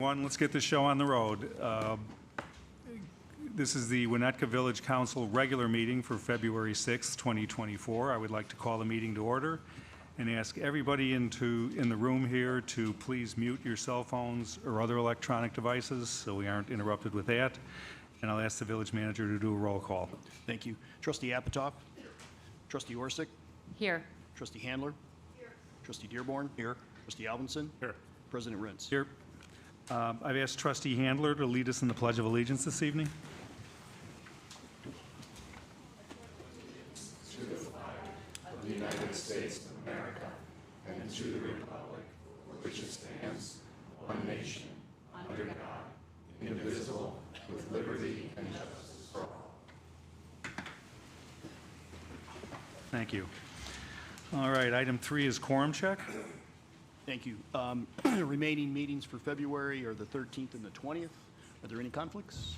Let's get the show on the road. This is the Winnetka Village Council regular meeting for February 6th, 2024. I would like to call the meeting to order and ask everybody in the room here to please mute your cell phones or other electronic devices so we aren't interrupted with that. And I'll ask the village manager to do a roll call. Thank you. Trustee Apatow? Trustee Orsic? Here. Trustee Handler? Here. Trustee Dearborn? Here. Trustee Alvinson? Here. President Rintz? Here. I've asked Trustee Handler to lead us in the Pledge of Allegiance this evening. To the flag of the United States of America and to the republic for which it stands, one nation, under God, indivisible, with liberty and justice for all. Thank you. All right, item 3 is quorum check. Thank you. Remaining meetings for February are the 13th and the 20th. Are there any conflicts?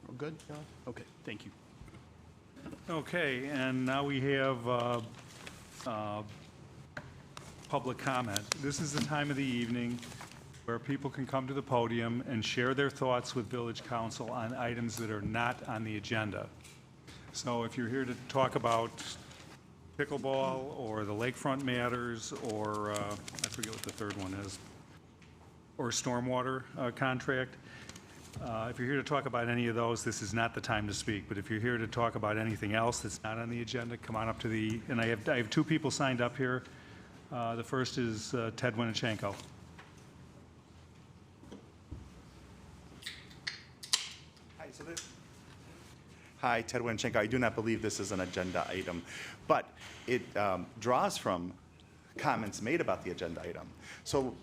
All good? Okay, thank you. Okay, and now we have public comment. This is the time of the evening where people can come to the podium and share their thoughts with Village Council on items that are not on the agenda. So if you're here to talk about pickleball or the Lakefront matters or I forget what the third one is, or stormwater contract, if you're here to talk about any of those, this is not the time to speak. But if you're here to talk about anything else that's not on the agenda, come on up to the, and I have 2 people signed up here. The first is Ted Winnichenko. Hi, Ted Winnichenko. I do not believe this is an agenda item, but it draws from comments made about the agenda item. So,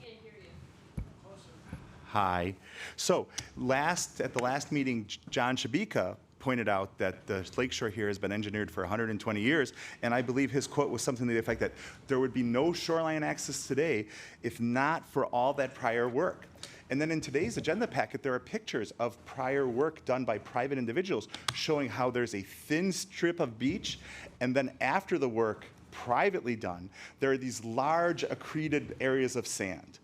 hi. So, at the last meeting, John Shabika pointed out that the lakeshore here has been engineered for 120 years, and I believe his quote was something to the effect that there would be no shoreline access today if not for all that prior work. And then in today's agenda packet, there are pictures of prior work done by private individuals showing how there's a thin strip of beach, and then after the work privately done, there are these large accreted areas of sand.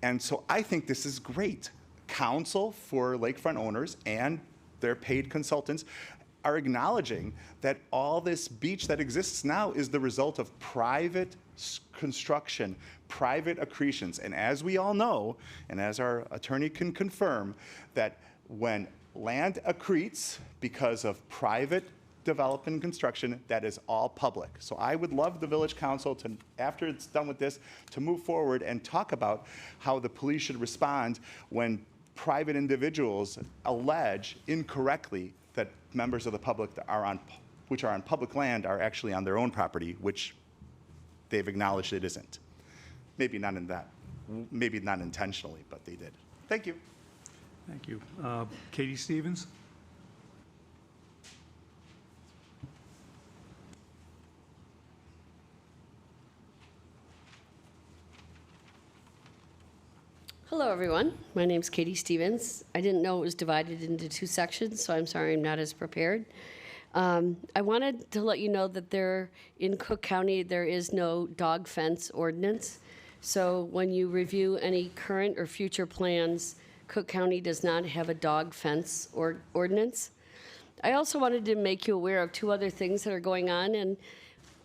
And so I think this is great. Council for lakefront owners and their paid consultants are acknowledging that all this beach that exists now is the result of private construction, private accretions. And as we all know, and as our attorney can confirm, that when land accretes because of private development and construction, that is all public. So I would love the village council to, after it's done with this, to move forward and talk about how the police should respond when private individuals allege incorrectly that members of the public that are on, which are on public land are actually on their own property, which they've acknowledged it isn't. Maybe not in that, maybe not intentionally, but they did. Thank you. Thank you. Katie Stevens? Hello, everyone. My name's Katie Stevens. I didn't know it was divided into 2 sections, so I'm sorry I'm not as prepared. I wanted to let you know that in Cook County, there is no dog fence ordinance. So when you review any current or future plans, Cook County does not have a dog fence ordinance. I also wanted to make you aware of 2 other things that are going on, and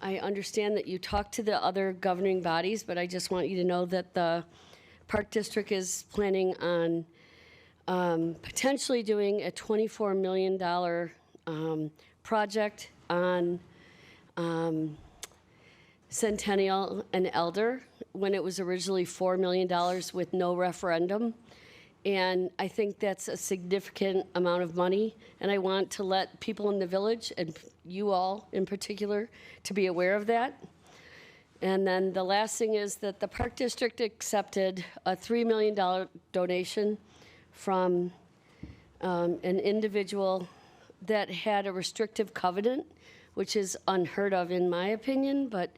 I understand that you talked to the other governing bodies, but I just want you to know that the Park District is planning on potentially doing a $24 million project on Centennial and Elder when it was originally $4 million with no referendum. And I think that's a significant amount of money. And I want to let people in the village, and you all in particular, to be aware of that. And then the last thing is that the Park District accepted a $3 million donation from an individual that had a restrictive covenant, which is unheard of in my opinion, but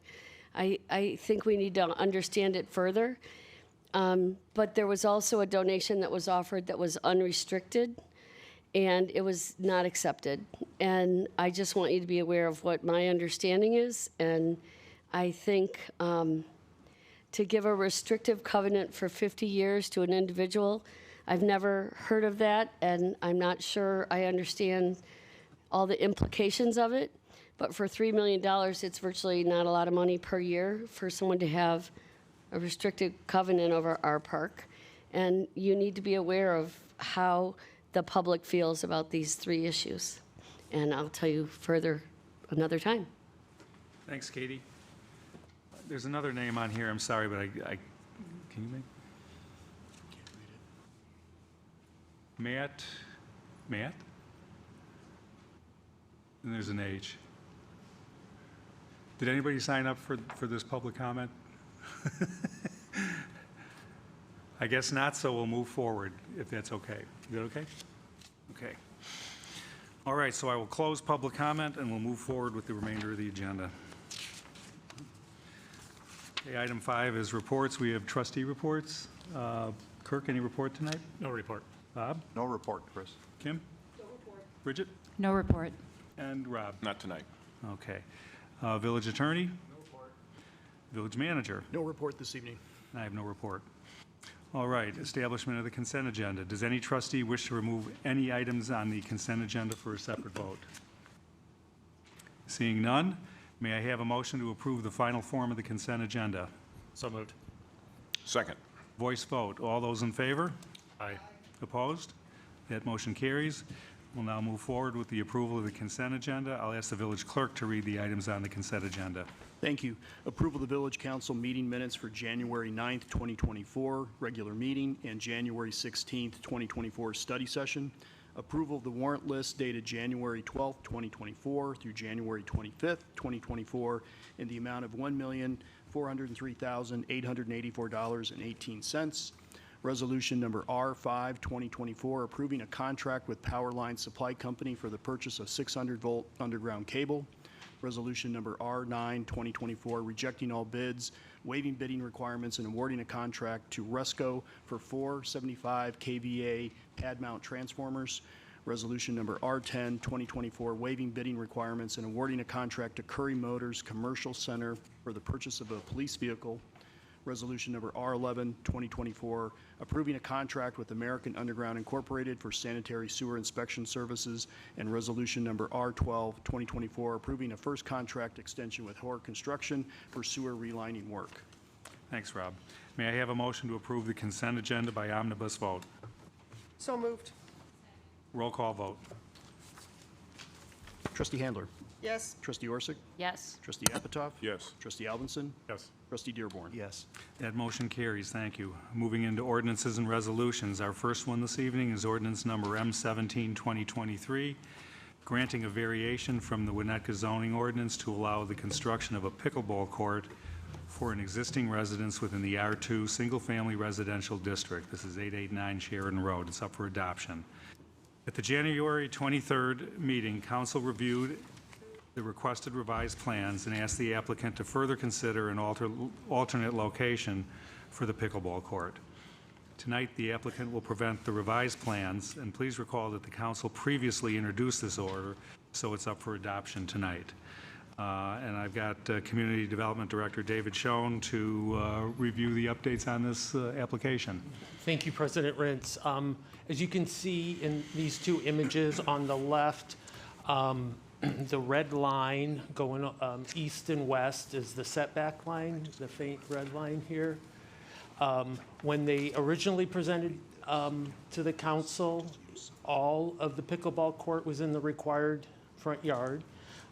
I think we need to understand it further. But there was also a donation that was offered that was unrestricted, and it was not accepted. And I just want you to be aware of what my understanding is, and I think to give a restrictive covenant for 50 years to an individual. I've never heard of that, and I'm not sure I understand all the implications of it. But for $3 million, it's virtually not a lot of money per year for someone to have a restricted covenant over our park. And you need to be aware of how the public feels about these three issues. And I'll tell you further another time. Thanks, Katie. There's another name on here, I'm sorry, but can you make? Matt? And there's an H. Did anybody sign up for this public comment? I guess not, so we'll move forward, if that's okay. Is that okay? Okay. All right, so I will close public comment, and we'll move forward with the remainder of the agenda. Okay, item 5 is reports. We have trustee reports. Kirk, any report tonight? No report. Bob? No report, Chris. Kim? No report. Bridget? No report. And Rob? Not tonight. Okay. Village attorney? No report. Village manager? No report this evening. I have no report. All right, establishment of the consent agenda. Does any trustee wish to remove any items on the consent agenda for a separate vote? Seeing none, may I have a motion to approve the final form of the consent agenda? So moved. Second. Voice vote. All those in favor? Aye. Opposed? That motion carries. We'll now move forward with the approval of the consent agenda. I'll ask the village clerk to read the items on the consent agenda. Thank you. Approval of the Village Council meeting minutes for January 9th, 2024, regular meeting, and January 16th, 2024, study session. Approval of the warrant list dated January 12th, 2024 through January 25th, 2024, in the amount of $1,403,884.18. Resolution number R5, 2024, approving a contract with Powerline Supply Company for the purchase of 600-volt underground cable. Resolution number R9, 2024, rejecting all bids, waiving bidding requirements, and awarding a contract to Resco for 475 kVA pad mount transformers. Resolution number R10, 2024, waiving bidding requirements and awarding a contract to Curry Motors Commercial Center for the purchase of a police vehicle. Resolution number R11, 2024, approving a contract with American Underground Incorporated for sanitary sewer inspection services, and resolution number R12, 2024, approving a first contract extension with Hoare Construction for sewer relining work. Thanks, Rob. May I have a motion to approve the consent agenda by omnibus vote? So moved. Roll call vote. Trustee Handler. Yes. Trustee Orsic. Yes. Trustee Apatow. Yes. Trustee Alvinson. Yes. Trustee Dearborn. Yes. That motion carries. Thank you. Moving into ordinances and resolutions. Our first one this evening is ordinance number M17-2023, granting a variation from the Winnetka zoning ordinance to allow the construction of a pickleball court for an existing residence within the R2 single-family residential district. This is 889 Sheridan Road. It's up for adoption. At the January 23rd meeting, council reviewed the requested revised plans and asked the applicant to further consider an alternate location for the pickleball court. Tonight, the applicant will present the revised plans, and please recall that the council previously introduced this order, so it's up for adoption tonight. And I've got Community Development Director David Schoen to review the updates on this application. Thank you, President Rintz. As you can see in these two images on the left, the red line going east and west is the setback line, the faint red line here. When they originally presented to the council, all of the pickleball court was in the required front yard.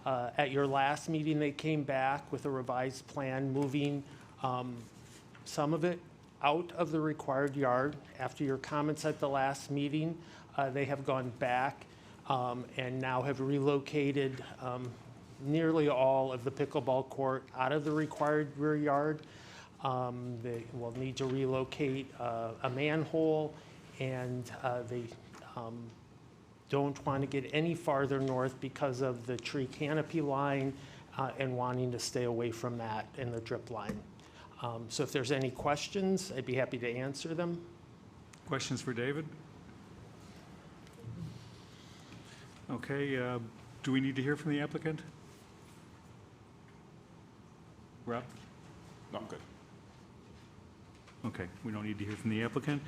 At your last meeting, they came back with a revised plan, moving some of it out of the required yard. After your comments at the last meeting, they have gone back and now have relocated nearly all of the pickleball court out of the required rear yard. They will need to relocate a manhole, and they don't want to get any farther north because of the tree canopy line and wanting to stay away from that and the drip line. So if there's any questions, I'd be happy to answer them. Questions for David? Okay, do we need to hear from the applicant? Rob? No, I'm good. Okay, we don't need to hear from the applicant.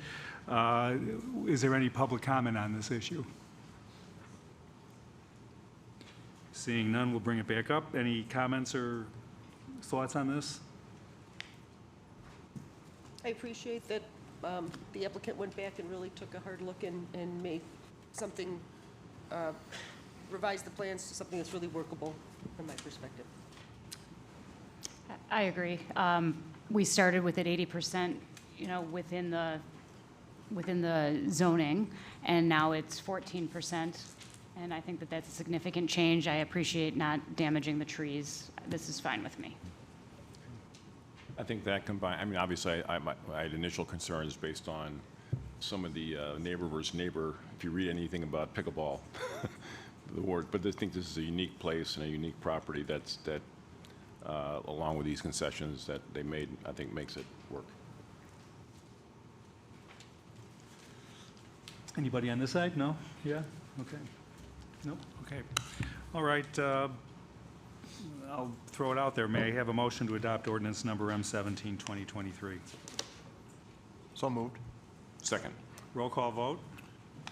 Is there any public comment on this issue? Seeing none, we'll bring it back up. Any comments or thoughts on this? I appreciate that the applicant went back and really took a hard look and made something, revised the plans to something that's really workable from my perspective. I agree. We started with it 80%, within the zoning, and now it's 14%. And I think that that's a significant change. I appreciate not damaging the trees. This is fine with me. I think that combined, I mean, obviously, I had initial concerns based on some of the neighbor versus neighbor, if you read anything about pickleball, the word, but I think this is a unique place and a unique property that, along with these concessions that they made, I think makes it work. Anybody on this side? No? Yeah? Okay. Nope? Okay. All right. I'll throw it out there. May I have a motion to adopt ordinance number M17, 2023? So moved. Second. Roll call vote?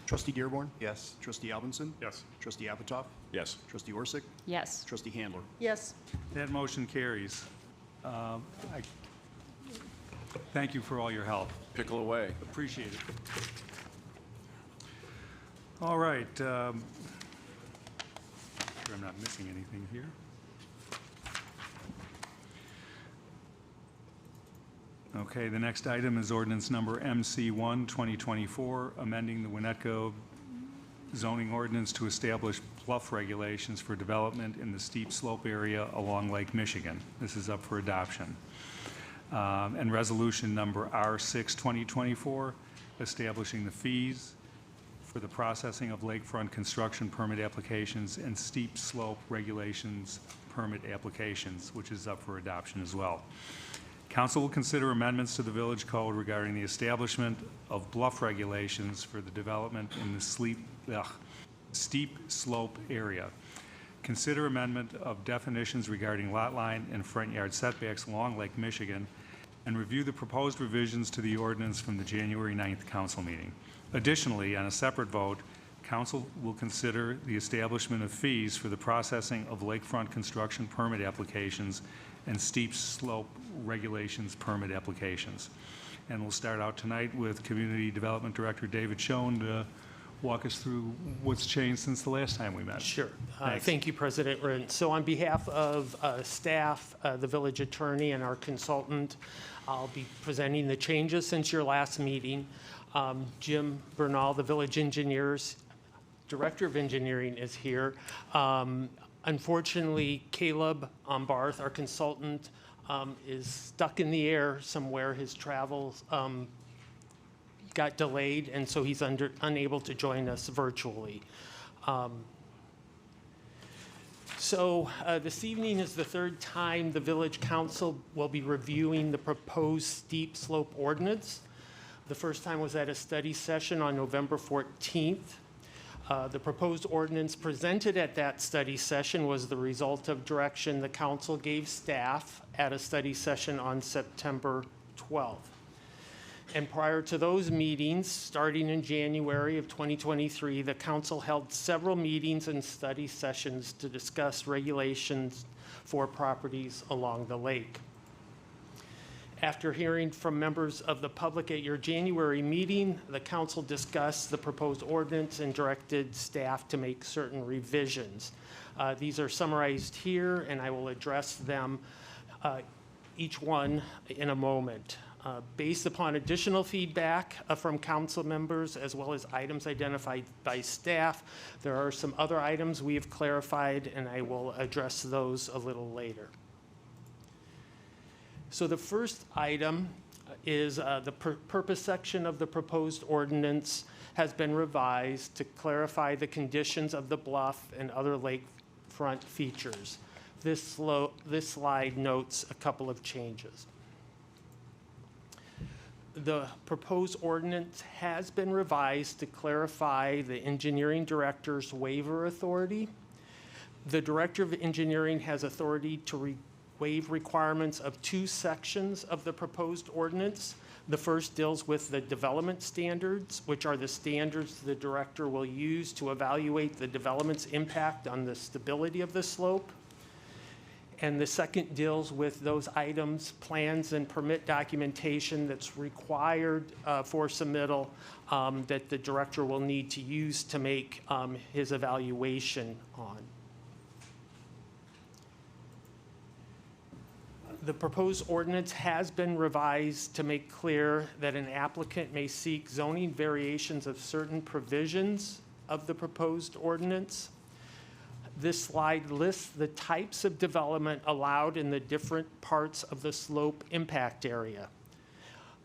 Trustee Dearborn? Yes. Trustee Alvinson? Yes. Trustee Apatow? Yes. Trustee Orsick? Yes. Trustee Handler? Yes. That motion carries. Thank you for all your help. Pickle away. Appreciate it. All right. Sure I'm not missing anything here. Okay, the next item is ordinance number MC1, 2024, amending the Winnetka zoning ordinance to establish bluff regulations for development in the steep slope area along Lake Michigan. This is up for adoption. And resolution number R6, 2024, establishing the fees for the processing of lakefront construction permit applications and steep slope regulations permit applications, which is up for adoption as well. Council will consider amendments to the village code regarding the establishment of bluff regulations for the development in the steep slope area. Consider amendment of definitions regarding lot line and front yard setbacks along Lake Michigan, and review the proposed revisions to the ordinance from the January 9th council meeting. Additionally, on a separate vote, council will consider the establishment of fees for the processing of lakefront construction permit applications and steep slope regulations permit applications. And we'll start out tonight with Community Development Director David Schoen to walk us through what's changed since the last time we met. Sure. Thanks. Thank you, President Rent. So on behalf of staff, the village attorney, and our consultant, I'll be presenting the changes since your last meeting. Jim Bernal, the village engineers, director of engineering, is here. Unfortunately, Caleb Barth, our consultant, is stuck in the air somewhere. His travels got delayed, and so he's unable to join us virtually. So this evening is the third time the Village Council will be reviewing the proposed steep slope ordinance. The first time was at a study session on November 14th. The proposed ordinance presented at that study session was the result of direction the council gave staff at a study session on September 12th. And prior to those meetings, starting in January of 2023, the council held several meetings and study sessions to discuss regulations for properties along the lake. After hearing from members of the public at your January meeting, the council discussed the proposed ordinance and directed staff to make certain revisions. These are summarized here, and I will address them, each one, in a moment. Based upon additional feedback from council members, as well as items identified by staff, there are some other items we have clarified, and I will address those a little later. So the first item is the purpose section of the proposed ordinance has been revised to clarify the conditions of the bluff and other lakefront features. This slide notes a couple of changes. The proposed ordinance has been revised to clarify the engineering director's waiver authority. The director of engineering has authority to waive requirements of two sections of the proposed ordinance. The first deals with the development standards, which are the standards the director will use to evaluate the development's impact on the stability of the slope. And the second deals with those items, plans and permit documentation that's required for submittal that the director will need to use to make his evaluation on. The proposed ordinance has been revised to make clear that an applicant may seek zoning variations of certain provisions of the proposed ordinance. This slide lists the types of development allowed in the different parts of the slope impact area.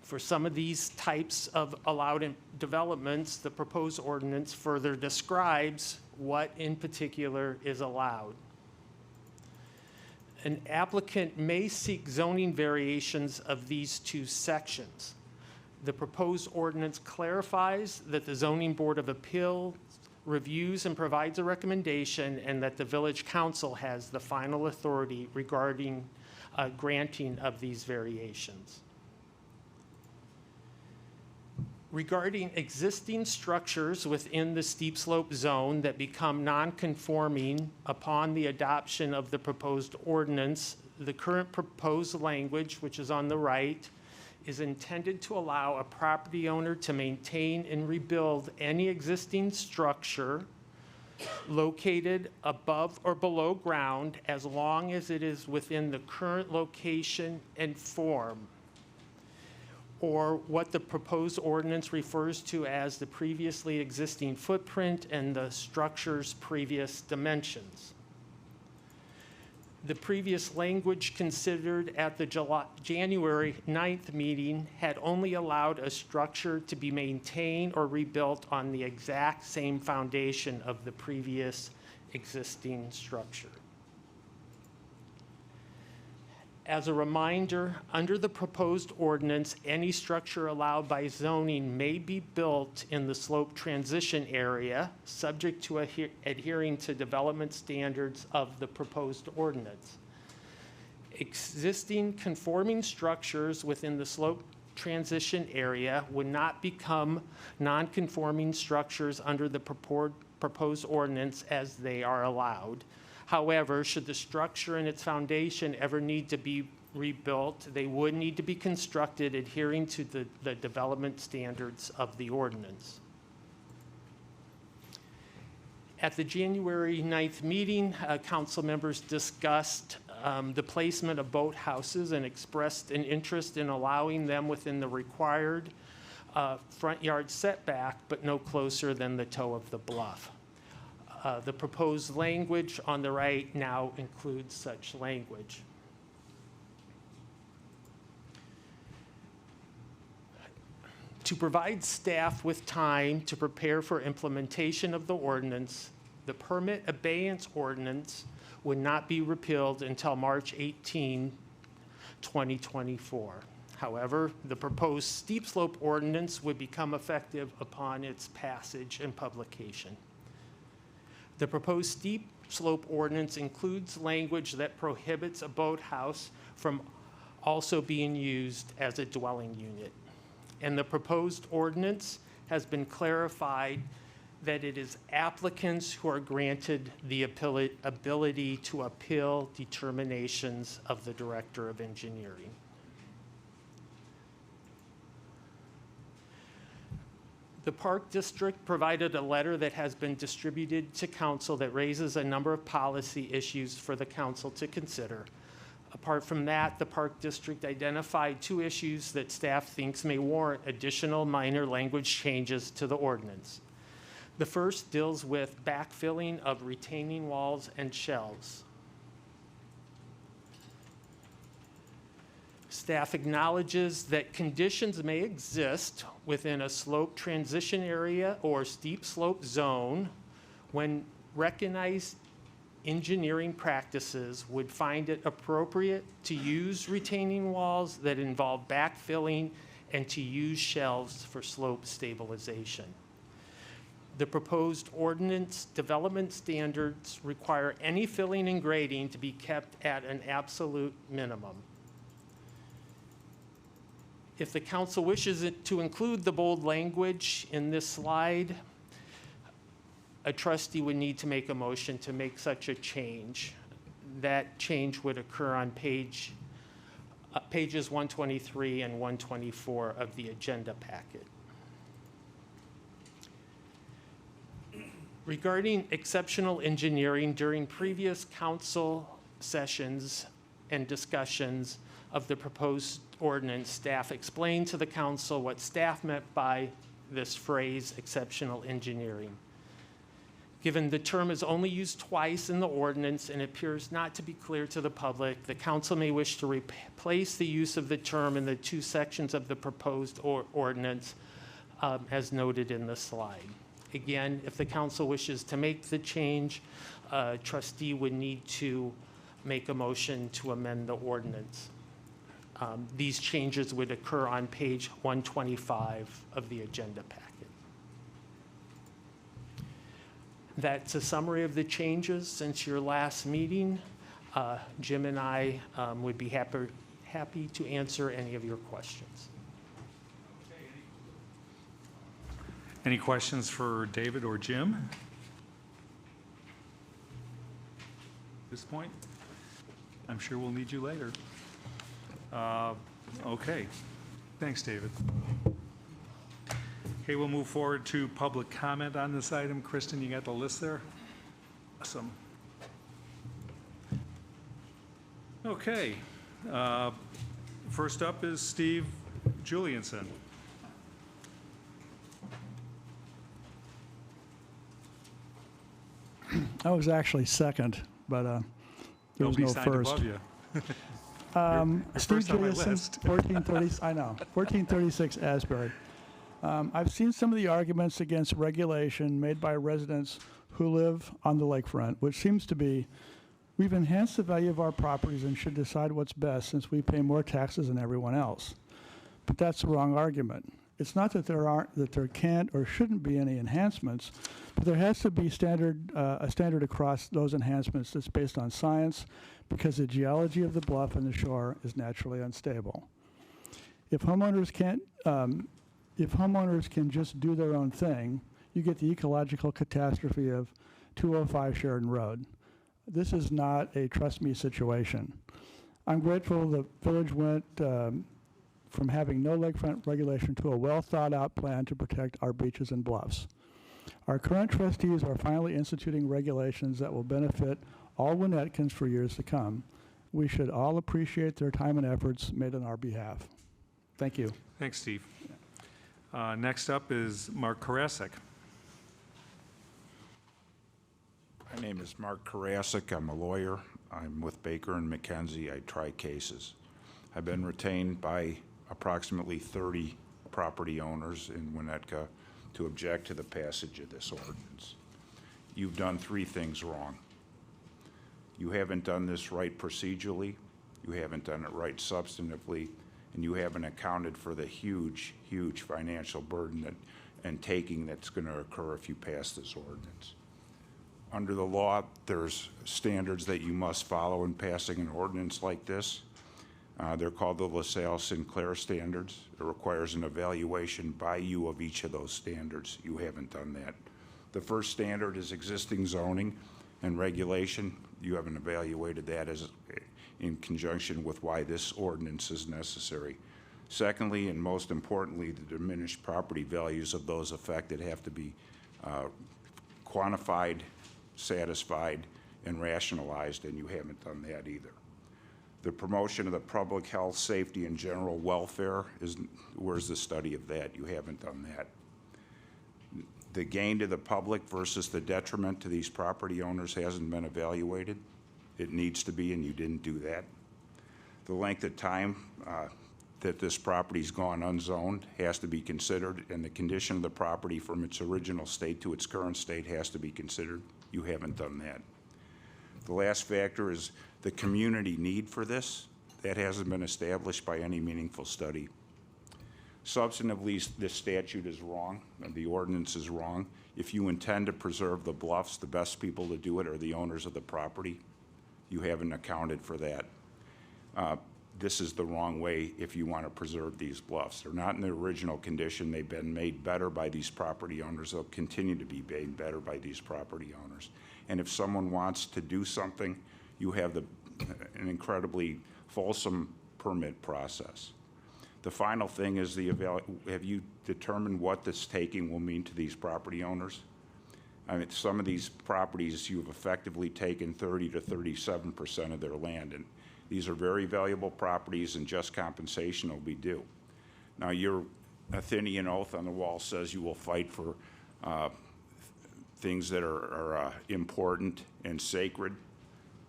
For some of these types of allowed developments, the proposed ordinance further describes what in particular is allowed. An applicant may seek zoning variations of these two sections. The proposed ordinance clarifies that the Zoning Board of Appeals reviews and provides a recommendation, and that the Village Council has the final authority regarding granting of these variations. Regarding existing structures within the steep slope zone that become non-conforming upon the adoption of the proposed ordinance, the current proposed language, which is on the right, is intended to allow a property owner to maintain and rebuild any existing structure located above or below ground as long as it is within the current location and form, or what the proposed ordinance refers to as the previously existing footprint and the structure's previous dimensions. The previous language considered at the January 9th meeting had only allowed a structure to be maintained or rebuilt on the exact same foundation of the previous existing structure. As a reminder, under the proposed ordinance, any structure allowed by zoning may be built in the slope transition area, subject to adhering to development standards of the proposed ordinance. Existing conforming structures within the slope transition area would not become non-conforming structures under the proposed ordinance as they are allowed. However, should the structure and its foundation ever need to be rebuilt, they would need to be constructed adhering to the development standards of the ordinance. At the January 9th meeting, council members discussed the placement of boathouses and expressed an interest in allowing them within the required front yard setback, but no closer than the toe of the bluff. The proposed language on the right now includes such language. To provide staff with time to prepare for implementation of the ordinance, the permit abeyance ordinance would not be repealed until March 18, 2024. However, the proposed steep slope ordinance would become effective upon its passage and publication. The proposed steep slope ordinance includes language that prohibits a boathouse from also being used as a dwelling unit. And the proposed ordinance has been clarified that it is applicants who are granted the ability to appeal determinations of the Director of Engineering. The Park District provided a letter that has been distributed to council that raises a number of policy issues for the council to consider. Apart from that, the Park District identified two issues that staff thinks may warrant additional minor language changes to the ordinance. The first deals with backfilling of retaining walls and shelves. Staff acknowledges that conditions may exist within a slope transition area or steep slope zone when recognized engineering practices would find it appropriate to use retaining walls that involve backfilling and to use shelves for slope stabilization. The proposed ordinance development standards require any filling and grading to be kept at an absolute minimum. If the council wishes it to include the bold language in this slide, a trustee would need to make a motion to make such a change. That change would occur on pages 123 and 124 of the agenda packet. Regarding exceptional engineering, during previous council sessions and discussions of the proposed ordinance, staff explained to the council what staff meant by this phrase, exceptional engineering. Given the term is only used twice in the ordinance and appears not to be clear to the public, the council may wish to replace the use of the term in the two sections of the proposed ordinance as noted in the slide. Again, if the council wishes to make the change, trustee would need to make a motion to amend the ordinance. These changes would occur on page 125 of the agenda packet. That's a summary of the changes since your last meeting. Jim and I would be happy to answer any of your questions. Any questions for David or Jim? At this point? I'm sure we'll need you later. Okay. Thanks, David. Okay, we'll move forward to public comment on this item. Kristen, you got the list there? Awesome. Okay. First up is Steve Julianson. I was actually second, but there was no Nobody signed first. above you. Steve first on my Julianson, list. 1430, I know, 1436 Asbury. I've seen some of the arguments against regulation made by residents who live on the lakefront, which seems to be, we've enhanced the value of our properties and should decide what's best since we pay more taxes than everyone else. But that's the wrong argument. It's not that there can't or shouldn't be any enhancements, but there has to be a standard across those enhancements that's based on science, because the geology of the bluff and the shore is naturally unstable. If homeowners can just do their own thing, you get the ecological catastrophe of 205 Sheridan Road. This is not a trust me situation. I'm grateful the village went from having no lakefront regulation to a well thought out plan to protect our beaches and bluffs. Our current trustees are finally instituting regulations that will benefit all Winnetkins for years to come. We should all appreciate their time and efforts made on our behalf. Thank you. Thanks, Steve. Next up is Mark Karasik. My name is Mark Karasik. I'm a lawyer. I'm with Baker and McKenzie. I try cases. I've been retained by approximately 30 property owners in Winnetka to object to the passage of this ordinance. You've done three things wrong. You haven't done this right procedurally, you haven't done it right substantively, and you haven't accounted for the huge, huge financial burden and taking that's going to occur if you pass this ordinance. Under the law, there's standards that you must follow in passing an ordinance like this. They're called the LaSalle-Sinclair standards. It requires an evaluation by you of each of those standards. You haven't done that. The first standard is existing zoning and regulation. You haven't evaluated that in conjunction with why this ordinance is necessary. Secondly, and most importantly, the diminished property values of those affected have to be quantified, satisfied, and rationalized, and you haven't done that either. The promotion of the public health, safety, and general welfare where's the study of that? You haven't done that. The gain to the public versus the detriment to these property owners hasn't been evaluated. It needs to be, and you didn't do that. The length of time that this property's gone unzoned has to be considered, and the condition of the property from its original state to its current state has to be considered. You haven't done that. The last factor is the community need for this. That hasn't been established by any meaningful study. Substantively, this statute is wrong, and the ordinance is wrong. If you intend to preserve the bluffs, the best people to do it are the owners of the property. You haven't accounted for that. this is the wrong way if you want to preserve these bluffs. They're not in their original condition. They've been made better by these property owners. They'll continue to be made better by these property owners. And if someone wants to do something, you have an incredibly fulsome permit process. The final thing is have you determined what this taking will mean to these property owners? I mean, some of these properties, you've effectively taken 30 to 37% of their land, and these are very valuable properties, and just compensation will be due. Now, your Athenian oath on the wall says you will fight for things that are important and sacred.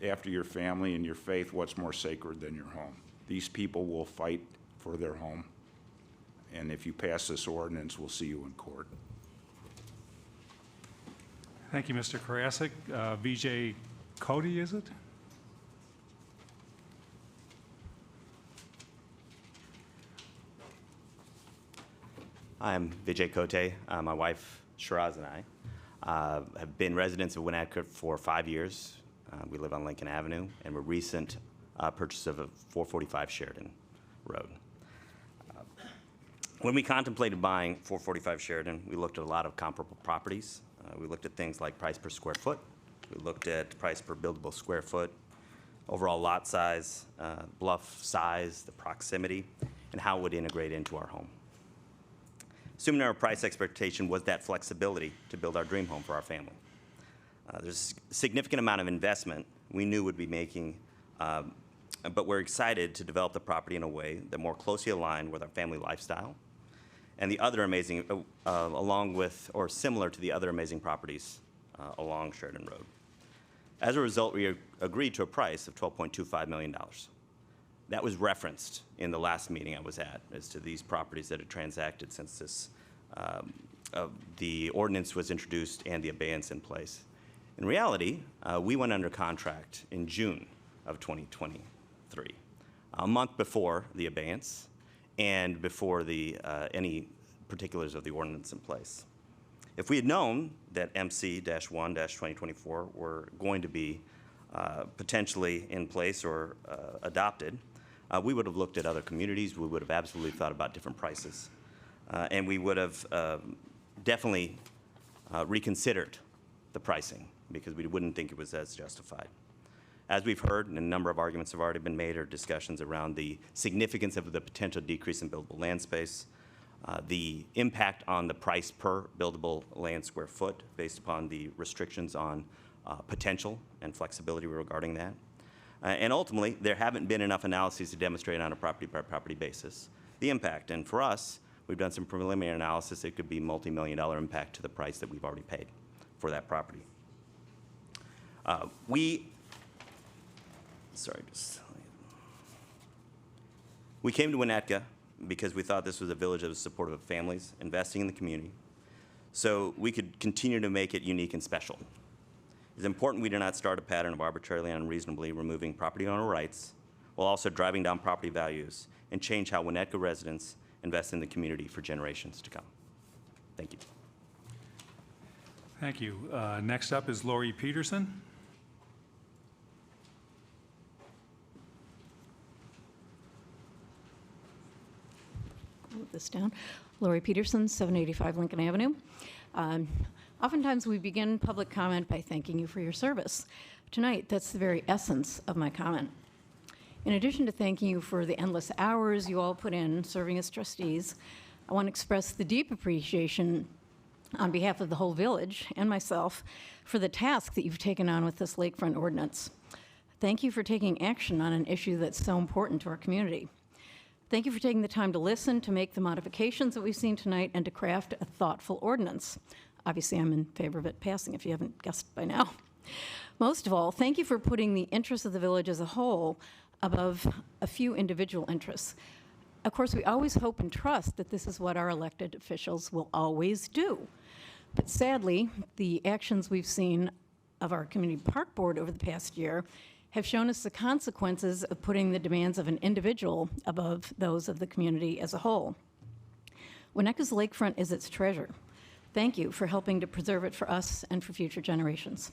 After your family and your faith, what's more sacred than your home? These people will fight for their home, and if you pass this ordinance, we'll see you in court. Thank you, Mr. Karasik. VJ Cody, is it? I'm Vijay Kote. My wife, Shiraz, and I have been residents of Winnetka for 5 years. We live on Lincoln Avenue, and we're recent purchase of a 445 Sheridan Road. When we contemplated buying 445 Sheridan, we looked at a lot of comparable properties. We looked at things like price per square foot. We looked at price per buildable square foot, overall lot size, bluff size, the proximity, and how it would integrate into our home. Assuming our price expectation was that flexibility to build our dream home for our family. There's a significant amount of investment we knew would be making, but we're excited to develop the property in a way that more closely aligned with our family lifestyle and the other amazing, along with or similar to the other amazing properties along Sheridan Road. As a result, we agreed to a price of $12.25 million. That was referenced in the last meeting I was at as to these properties that had transacted since this, the ordinance was introduced and the abeyance in place. In reality, we went under contract in June of 2023, a month before the abeyance and before the, any particulars of the ordinance in place. If we had known that MC-1-2024 were going to be potentially in place or adopted, we would have looked at other communities. We would have absolutely thought about different prices. And we would have definitely reconsidered the pricing because we wouldn't think it was as justified. As we've heard, and a number of arguments have already been made, or discussions around the significance of the potential decrease in buildable land space, the impact on the price per buildable land square foot based upon the restrictions on potential and flexibility regarding that. And ultimately, there haven't been enough analyses to demonstrate on a property-by-property basis the impact. And for us, we've done some preliminary analysis. It could be multi-million-dollar impact to the price that we've already paid for that property. We came to Winnetka because we thought this was a village that was supportive of families, investing in the community, so we could continue to make it unique and special. It's important we do not start a pattern of arbitrarily and unreasonably removing property owner rights while also driving down property values and change how Winnetka residents invest in the community for generations to come. Thank you. Thank you. Next up is Lori Peterson. Move this down. Lori Peterson, 785 Lincoln Avenue. Oftentimes we begin public comment by thanking you for your service. Tonight, that's the very essence of my comment. In addition to thanking you for the endless hours you all put in serving as trustees, I want to express the deep appreciation on behalf of the whole village and myself for the task that you've taken on with this Lakefront ordinance. Thank you for taking action on an issue that's so important to our community. Thank you for taking the time to listen, to make the modifications that we've seen tonight, and to craft a thoughtful ordinance. Obviously, I'm in favor of it passing, if you haven't guessed by now. Most of all, thank you for putting the interests of the village as a whole above a few individual interests. Of course, we always hope and trust that this is what our elected officials will always do. But sadly, the actions we've seen of our community park board over the past year have shown us the consequences of putting the demands of an individual above those of the community as a whole. Winnetka's lakefront is its treasure. Thank you for helping to preserve it for us and for future generations.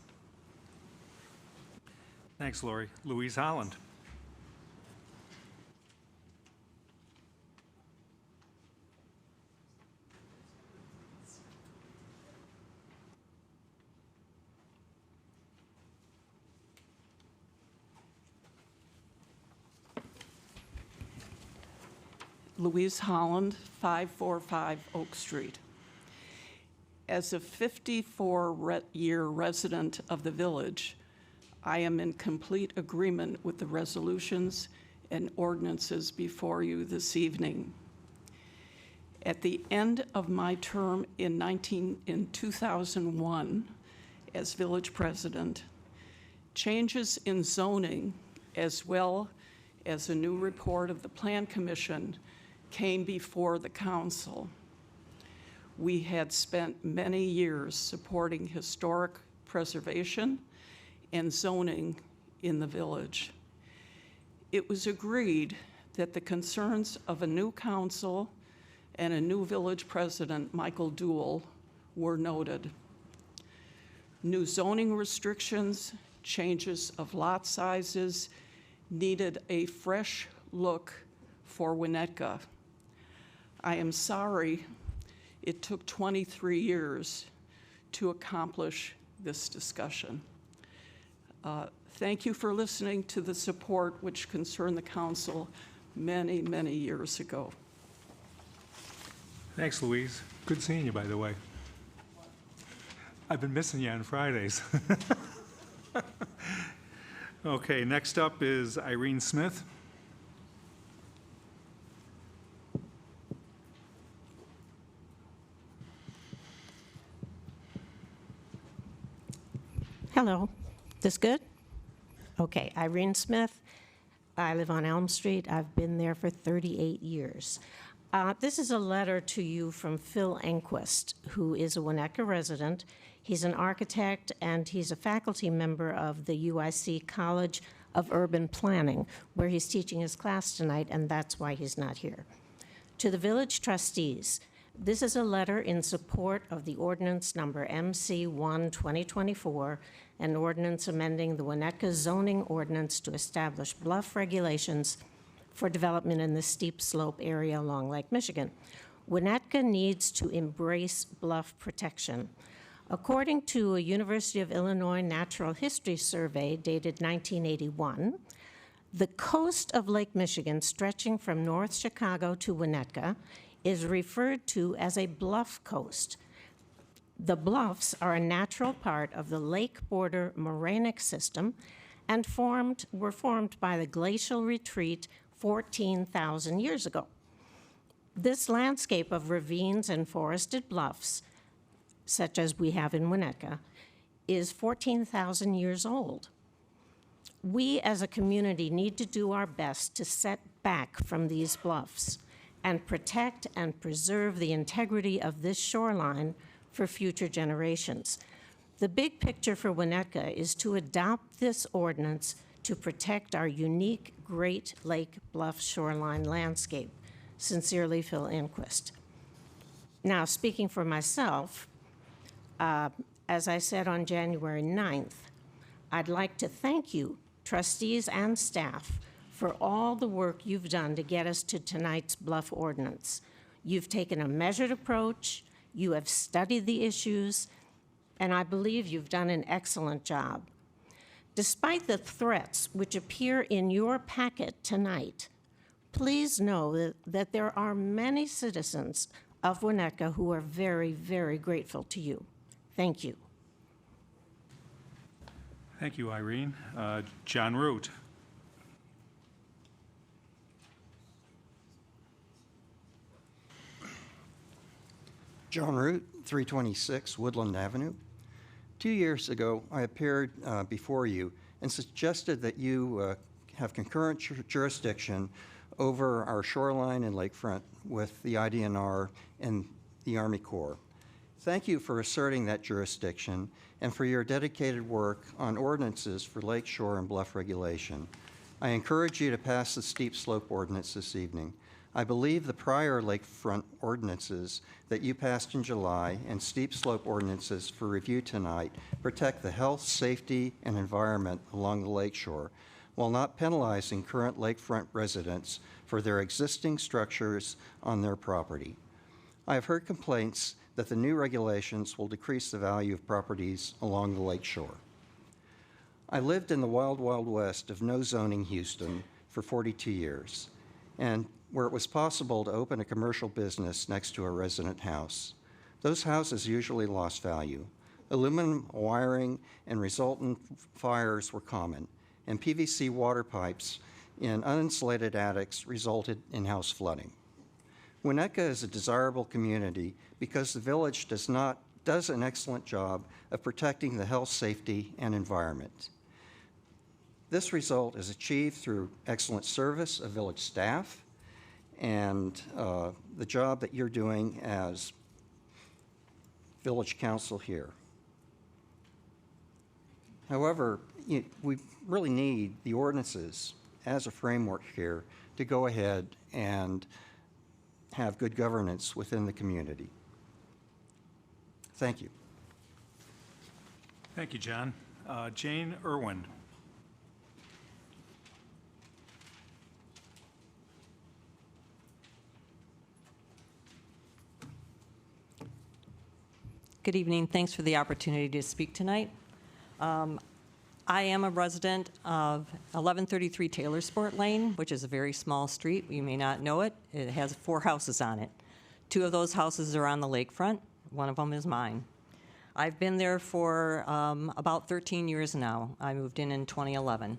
Thanks, Lori. Louise Holland. Louise Holland, 545 Oak Street. As a 54-year resident of the village, I am in complete agreement with the resolutions and ordinances before you this evening. At the end of my term in 2001 as village president, changes in zoning as well as a new report of the Plan Commission came before the council. We had spent many years supporting historic preservation and zoning in the village. It was agreed that the concerns of a new council and a new village president, Michael Duell, were noted. New zoning restrictions, changes of lot sizes needed a fresh look for Winnetka. I am sorry it took 23 years to accomplish this discussion. Thank you for listening to the support which concerned the council many, many years ago. Thanks, Louise. Good seeing you, by the way. I've been missing you on Fridays. Okay, next up is Irene Smith. Hello. This good? Okay, Irene Smith. I live on Elm Street. I've been there for 38 years. This is a letter to you from Phil Enquist, who is a Winnetka resident. He's an architect, and he's a faculty member of the UIC College of Urban Planning, where he's teaching his class tonight, and that's why he's not here. To the village trustees, this is a letter in support of the ordinance number MC1-2024, an ordinance amending the Winnetka zoning ordinance to establish bluff regulations for development in the steep slope area along Lake Michigan. Winnetka needs to embrace bluff protection. According to a University of Illinois Natural History Survey dated 1981, the coast of Lake Michigan, stretching from North Chicago to Winnetka, is referred to as a bluff coast. The bluffs are a natural part of the lake border morainic system and were formed by the glacial retreat 14,000 years ago. This landscape of ravines and forested bluffs, such as we have in Winnetka, is 14,000 years old. We as a community need to do our best to set back from these bluffs and protect and preserve the integrity of this shoreline for future generations. The big picture for Winnetka is to adopt this ordinance to protect our unique Great Lake Bluff shoreline landscape. Sincerely, Phil Enquist. Now, speaking for myself, as I said on January 9th, I'd like to thank you, trustees and staff, for all the work you've done to get us to tonight's bluff ordinance. You've taken a measured approach, you have studied the issues, and I believe you've done an excellent job. Despite the threats which appear in your packet tonight, please know that there are many citizens of Winnetka who are very, very grateful to you. Thank you. Thank you, Irene. John Root. John Root, 326 Woodland Avenue. 2 years ago, I appeared before you and suggested that you have concurrent jurisdiction over our shoreline and lakefront with the IDNR and the Army Corps. Thank you for asserting that jurisdiction and for your dedicated work on ordinances for lakeshore and bluff regulation. I encourage you to pass the steep slope ordinance this evening. I believe the prior lakefront ordinances that you passed in July and steep slope ordinances for review tonight protect the health, safety, and environment along the lakeshore while not penalizing current lakefront residents for their existing structures on their property. I have heard complaints that the new regulations will decrease the value of properties along the lakeshore. I lived in the wild, wild west of no zoning Houston for 42 years. And where it was possible to open a commercial business next to a resident house. Those houses usually lost value. Aluminum wiring and resultant fires were common, and PVC water pipes in uninsulated attics resulted in house flooding. Winnetka is a desirable community because the village does an excellent job of protecting the health, safety, and environment. This result is achieved through excellent service of village staff and the job that you're doing as village council here. However, we really need the ordinances as a framework here to go ahead and have good governance within the community. Thank you. Thank you, John. Jane Irwin. Good evening. Thanks for the opportunity to speak tonight. I am a resident of 1133 Taylor Sport Lane, which is a very small street. You may not know it. It has 4 houses on it. 2 of those houses are on the lakefront. One of them is mine. I've been there for about 13 years now. I moved in 2011.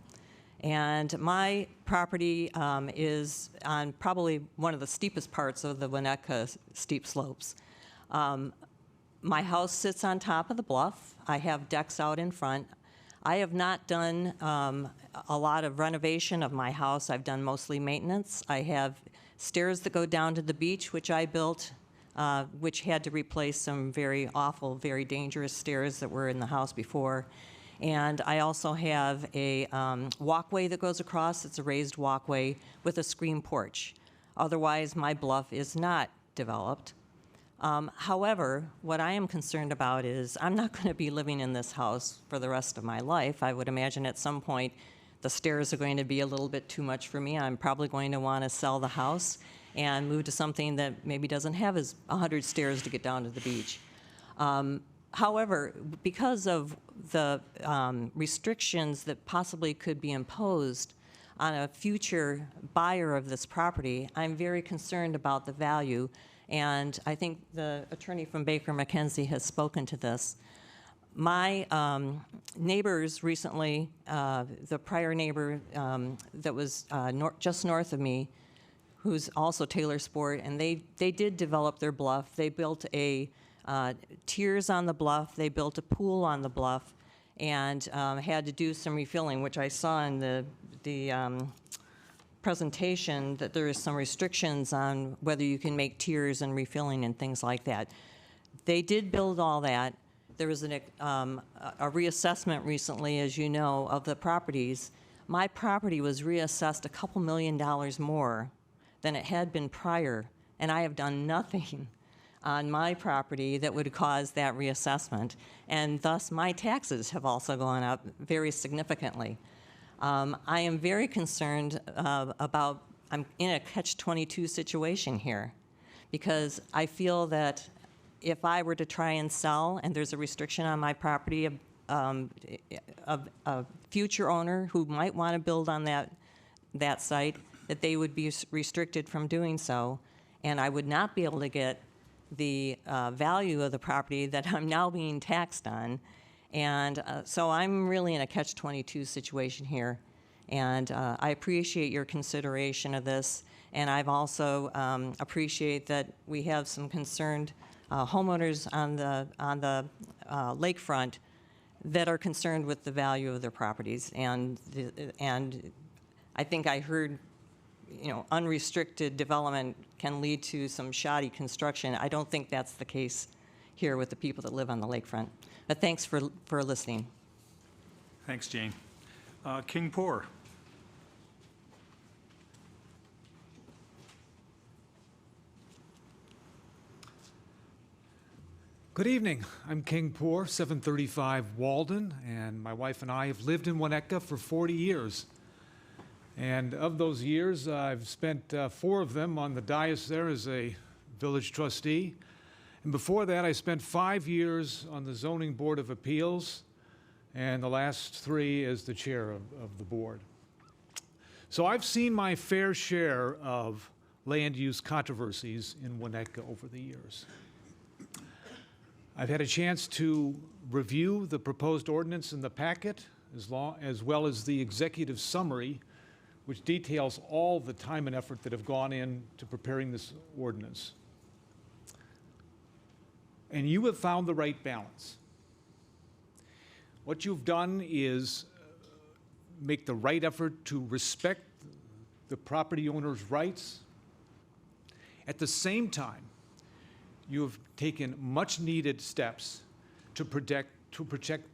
And my property is on probably one of the steepest parts of the Winnetka steep slopes. My house sits on top of the bluff. I have decks out in front. I have not done a lot of renovation of my house. I've done mostly maintenance. I have stairs that go down to the beach, which I built, which had to replace some very awful, very dangerous stairs that were in the house before. And I also have a walkway that goes across. It's a raised walkway with a screen porch. Otherwise, my bluff is not developed. However, what I am concerned about is I'm not going to be living in this house for the rest of my life. I would imagine at some point the stairs are going to be a little bit too much for me. I'm probably going to want to sell the house and move to something that maybe doesn't have as 100 stairs to get down to the beach. However, because of the restrictions that possibly could be imposed on a future buyer of this property, I'm very concerned about the value. And I think the attorney from Baker McKenzie has spoken to this. My neighbors recently, the prior neighbor that was just north of me, who's also Taylor Sport, and they did develop their bluff. They built a tiers on the bluff. They built a pool on the bluff, and had to do some refilling, which I saw in the presentation that there is some restrictions on whether you can make tiers and refilling and things like that. They did build all that. There was a reassessment recently, as you know, of the properties. My property was reassessed a couple $1 million more than it had been prior, and I have done nothing on my property that would cause that reassessment, and thus my taxes have also gone up very significantly. I am very concerned about, I'm in a catch-22 situation here, because I feel that if I were to try and sell and there's a restriction on my property of a future owner who might want to build on that site, that they would be restricted from doing so, and I would not be able to get the value of the property that I'm now being taxed on. And so I'm really in a catch-22 situation here. And I appreciate your consideration of this. And I've also appreciate that we have some concerned homeowners on the lakefront that are concerned with the value of their properties. And I think I heard, unrestricted development can lead to some shoddy construction. I don't think that's the case here with the people that live on the lakefront. But thanks for listening. Thanks, Jane. King Poor. Good evening. I'm King Poor, 735 Walden, and my wife and I have lived in Winnetka for 40 years. And of those years, I've spent 4 of them on the dais there as a village trustee. And before that, I spent 5 years on the Zoning Board of Appeals, and the last 3 as the chair of the board. So I've seen my fair share of land use controversies in Winnetka over the years. I've had a chance to review the proposed ordinance in the packet, as well as the executive summary, which details all the time and effort that have gone into preparing this ordinance. And you have found the right balance. What you've done is make the right effort to respect the property owner's rights. At the same time, you have taken much-needed steps to protect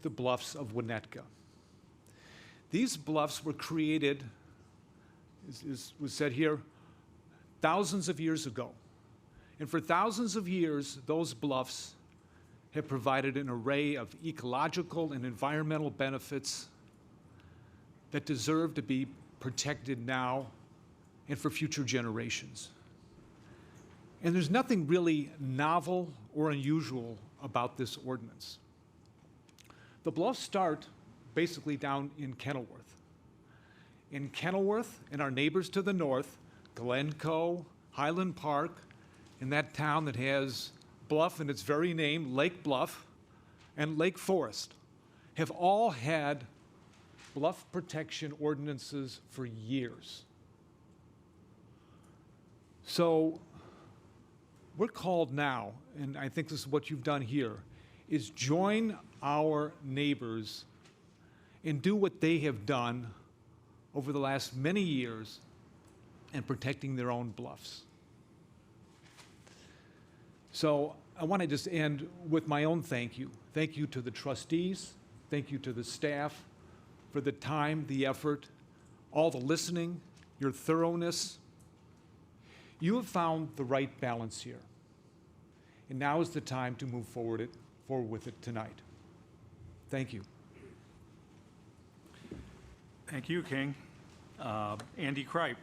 the bluffs of Winnetka. These bluffs were created, as was said here, thousands of years ago. And for thousands of years, those bluffs have provided an array of ecological and environmental benefits that deserve to be protected now and for future generations. And there's nothing really novel or unusual about this ordinance. The bluffs start basically down in Kenilworth. In Kenilworth and our neighbors to the north, Glencoe, Highland Park, in that town that has bluff in its very name, Lake Bluff, and Lake Forest, have all had bluff protection ordinances for years. So we're called now, and I think this is what you've done here, is join our neighbors and do what they have done over the last many years in protecting their own bluffs. So I want to just end with my own thank you. Thank you to the trustees. Thank you to the staff for the time, the effort, all the listening, your thoroughness. You have found the right balance here. And now is the time to move forward with it tonight. Thank you. Thank you, King. Andy Kripe.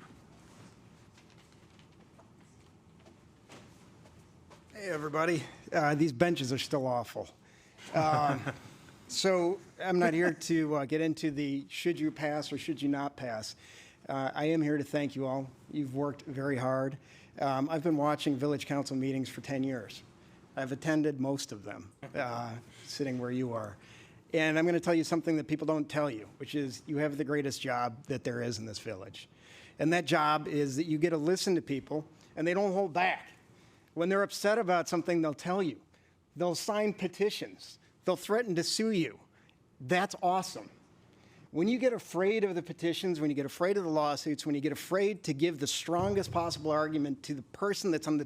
Hey, everybody. These benches are still awful. So I'm not here to get into the should you pass or should you not pass. I am here to thank you all. You've worked very hard. I've been watching village council meetings for 10 years. I've attended most of them, sitting where you are. And I'm going to tell you something that people don't tell you, which is you have the greatest job that there is in this village. And that job is that you get to listen to people, and they don't hold back. When they're upset about something, they'll tell you. They'll sign petitions. They'll threaten to sue you. That's awesome. When you get afraid of the petitions, when you get afraid of the lawsuits, when you get afraid to give the strongest possible argument to the person that's on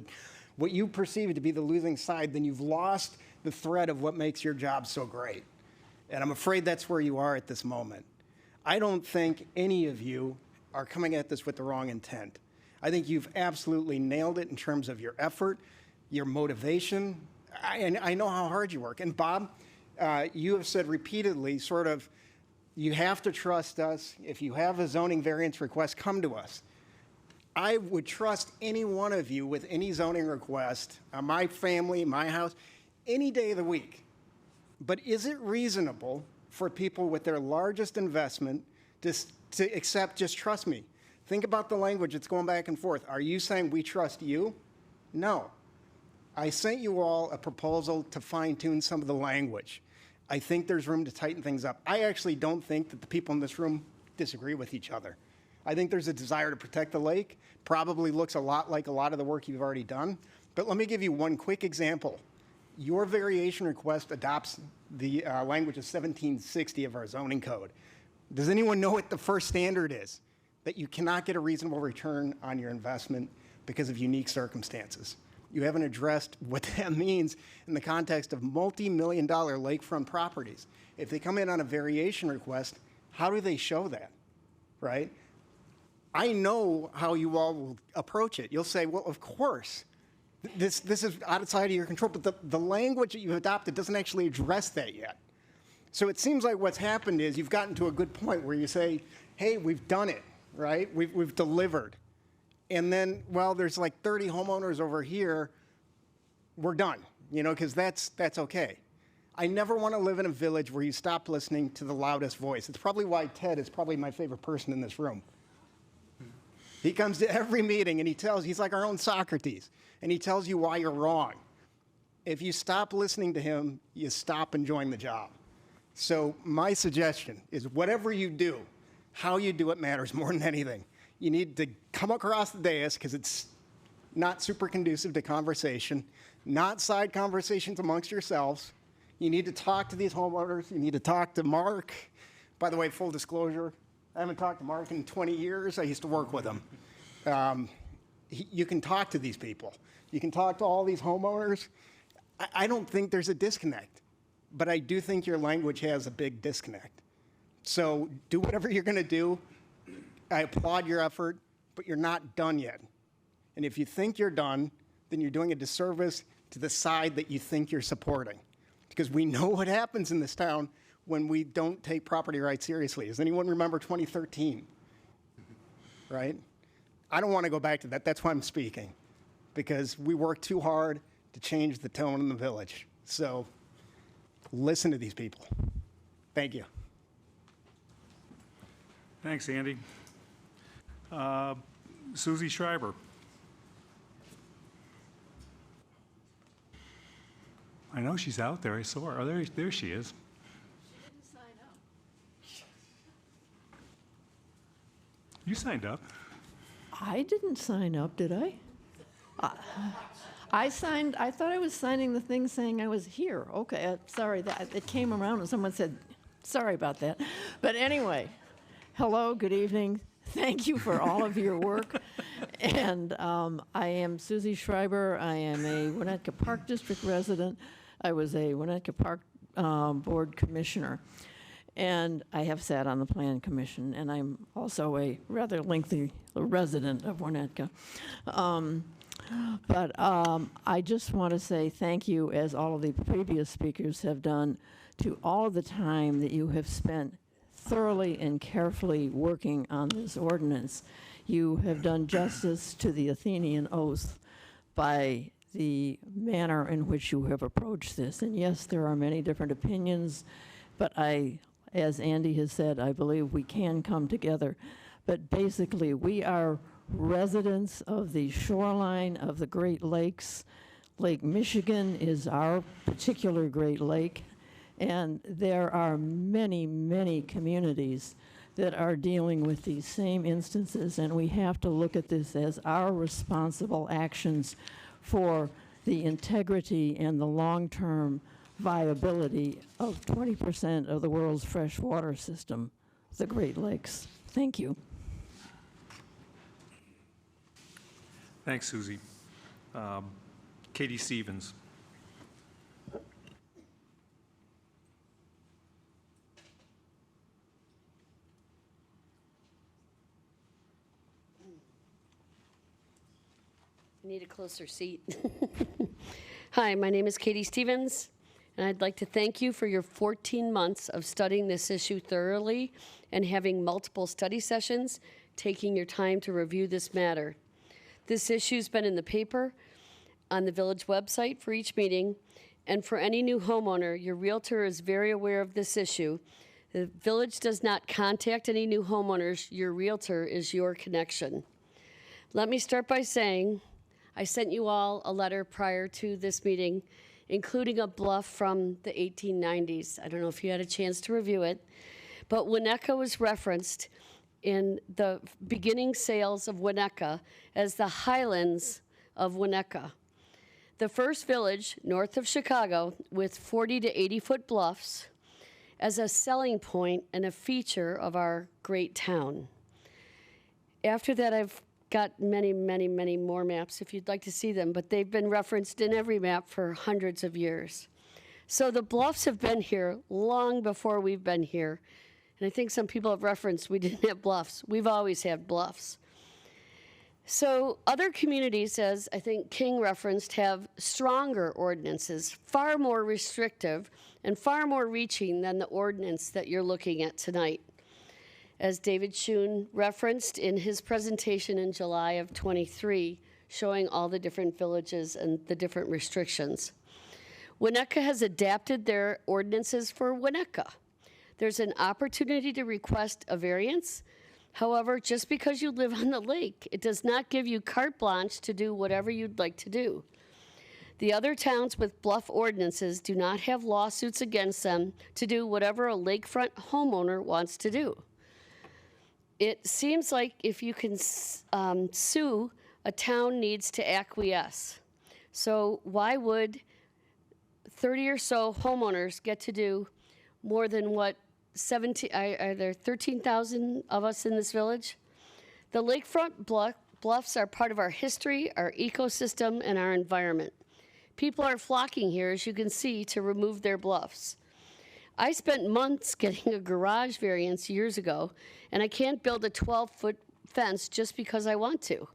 what you perceive to be the losing side, then you've lost the thread of what makes your job so great. And I'm afraid that's where you are at this moment. I don't think any of you are coming at this with the wrong intent. I think you've absolutely nailed it in terms of your effort, your motivation. And I know how hard you work. And Bob, you have said repeatedly, sort of, you have to trust us. If you have a zoning variance request, come to us. I would trust any one of you with any zoning request, my family, my house, any day of the week. But is it reasonable for people with their largest investment to accept, just trust me? Think about the language that's going back and forth. Are you saying we trust you? No. I sent you all a proposal to fine-tune some of the language. I think there's room to tighten things up. I actually don't think that the people in this room disagree with each other. I think there's a desire to protect the lake. Probably looks a lot like a lot of the work you've already done. But let me give you one quick example. Your variation request adopts the language of 1760 of our zoning code. Does anyone know what the first standard is? That you cannot get a reasonable return on your investment because of unique circumstances. You haven't addressed what that means in the context of multi-million-dollar lakefront properties. If they come in on a variation request, how do they show that, right? I know how you all will approach it. You'll say, well, of course, this is outside of your control, but the language that you've adopted doesn't actually address that yet. So it seems like what's happened is you've gotten to a good point where you say, hey, we've done it, right? We've delivered. And then, well, there's like 30 homeowners over here, we're done, because that's okay. I never want to live in a village where you stop listening to the loudest voice. It's probably why Ted is probably my favorite person in this room. He comes to every meeting and he's like our own Socrates, and he tells you why you're wrong. If you stop listening to him, you stop enjoying the job. So my suggestion is whatever you do, how you do it matters more than anything. You need to come across the dais because it's not super conducive to conversation, not side conversations amongst yourselves. You need to talk to these homeowners. You need to talk to Mark. By the way, full disclosure, I haven't talked to Mark in 20 years. I used to work with him. You can talk to these people. You can talk to all these homeowners. I don't think there's a disconnect, but I do think your language has a big disconnect. So do whatever you're going to do. I applaud your effort, but you're not done yet. And if you think you're done, then you're doing a disservice to the side that you think you're supporting. Because we know what happens in this town when we don't take property rights seriously. Does anyone remember 2013? Right? I don't want to go back to that. That's why I'm speaking. Because we worked too hard to change the tone in the village. So listen to these people. Thank you. Thanks, Andy. Susie Schreiber. I know she's out there. I saw her. Oh, there she is. You signed up. I didn't sign up, did I? I thought I was signing the thing saying I was here. Okay, sorry, it came around and someone said, sorry about that. But anyway, hello, good evening. Thank you for all of your work. And I am Susie Schreiber. I am a Winnetka Park District resident. I was a Winnetka Park Board Commissioner. And I have sat on the Plan Commission, and I'm also a rather lengthy resident of Winnetka. But I just want to say thank you, as all of the previous speakers have done, to all of the time that you have spent thoroughly and carefully working on this ordinance. You have done justice to the Athenian oath by the manner in which you have approached this. And yes, there are many different opinions, but as Andy has said, I believe we can come together. But basically, we are residents of the shoreline of the Great Lakes. Lake Michigan is our particular Great Lake, and there are many, many communities that are dealing with these same instances, and we have to look at this as our responsible actions for the integrity and the long-term viability of 20% of the world's freshwater system, the Great Lakes. Thank you. Thanks, Susie. Katie Stevens. I need a closer seat. Hi, my name is Katie Stevens, and I'd like to thank you for your 14 months of studying this issue thoroughly and having multiple study sessions, taking your time to review this matter. This issue's been in the paper, on the village website for each meeting, and for any new homeowner, your realtor is very aware of this issue. The village does not contact any new homeowners. Your realtor is your connection. Let me start by saying I sent you all a letter prior to this meeting, including a bluff from the 1890s. I don't know if you had a chance to review it, but Winnetka was referenced in the beginning sales of Winnetka as the Highlands of Winnetka. The first village north of Chicago with 40 to 80-foot bluffs as a selling point and a feature of our great town. After that, I've got many, many, many more maps if you'd like to see them, but they've been referenced in every map for hundreds of years. So the bluffs have been here long before we've been here. And I think some people have referenced we didn't have bluffs. We've always had bluffs. So other communities, as I think King referenced, have stronger ordinances, far more restrictive and far more reaching than the ordinance that you're looking at tonight. As David Schoen referenced in his presentation in July of 23, showing all the different villages and the different restrictions. Winnetka has adapted their ordinances for Winnetka. There's an opportunity to request a variance. However, just because you live on the lake, it does not give you carte blanche to do whatever you'd like to do. The other towns with bluff ordinances do not have lawsuits against them to do whatever a lakefront homeowner wants to do. It seems like if you can sue, a town needs to acquiesce. So why would 30 or so homeowners get to do more than what 17, are there 13,000 of us in this village? The lakefront bluffs are part of our history, our ecosystem, and our environment. People are flocking here, as you can see, to remove their bluffs. I spent months getting a garage variance years ago, and I can't build a 12-foot fence just because I want to.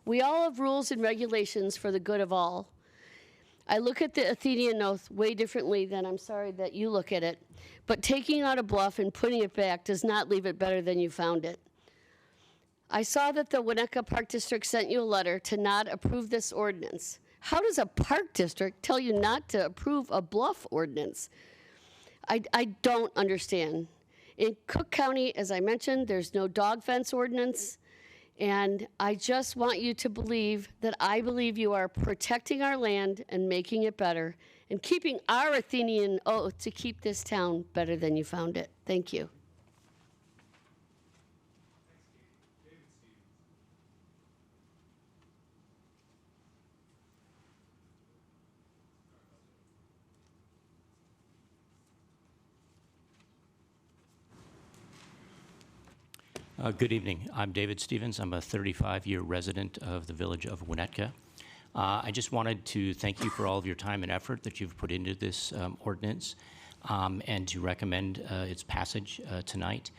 We all have rules and regulations for the good of all. I look at the Athenian oath way differently than I'm sorry that you look at it, but taking out a bluff and putting it back does not leave it better than you found it. I saw that the Winnetka Park District sent you a letter to not approve this ordinance. How does a park district tell you not to approve a bluff ordinance? I don't understand. In Cook County, as I mentioned, there's no dog fence ordinance, and I just want you to believe that I believe you are protecting our land and making it better and keeping our Athenian oath to keep this town better than you found it. Thank you. Good evening. I'm David Stevens. I'm a 35-year resident of the village of Winnetka. I just wanted to thank you for all of your time and effort that you've put into this ordinance and to recommend its passage tonight.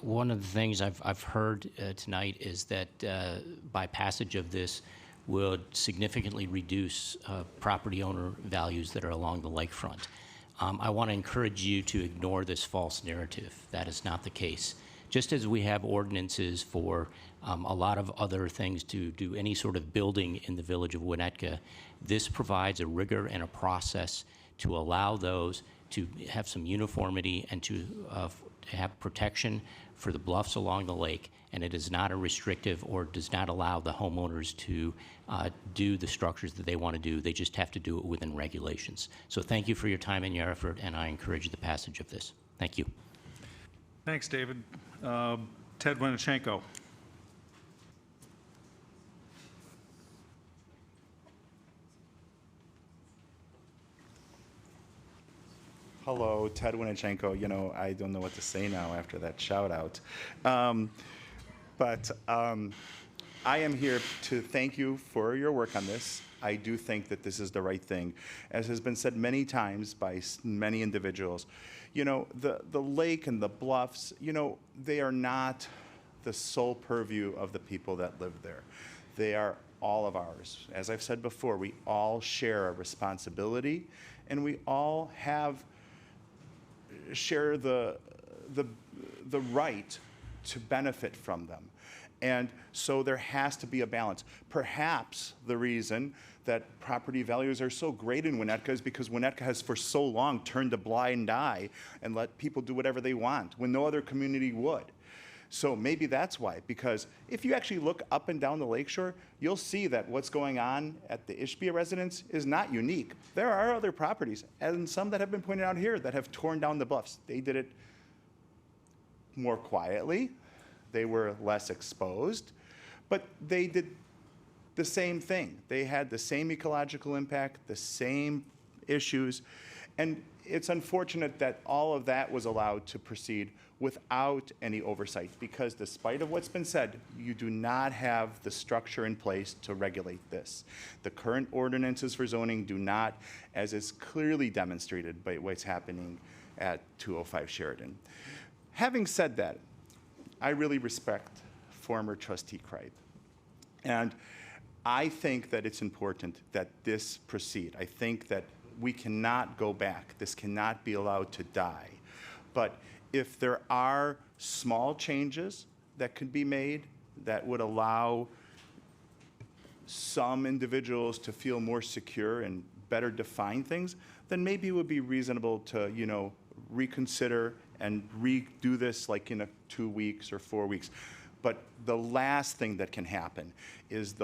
One of the things I've heard tonight is that by passage of this would significantly reduce property owner values that are along the lakefront. I want to encourage you to ignore this false narrative. That is not the case. Just as we have ordinances for a lot of other things to do any sort of building in the village of Winnetka, this provides a rigor and a process to allow those to have some uniformity and to have protection for the bluffs along the lake, and it is not a restrictive or does not allow the homeowners to do the structures that they want to do. They just have to do it within regulations. So thank you for your time and your effort, and I encourage the passage of this. Thank you. Thanks, David. Ted Winnichenko. Hello, Ted Winnichenko. You know, I don't know what to say now after that shout out. But I am here to thank you for your work on this. I do think that this is the right thing. As has been said many times by many individuals, you know, the lake and the bluffs, you know, they are not the sole purview of the people that live there. They are all of ours. As I've said before, we all share a responsibility, and we all share the right to benefit from them. And so there has to be a balance. Perhaps the reason that property values are so great in Winnetka is because Winnetka has for so long turned a blind eye and let people do whatever they want when no other community would. So maybe that's why, because if you actually look up and down the lakeshore, you'll see that what's going on at the Ishbia residence is not unique. There are other properties, and some that have been pointed out here, that have torn down the bluffs. They did it more quietly. They were less exposed, but they did the same thing. They had the same ecological impact, the same issues, and it's unfortunate that all of that was allowed to proceed without any oversight, because despite of what's been said, you do not have the structure in place to regulate this. The current ordinances for zoning do not, as is clearly demonstrated by what's happening at 205 Sheridan. Having said that, I really respect former trustee Cripe. And I think that it's important that this proceed. I think that we cannot go back. This cannot be allowed to die. But if there are small changes that could be made that would allow some individuals to feel more secure and better define things, then maybe it would be reasonable to, you know, reconsider and redo this like in 2 weeks or 4 weeks. But the last thing that can happen is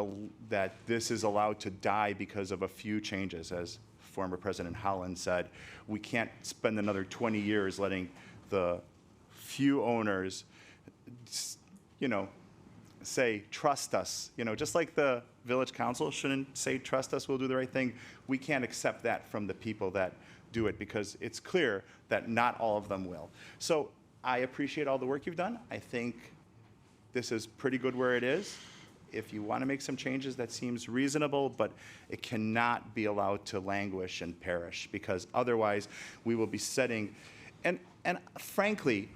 that this is allowed to die because of a few changes. As former President Holland said, we can't spend another 20 years letting the few owners, say, trust us. Just like the village council shouldn't say, trust us, we'll do the right thing. We can't accept that from the people that do it, because it's clear that not all of them will. So I appreciate all the work you've done. I think this is pretty good where it is. If you want to make some changes, that seems reasonable, but it cannot be allowed to languish and perish, because otherwise we will be setting, and frankly,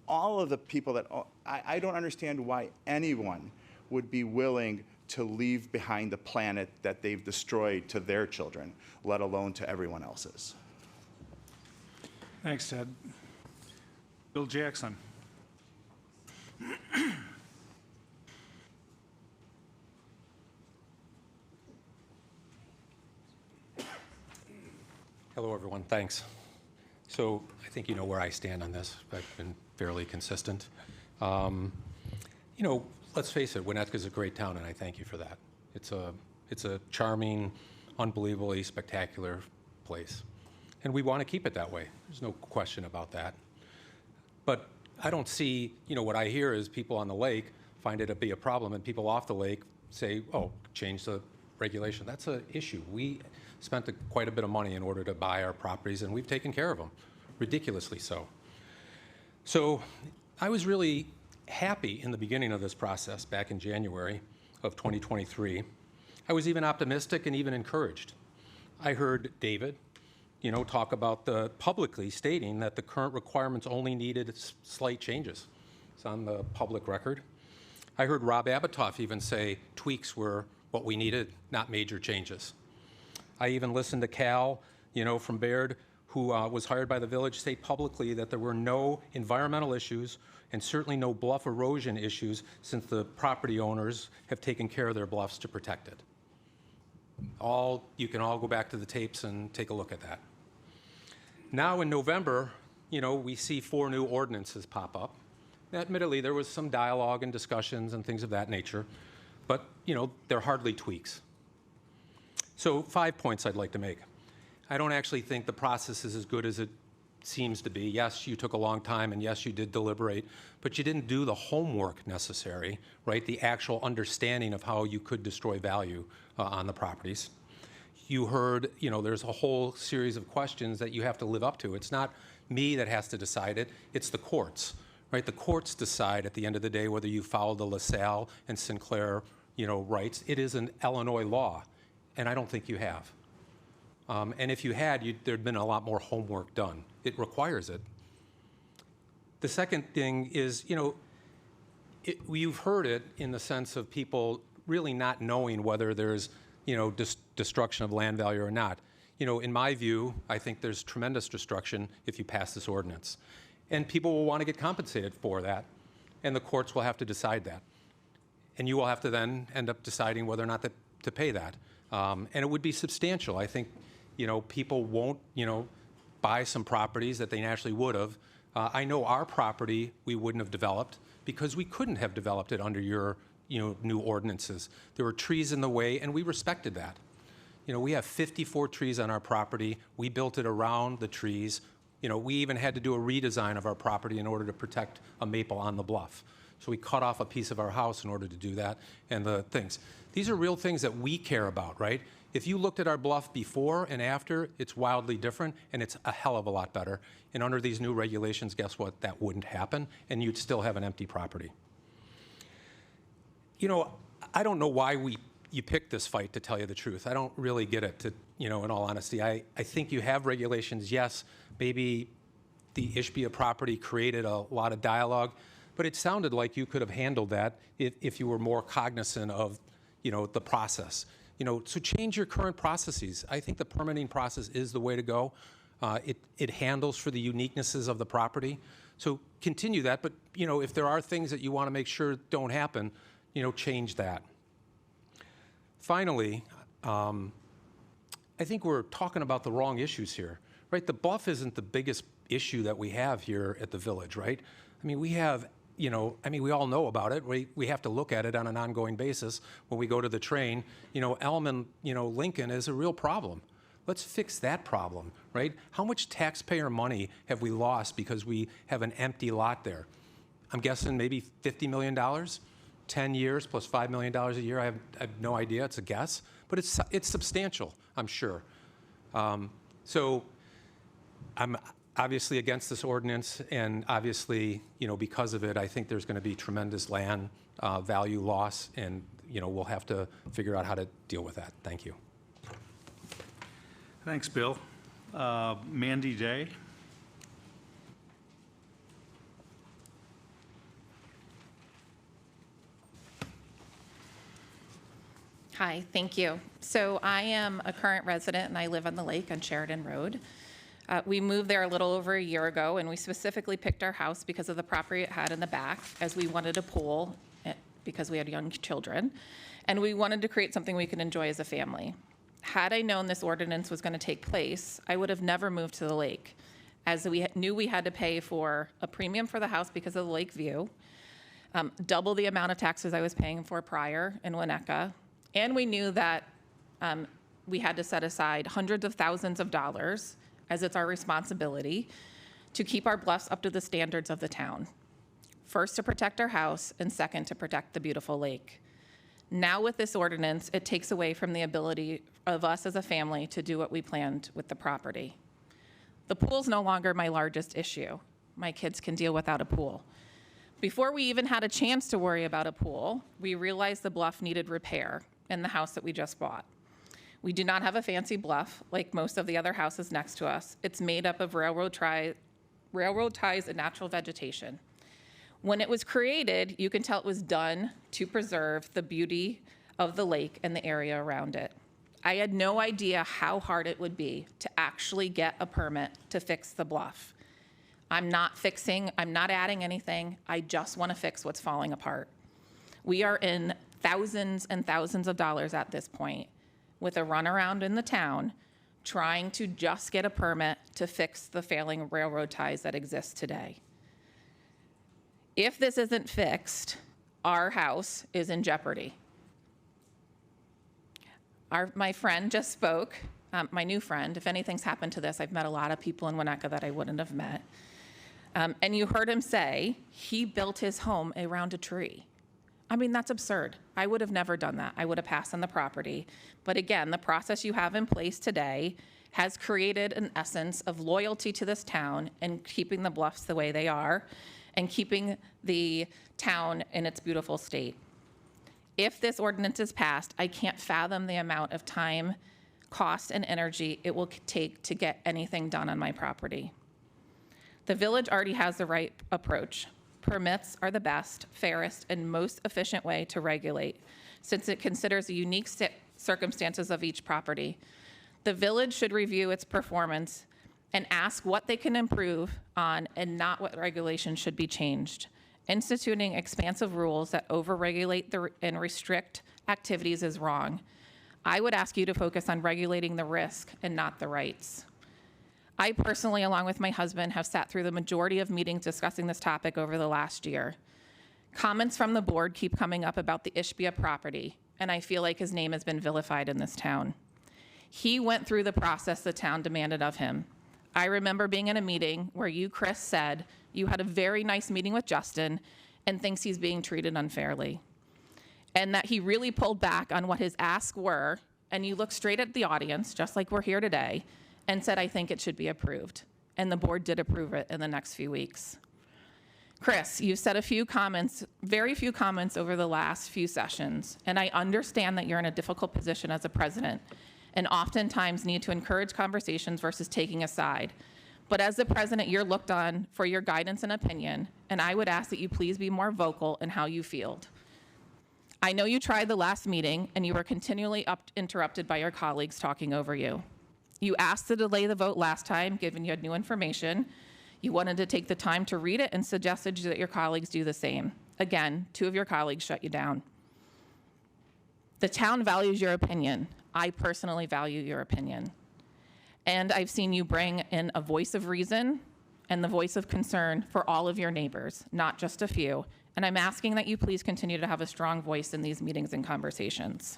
all of the people that, I don't understand why anyone would be willing to leave behind the planet that they've destroyed to their children, let alone to everyone else's. Thanks, Ted. Bill Jackson. Hello, everyone. Thanks. So I think you know where I stand on this. I've been fairly consistent. Let's face it, Winnetka is a great town, and I thank you for that. It's a charming, unbelievably spectacular place. And we want to keep it that way. There's no question about that. But I don't see, what I hear is people on the lake find it to be a problem, and people off the lake say, oh, change the regulation. That's an issue. We spent quite a bit of money in order to buy our properties, and we've taken care of them, ridiculously so. So I was really happy in the beginning of this process back in January of 2023. I was even optimistic and even encouraged. I heard David, talk about publicly stating that the current requirements only needed slight changes. It's on the public record. I heard Rob Abitoff even say tweaks were what we needed, not major changes. I even listened to Cal, from Baird, who was hired by the village, say publicly that there were no environmental issues and certainly no bluff erosion issues, since the property owners have taken care of their bluffs to protect it. You can all go back to the tapes and take a look at that. Now in November, we see 4 new ordinances pop up. Admittedly, there was some dialogue and discussions and things of that nature, but they're hardly tweaks. So 5 points I'd like to make. I don't actually think the process is as good as it seems to be. Yes, you took a long time, and yes, you did deliberate, but you didn't do the homework necessary, right? The actual understanding of how you could destroy value on the properties. You heard, there's a whole series of questions that you have to live up to. It's not me that has to decide it, it's the courts, right? The courts decide at the end of the day whether you follow the LaSalle and Sinclair, rights. It is an Illinois law, and I don't think you have. And if you had, there'd been a lot more homework done. It requires it. The second thing is, you've heard it in the sense of people really not knowing whether there's, destruction of land value or not. In my view, I think there's tremendous destruction if you pass this ordinance. And people will want to get compensated for that, and the courts will have to decide that. And you will have to then end up deciding whether or not to pay that. And it would be substantial. I think, people won't, buy some properties that they naturally would have. I know our property we wouldn't have developed because we couldn't have developed it under your, new ordinances. There were trees in the way, and we respected that. We have 54 trees on our property. We built it around the trees. We even had to do a redesign of our property in order to protect a maple on the bluff. So we cut off a piece of our house in order to do that, and the things. These are real things that we care about, right? If you looked at our bluff before and after, it's wildly different, and it's a hell of a lot better. And under these new regulations, guess what? That wouldn't happen, and you'd still have an empty property. I don't know why you picked this fight, to tell you the truth. I don't really get it, in all honesty. I think you have regulations. Yes, maybe the Ishbia property created a lot of dialogue, but it sounded like you could have handled that if you were more cognizant of, the process. So change your current processes. I think the permitting process is the way to go. It handles for the uniquenesses of the property. So continue that, but if there are things that you want to make sure don't happen, change that. Finally, I think we're talking about the wrong issues here, right? The bluff isn't the biggest issue that we have here at the village, right? I mean, we have, we all know about it. We have to look at it on an ongoing basis when we go to the train. Elm and, Lincoln is a real problem. Let's fix that problem, right? How much taxpayer money have we lost because we have an empty lot there? I'm guessing maybe $50 million, 10 years plus $5 million a year. I have no idea. It's a guess, but it's substantial, I'm sure. So I'm obviously against this ordinance, and obviously, because of it, I think there's going to be tremendous land value loss, and we'll have to figure out how to deal with that. Thank you. Thanks, Bill. Mandy Day. Hi, thank you. So I am a current resident and I live on the lake on Sheridan Road. We moved there a little over a year ago, and we specifically picked our house because of the property it had in the back, as we wanted a pool because we had young children, and we wanted to create something we could enjoy as a family. Had I known this ordinance was going to take place, I would have never moved to the lake, as we knew we had to pay for a premium for the house because of the lake view, double the amount of taxes I was paying for prior in Winnetka, and we knew that we had to set aside hundreds of thousands of dollars, as it's our responsibility, to keep our bluffs up to the standards of the town. First, to protect our house, and second, to protect the beautiful lake. Now with this ordinance, it takes away from the ability of us as a family to do what we planned with the property. The pool's no longer my largest issue. My kids can deal without a pool. Before we even had a chance to worry about a pool, we realized the bluff needed repair in the house that we just bought. We do not have a fancy bluff like most of the other houses next to us. It's made up of railroad ties and natural vegetation. When it was created, you can tell it was done to preserve the beauty of the lake and the area around it. I had no idea how hard it would be to actually get a permit to fix the bluff. I'm not adding anything. I just want to fix what's falling apart. We are in thousands and thousands of dollars at this point, with a runaround in the town, trying to just get a permit to fix the failing railroad ties that exist today. If this isn't fixed, our house is in jeopardy. My friend just spoke, my new friend. If anything's happened to this, I've met a lot of people in Winnetka that I wouldn't have met. And you heard him say he built his home around a tree. I mean, that's absurd. I would have never done that. I would have passed on the property. But again, the process you have in place today has created an essence of loyalty to this town and keeping the bluffs the way they are and keeping the town in its beautiful state. If this ordinance is passed, I can't fathom the amount of time, cost, and energy it will take to get anything done on my property. The village already has the right approach. Permits are the best, fairest, and most efficient way to regulate, since it considers the unique circumstances of each property. The village should review its performance and ask what they can improve on and not what regulations should be changed. Instituting expansive rules that overregulate and restrict activities is wrong. I would ask you to focus on regulating the risk and not the rights. I personally, along with my husband, have sat through the majority of meetings discussing this topic over the last year. Comments from the board keep coming up about the Ishbia property, and I feel like his name has been vilified in this town. He went through the process the town demanded of him. I remember being in a meeting where you, Chris, said you had a very nice meeting with Justin and thinks he's being treated unfairly, and that he really pulled back on what his asks were, and you looked straight at the audience, just like we're here today, and said, I think it should be approved. And the board did approve it in the next few weeks. Chris, you've said very few comments over the last few sessions, and I understand that you're in a difficult position as a president and oftentimes need to encourage conversations versus taking a side. But as the president, you're looked on for your guidance and opinion, and I would ask that you please be more vocal in how you feel. I know you tried the last meeting, and you were continually interrupted by your colleagues talking over you. You asked to delay the vote last time, given you had new information. You wanted to take the time to read it and suggested that your colleagues do the same. Again, 2 of your colleagues shut you down. The town values your opinion. I personally value your opinion. And I've seen you bring in a voice of reason, and the voice of concern for all of your neighbors, not just a few. And I'm asking that you please continue to have a strong voice in these meetings and conversations.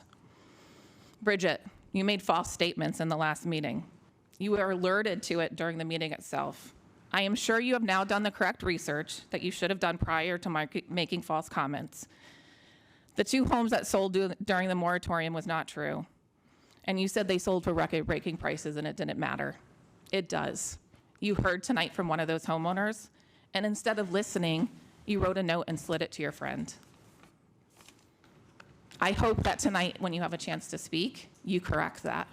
Bridget, you made false statements in the last meeting. You were alerted to it during the meeting itself. I am sure you have now done the correct research that you should have done prior to making false comments. The 2 homes that sold during the moratorium was not true. And you said they sold for record-breaking prices and it didn't matter. It does. You heard tonight from one of those homeowners, and instead of listening, you wrote a note and slid it to your friend. I hope that tonight, when you have a chance to speak, you correct that.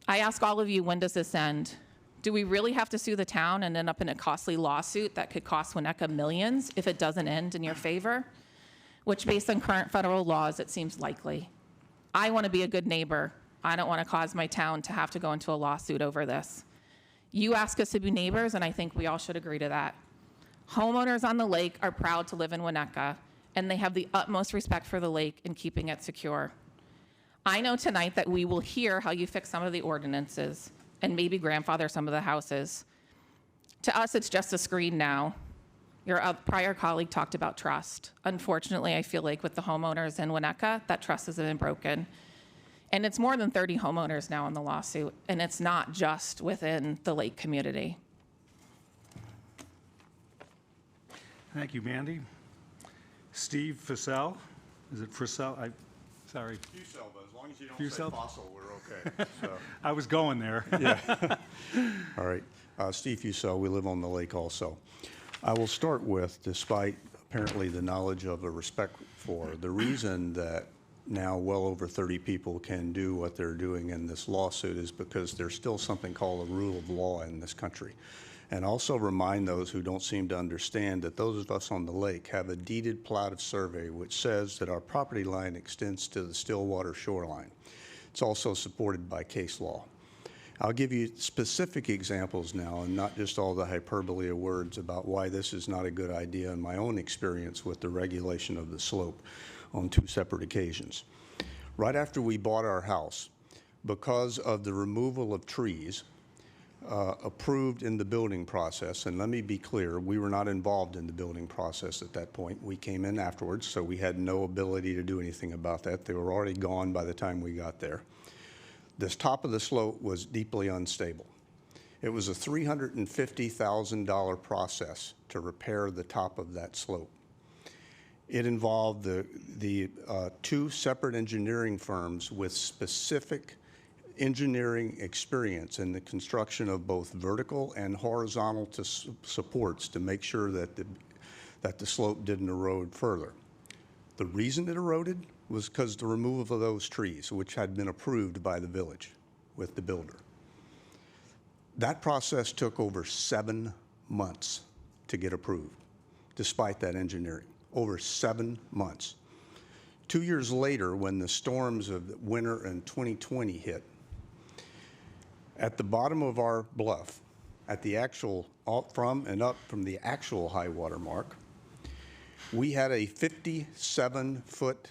I ask all of you, when does this end? Do we really have to sue the town and end up in a costly lawsuit that could cost Winnetka millions if it doesn't end in your favor? Which, based on current federal laws, it seems likely. I want to be a good neighbor. I don't want to cause my town to have to go into a lawsuit over this. You ask us to be neighbors, and I think we all should agree to that. Homeowners on the lake are proud to live in Winnetka, and they have the utmost respect for the lake in keeping it secure. I know tonight that we will hear how you fix some of the ordinances and maybe grandfather some of the houses. To us, it's just a screen now. Your prior colleague talked about trust. Unfortunately, I feel like with the homeowners in Winnetka, that trust has been broken. And it's more than 30 homeowners now in the lawsuit, and it's not just within the lake community. Thank you, Mandy. Steve Fussell, is it Fussell? Sorry. Fussell, but as long as you don't Fussell? say fossil, we're okay. So. I was going there. Yeah. All right. Steve Fussell, we live on the lake also. I will start with, despite apparently the knowledge of a respect for, the reason that now well over 30 people can do what they're doing in this lawsuit is because there's still something called a rule of law in this country. And also remind those who don't seem to understand that those of us on the lake have a deeded plat of survey which says that our property line extends to the Stillwater shoreline. It's also supported by case law. I'll give you specific examples now and not just all the hyperbole of words about why this is not a good idea in my own experience with the regulation of the slope on 2 separate occasions. Right after we bought our house, because of the removal of trees, approved in the building process, and let me be clear, we were not involved in the building process at that point. We came in afterwards, so we had no ability to do anything about that. They were already gone by the time we got there. This top of the slope was deeply unstable. It was a $350,000 process to repair the top of that slope. It involved the 2 separate engineering firms with specific engineering experience in the construction of both vertical and horizontal supports to make sure that the slope didn't erode further. The reason it eroded was because the removal of those trees, which had been approved by the village with the builder. That process took over 7 months to get approved, despite that engineering, over 7 months. 2 years later, when the storms of the winter in 2020 hit, at the bottom of our bluff, at the actual, from and up from the actual high water mark, we had a 57-foot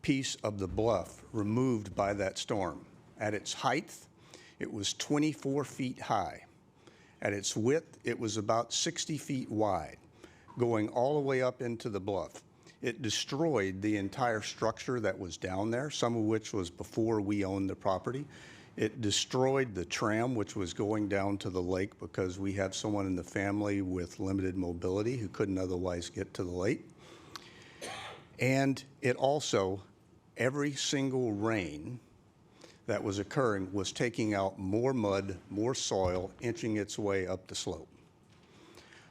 piece of the bluff removed by that storm. At its height, it was 24 feet high. At its width, it was about 60 feet wide, going all the way up into the bluff. It destroyed the entire structure that was down there, some of which was before we owned the property. It destroyed the tram, which was going down to the lake because we have someone in the family with limited mobility who couldn't otherwise get to the lake. And it also, every single rain that was occurring was taking out more mud, more soil, inching its way up the slope.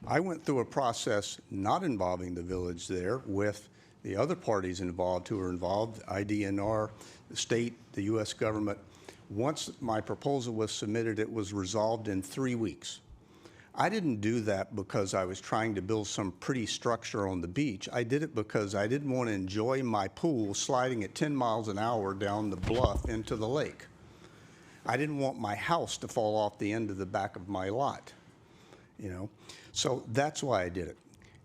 I went through a process not involving the village there with the other parties involved who were involved, IDNR, the state, the U.S. government. Once my proposal was submitted, it was resolved in 3 weeks. I didn't do that because I was trying to build some pretty structure on the beach. I did it because I didn't want to enjoy my pool sliding at 10 miles an hour down the bluff into the lake. I didn't want my house to fall off the end of the back of my lot, you know. So that's why I did it.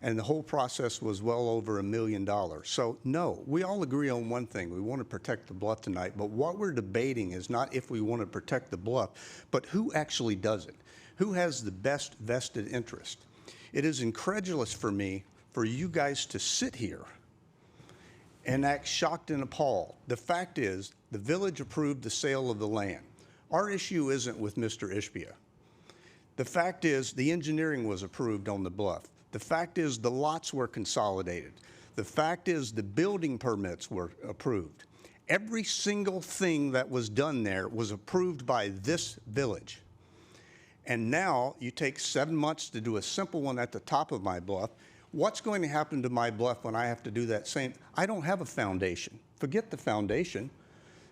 And the whole process was well over $1 million. So no, we all agree on one thing. We want to protect the bluff tonight, but what we're debating is not if we want to protect the bluff, but who actually does it. Who has the best vested interest? It is incredulous for me for you guys to sit here and act shocked and appalled. The fact is, the village approved the sale of the land. Our issue isn't with Mr. Ishbia. The fact is, the engineering was approved on the bluff. The fact is, the lots were consolidated. The fact is, the building permits were approved. Every single thing that was done there was approved by this village. And now you take 7 months to do a simple one at the top of my bluff. What's going to happen to my bluff when I have to do that same? I don't have a foundation. Forget the foundation.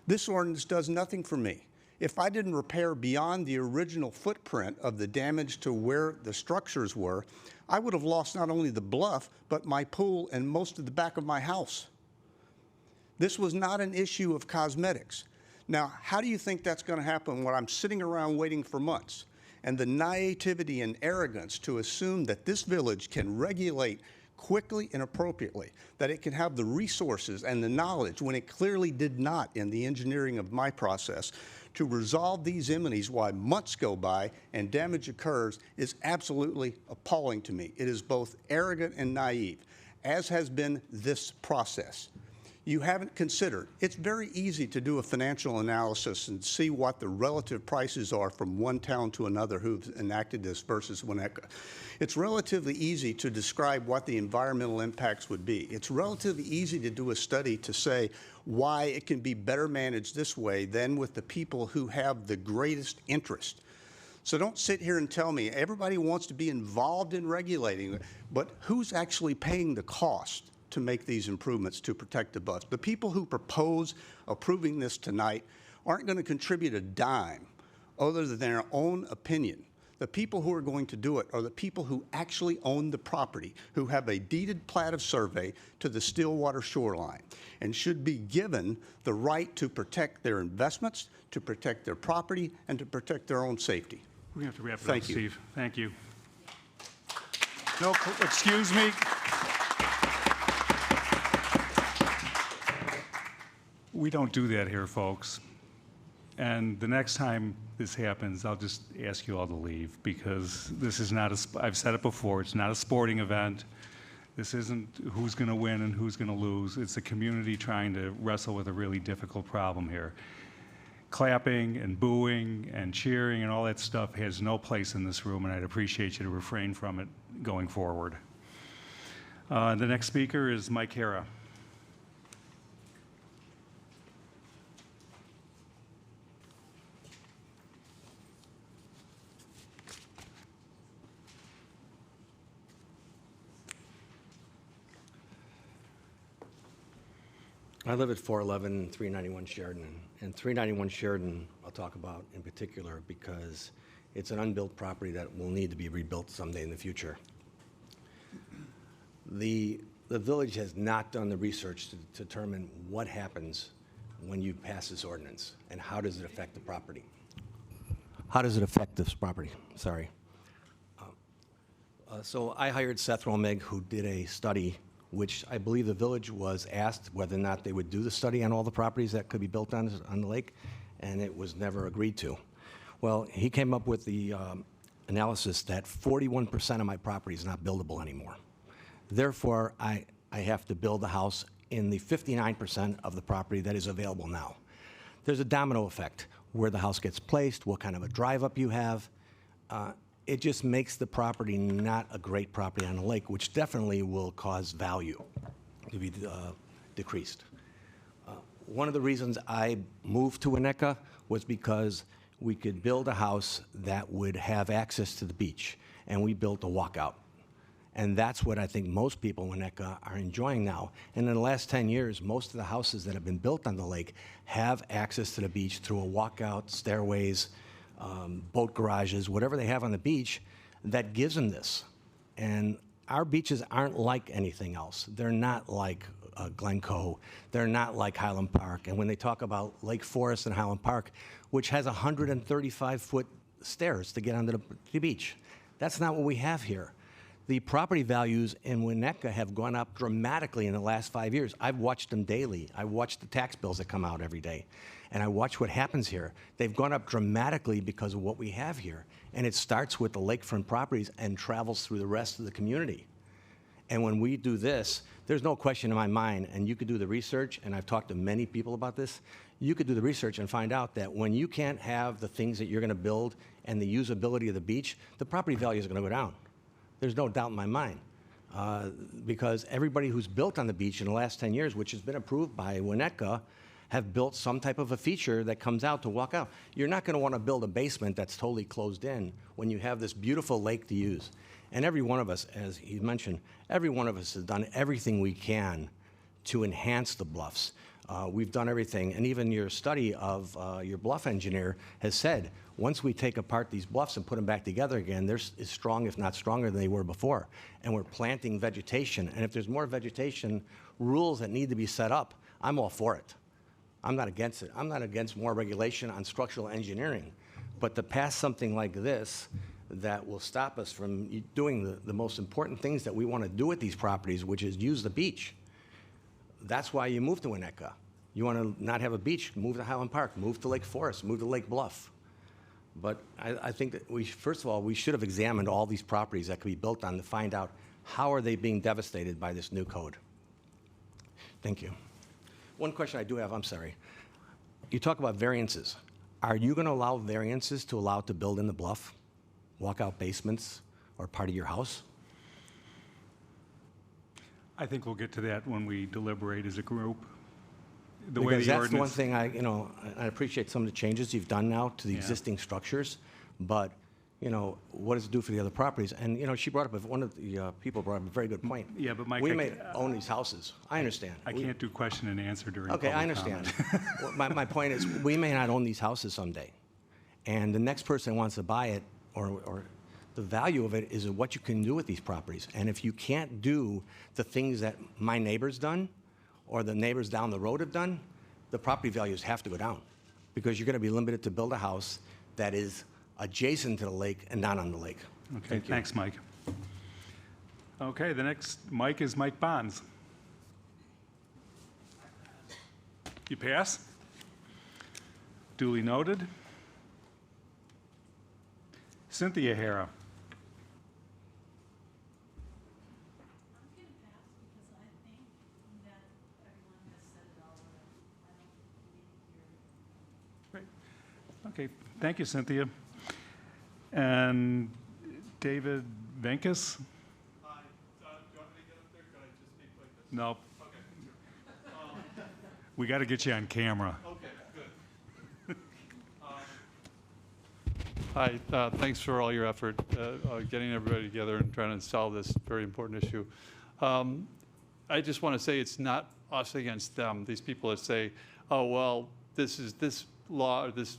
This ordinance does nothing for me. If I didn't repair beyond the original footprint of the damage to where the structures were, I would have lost not only the bluff, but my pool and most of the back of my house. This was not an issue of cosmetics. Now, how do you think that's going to happen when I'm sitting around waiting for months? And the naivety and arrogance to assume that this village can regulate quickly and appropriately, that it can have the resources and the knowledge when it clearly did not in the engineering of my process to resolve these enmities while months go by and damage occurs is absolutely appalling to me. It is both arrogant and naive, as has been this process. You haven't considered. It's very easy to do a financial analysis and see what the relative prices are from one town to another who've enacted this versus Winnetka. It's relatively easy to describe what the environmental impacts would be. It's relatively easy to do a study to say why it can be better managed this way than with the people who have the greatest interest. So don't sit here and tell me everybody wants to be involved in regulating, but who's actually paying the cost to make these improvements to protect the bus? The people who propose approving this tonight aren't going to contribute a dime other than their own opinion. The people who are going to do it are the people who actually own the property, who have a deeded plat of survey to the Stillwater shoreline, and should be given the right to protect their investments, to protect their property, and to protect their own safety. We have to wrap it up, Thank you. Steve. Thank you. No, excuse me. We don't do that here, folks. And the next time this happens, I'll just ask you all to leave, because this is not I've said it before, it's not a sporting event. This isn't who's going to win and who's going to lose. It's the community trying to wrestle with a really difficult problem here. Clapping and booing and cheering and all that stuff has no place in this room, and I'd appreciate you to refrain from it going forward. The next speaker is Mike Hara. I live at 411 391 Sheridan, and 391 Sheridan I'll talk about in particular because it's an unbuilt property that will need to be rebuilt someday in the future. The village has not done the research to determine what happens when you pass this ordinance and how does it affect the property. How does it affect this property? Sorry. So I hired Seth Romig, who did a study which I believe the village was asked whether or not they would do the study on all the properties that could be built on the lake, and it was never agreed to. Well, he came up with the analysis that 41% of my property is not buildable anymore. Therefore, I have to build a house in the 59% of the property that is available now. There's a domino effect where the house gets placed, what kind of a drive-up you have. It just makes the property not a great property on the lake, which definitely will cause value to be decreased. One of the reasons I moved to Winnetka was because we could build a house that would have access to the beach, and we built a walkout. And that's what I think most people in Winnetka are enjoying now. And in the last 10 years, most of the houses that have been built on the lake have access to the beach through a walkout, stairways, boat garages, whatever they have on the beach, that gives them this. And our beaches aren't like anything else. They're not like Glencoe. They're not like Highland Park. And when they talk about Lake Forest and Highland Park, which has 135-foot stairs to get onto the beach, that's not what we have here. The property values in Winnetka have gone up dramatically in the last 5 years. I've watched them daily. I watch the tax bills that come out every day, and I watch what happens here. They've gone up dramatically because of what we have here, and it starts with the lakefront properties and travels through the rest of the community. And when we do this, there's no question in my mind, and you could do the research, and I've talked to many people about this, you could do the research and find out that when you can't have the things that you're going to build and the usability of the beach, the property value is going to go down. There's no doubt in my mind. Because everybody who's built on the beach in the last 10 years, which has been approved by Winnetka, have built some type of a feature that comes out to walk out. You're not going to want to build a basement that's totally closed in when you have this beautiful lake to use. And every one of us, as he mentioned, every one of us has done everything we can to enhance the bluffs. We've done everything, and even your study of your bluff engineer has said, once we take apart these bluffs and put them back together again, they're as strong, if not stronger, than they were before. And we're planting vegetation, and if there's more vegetation rules that need to be set up, I'm all for it. I'm not against it. I'm not against more regulation on structural engineering. But to pass something like this that will stop us from doing the most important things that we want to do with these properties, which is use the beach. That's why you move to Winnetka. You want to not have a beach, move to Highland Park, move to Lake Forest, move to Lake Bluff. But I think that first of all, we should have examined all these properties that could be built on to find out how are they being devastated by this new code. Thank you. One question I do have, I'm sorry. You talk about variances. Are you going to allow variances to allow it to build in the bluff, walkout basements, or part of your house? I think we'll get to that when we deliberate as a group. Because that's the one thing I appreciate some of the changes you've done now to the existing structures, but, what does it do for the other properties? And, she brought up, one of the people brought up a very good point. Yeah, but Mike, we may own these houses. I understand. I can't do question and answer during Okay, I public understand. comment. my point is, we may not own these houses someday, and the next person who wants to buy it, or the value of it is what you can do with these properties. And if you can't do the things that my neighbor's done, or the neighbors down the road have done, the property values have to go down, because you're going to be limited to build a house that is adjacent to the lake and not on the lake. Okay, thanks, Mike. Okay, the next Mike is Mike Bonds. You pass? Duly noted. Cynthia Hara. Okay, thank you, Cynthia. And David Venkus? Hi, do you want me to get up there? Could I just speak like this? No. Okay. We got to get you on camera. Okay, good. Hi, thanks for all your effort getting everybody together and trying to solve this very important issue. I just want to say it's not us against them. These people that say, oh, well, this law or this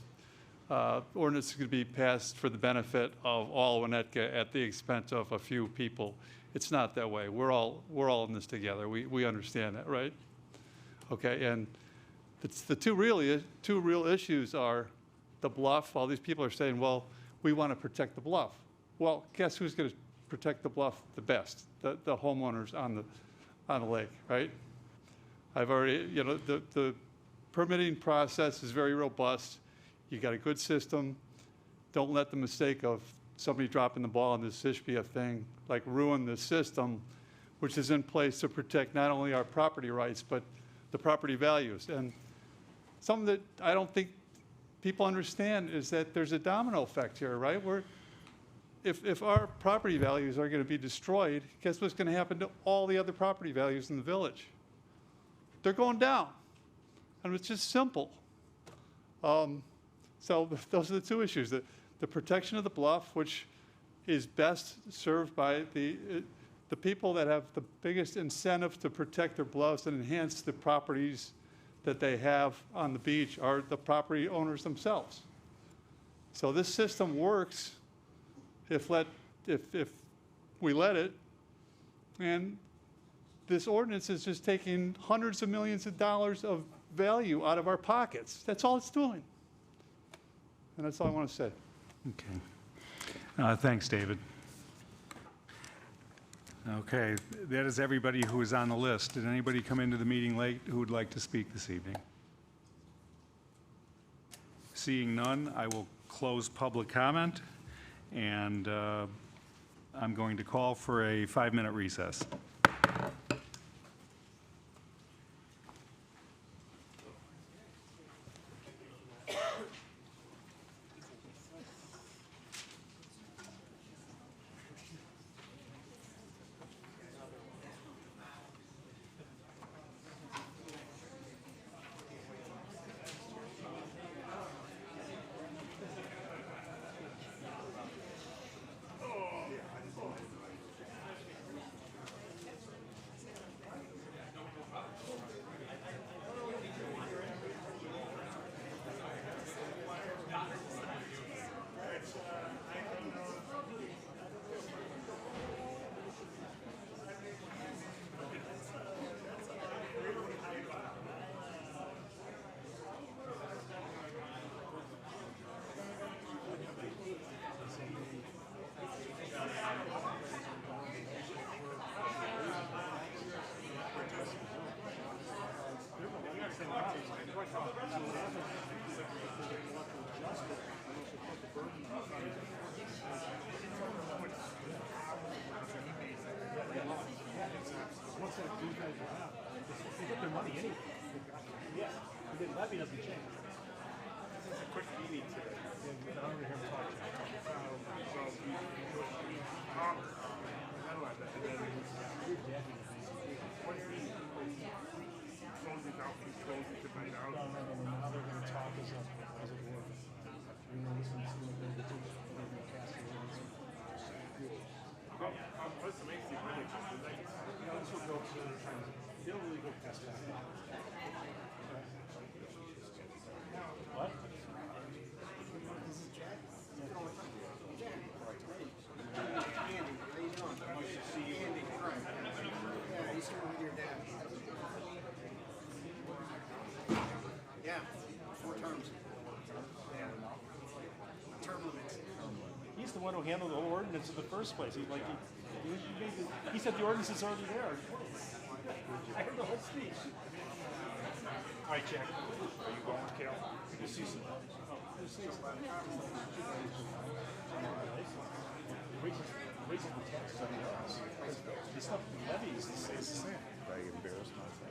ordinance is going to be passed for the benefit of all Winnetka at the expense of a few people. It's not that way. We're all in this together. We understand that, right? Okay, and it's the two real issues are the bluff. All these people are saying, well, we want to protect the bluff. Well, guess who's going to protect the bluff the best? The homeowners on the lake, right? I've already, the permitting process is very robust. You got a good system. Don't let the mistake of somebody dropping the ball on this Ishbia thing ruin the system, which is in place to protect not only our property rights, but the property values. And something that I don't think people understand is that there's a domino effect here, right? If our property values are going to be destroyed, guess what's going to happen to all the other property values in the village? They're going down. And it's just simple. So those are the two issues. The protection of the bluff, which is best served by the people that have the biggest incentive to protect their bluffs and enhance the properties that they have on the beach, are the property owners themselves. So this system works if we let it. And this ordinance is just taking hundreds of millions of dollars of value out of our pockets. That's all it's doing. And that's all I want to say. Okay. Thanks, David. Okay, that is everybody who is on the list. Did anybody come into the meeting late who would like to speak this evening? Seeing none, I will close public comment, and I'm going to call for a 5-minute recess. Yeah, 4 terms. Term limits. He's the one who handled the whole ordinance in the first place. He said the ordinance is already there. I heard the whole speech. All right, Jack. Are you going, Cal? Good to see you. Raising the taxes on the house. The stuff levies stays the same. I embarrass myself.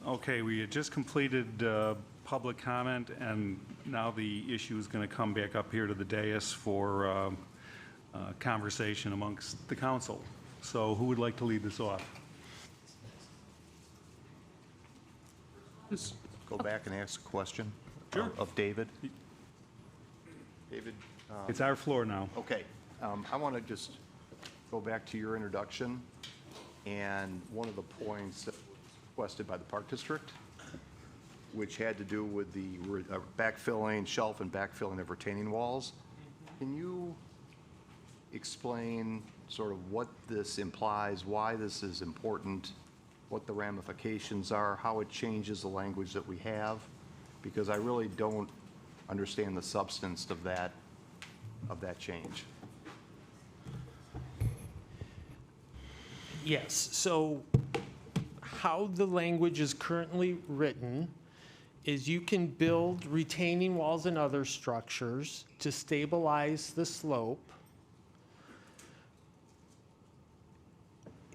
Okay, we had just completed public comment, and now the issue is going to come back up here to the dais for conversation amongst the council. So who would like to lead this off? Just go back and ask a question Sure. of David. David? It's our floor now. Okay. I want to just go back to your introduction and one of the points that was requested by the Park District, which had to do with the backfilling, shelf and backfilling of retaining walls. Can you explain sort of what this implies, why this is important, what the ramifications are, how it changes the language that we have? Because I really don't understand the substance of that change. Yes, so how the language is currently written is you can build retaining walls and other structures to stabilize the slope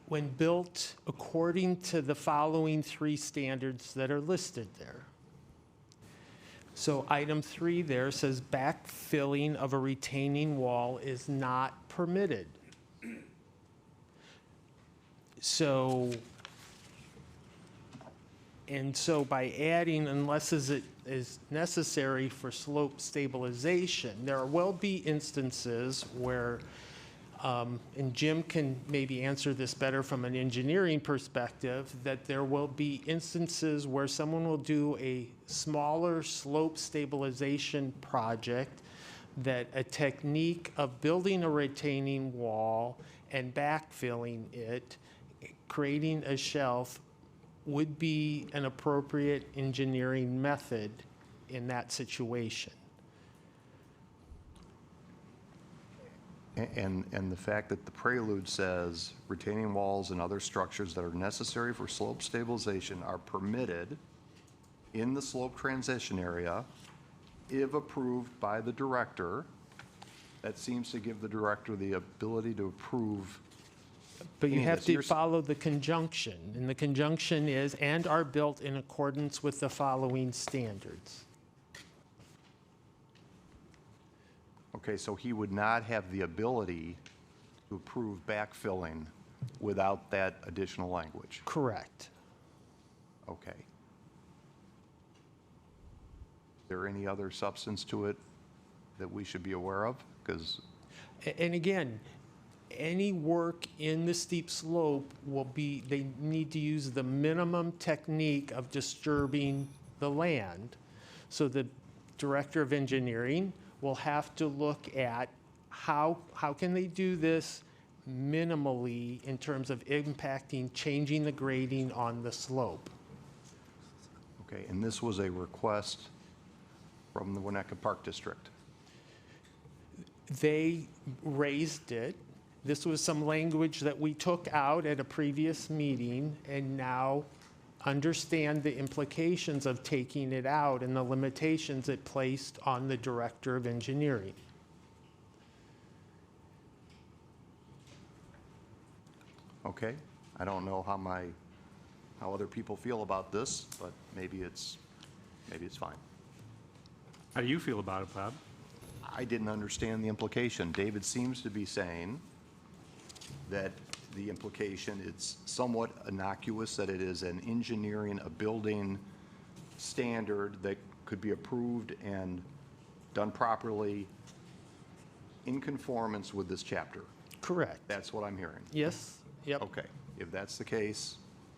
when built according to the following three standards that are listed there. So item 3 there says backfilling of a retaining wall is not permitted. So by adding, unless is necessary for slope stabilization. There will be instances where, and Jim can maybe answer this better from an engineering perspective, that there will be instances where someone will do a smaller slope stabilization project, that a technique of building a retaining wall and backfilling it, creating a shelf, would be an appropriate engineering method in that situation. And the fact that the prelude says retaining walls and other structures that are necessary for slope stabilization are permitted in the slope transition area if approved by the director, that seems to give the director the ability to approve. But you any of have this. to You're- follow the conjunction, and the conjunction is, and are built in accordance with the following standards. Okay, so he would not have the ability to approve backfilling without that additional language? Correct. Okay. Is there any other substance to it that we should be aware of? Because And again, any work in the steep slope will be, they need to use the minimum technique of disturbing the land. So the director of engineering will have to look at how can they do this minimally in terms of impacting, changing the grading on the slope. okay, and this was a request from the Winnetka Park District. They raised it. This was some language that we took out at a previous meeting and now understand the implications of taking it out and the limitations it placed on the director of engineering. Okay, I don't know how other people feel about this, but maybe it's fine. How do you feel about it, Bob? I didn't understand the implication. David seems to be saying that the implication, it's somewhat innocuous, that it is an engineering, a building standard that could be approved and done properly in conformance with this chapter. Correct. That's what I'm hearing. Yes, yep. Okay, if that's the case,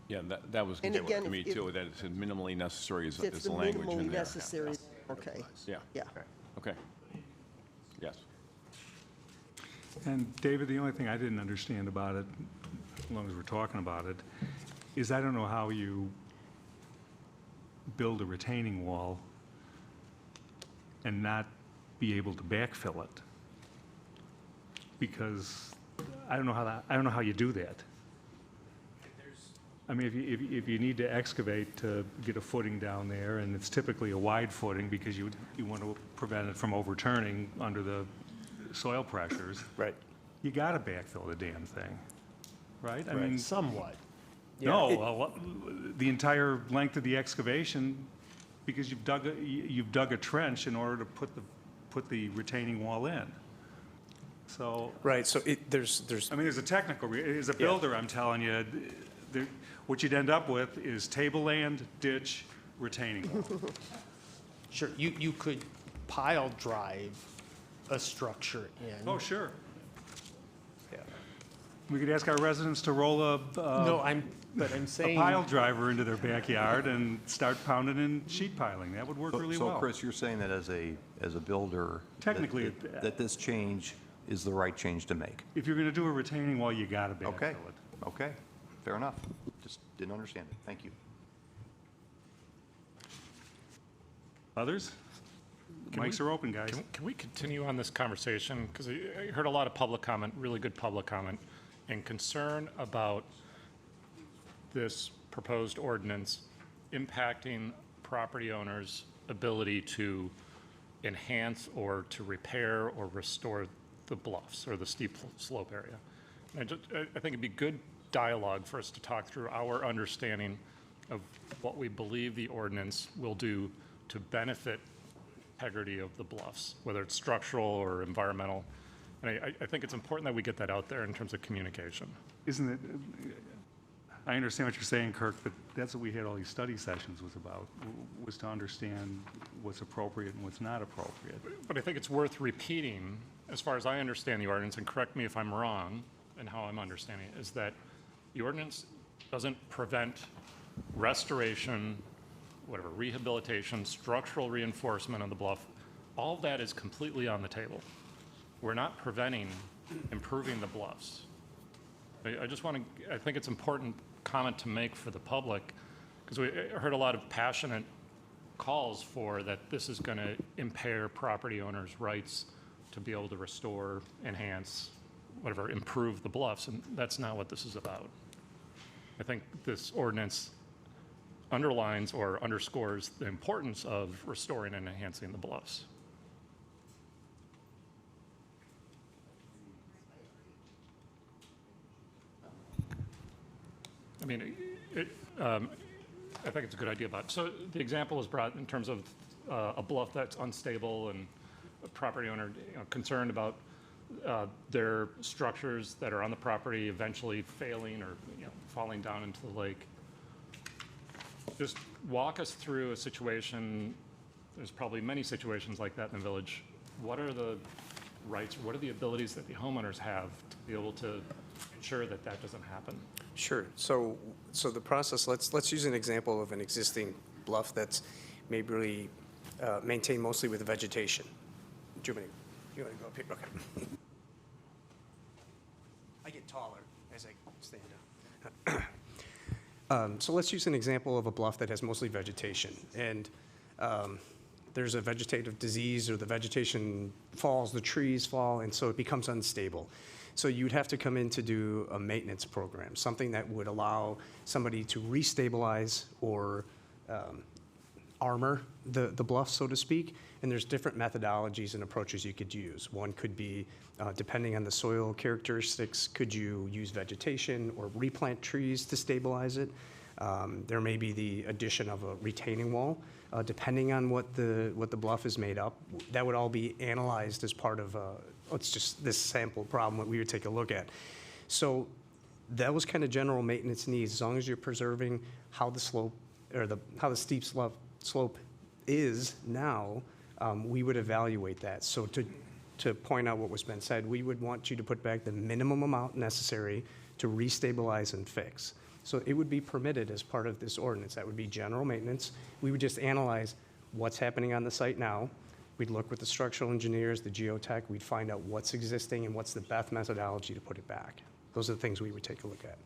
Yeah, that was And conveyed again, to me if- too, that it's minimally necessary is It's the the language in minimally there. necessary, okay. Yeah, Yeah. okay. Yes. And David, the only thing I didn't understand about it, as long as we're talking about it, is I don't know how you build a retaining wall and not be able to backfill it. Because I don't know how you do that. I mean, if you need to excavate to get a footing down there, and it's typically a wide footing because you want to prevent it from overturning under the soil pressures. Right. You got to backfill the damn thing, right? I Right. mean, Somewhat. no, Yeah. well, the entire length of the excavation, because you've dug a trench in order to put the retaining wall in. So. Right, so there's. I mean, there's a technical, as a builder, I'm telling you, what you'd end up with is tableland, ditch, retaining wall. Sure, you could pile drive a structure in. Oh, sure. We could ask our residents to roll No, I'm saying. a pile driver into their backyard and start pounding in sheet piling. That would work really well. So Chris, you're saying that as a builder, Technically, that this change is the right change to make? If you're going to do a retaining wall, you got to backfill Okay, it. okay, fair enough. Just didn't understand it. Thank you. Others? Mics are open, guys. Can we continue on this conversation? Because I heard a lot of public comment, really good public comment, and concern about this proposed ordinance impacting property owners' ability to enhance or to repair or restore the bluffs or the steep slope area. And I think it'd be good dialogue for us to talk through our understanding of what we believe the ordinance will do to benefit integrity of the bluffs, whether it's structural or environmental. And I think it's important that we get that out there in terms of communication. Isn't it, I understand what you're saying, Kirk, but that's what we had all these study sessions was about, was to understand what's appropriate and what's not appropriate. But I think it's worth repeating, as far as I understand the ordinance, and correct me if I'm wrong in how I'm understanding it, is that the ordinance doesn't prevent restoration, whatever, rehabilitation, structural reinforcement of the bluff. All of that is completely on the table. We're not preventing improving the bluffs. I just want to, I think it's important comment to make for the public, because we heard a lot of passionate calls for that this is going to impair property owners' rights to be able to restore, enhance, whatever, improve the bluffs, and that's not what this is about. I think this ordinance underlines or underscores the importance of restoring and enhancing the bluffs. I mean, I think it's a good idea about it. So the example is brought in terms of a bluff that's unstable and a property owner concerned about their structures that are on the property eventually failing or falling down into the lake. Just walk us through a situation. There's probably many situations like that in the village. What are the rights, what are the abilities that the homeowners have to be able to ensure that that doesn't happen? Sure. So the process, let's use an example of an existing bluff that's maybe maintained mostly with vegetation. Do you want to go up here? Okay. I get taller as I stand up. So let's use an example of a bluff that has mostly vegetation. And there's a vegetative disease, or the vegetation falls, the trees fall, and so it becomes unstable. So you'd have to come in to do a maintenance program, something that would allow somebody to restabilize or armor the bluff, so to speak. And there's different methodologies and approaches you could use. One could be, depending on the soil characteristics, could you use vegetation or replant trees to stabilize it? There may be the addition of a retaining wall, depending on what the bluff is made up. That would all be analyzed as part of it's just this sample problem that we would take a look at. So that was kind of general maintenance needs. As long as you're preserving how the slope or how the steep slope is now, we would evaluate that. So to point out what was been said, we would want you to put back the minimum amount necessary to restabilize and fix. So it would be permitted as part of this ordinance. That would be general maintenance. We would just analyze what's happening on the site now. We'd look with the structural engineers, the geotech. We'd find out what's existing and what's the best methodology to put it back. Those are the things we would take a look at.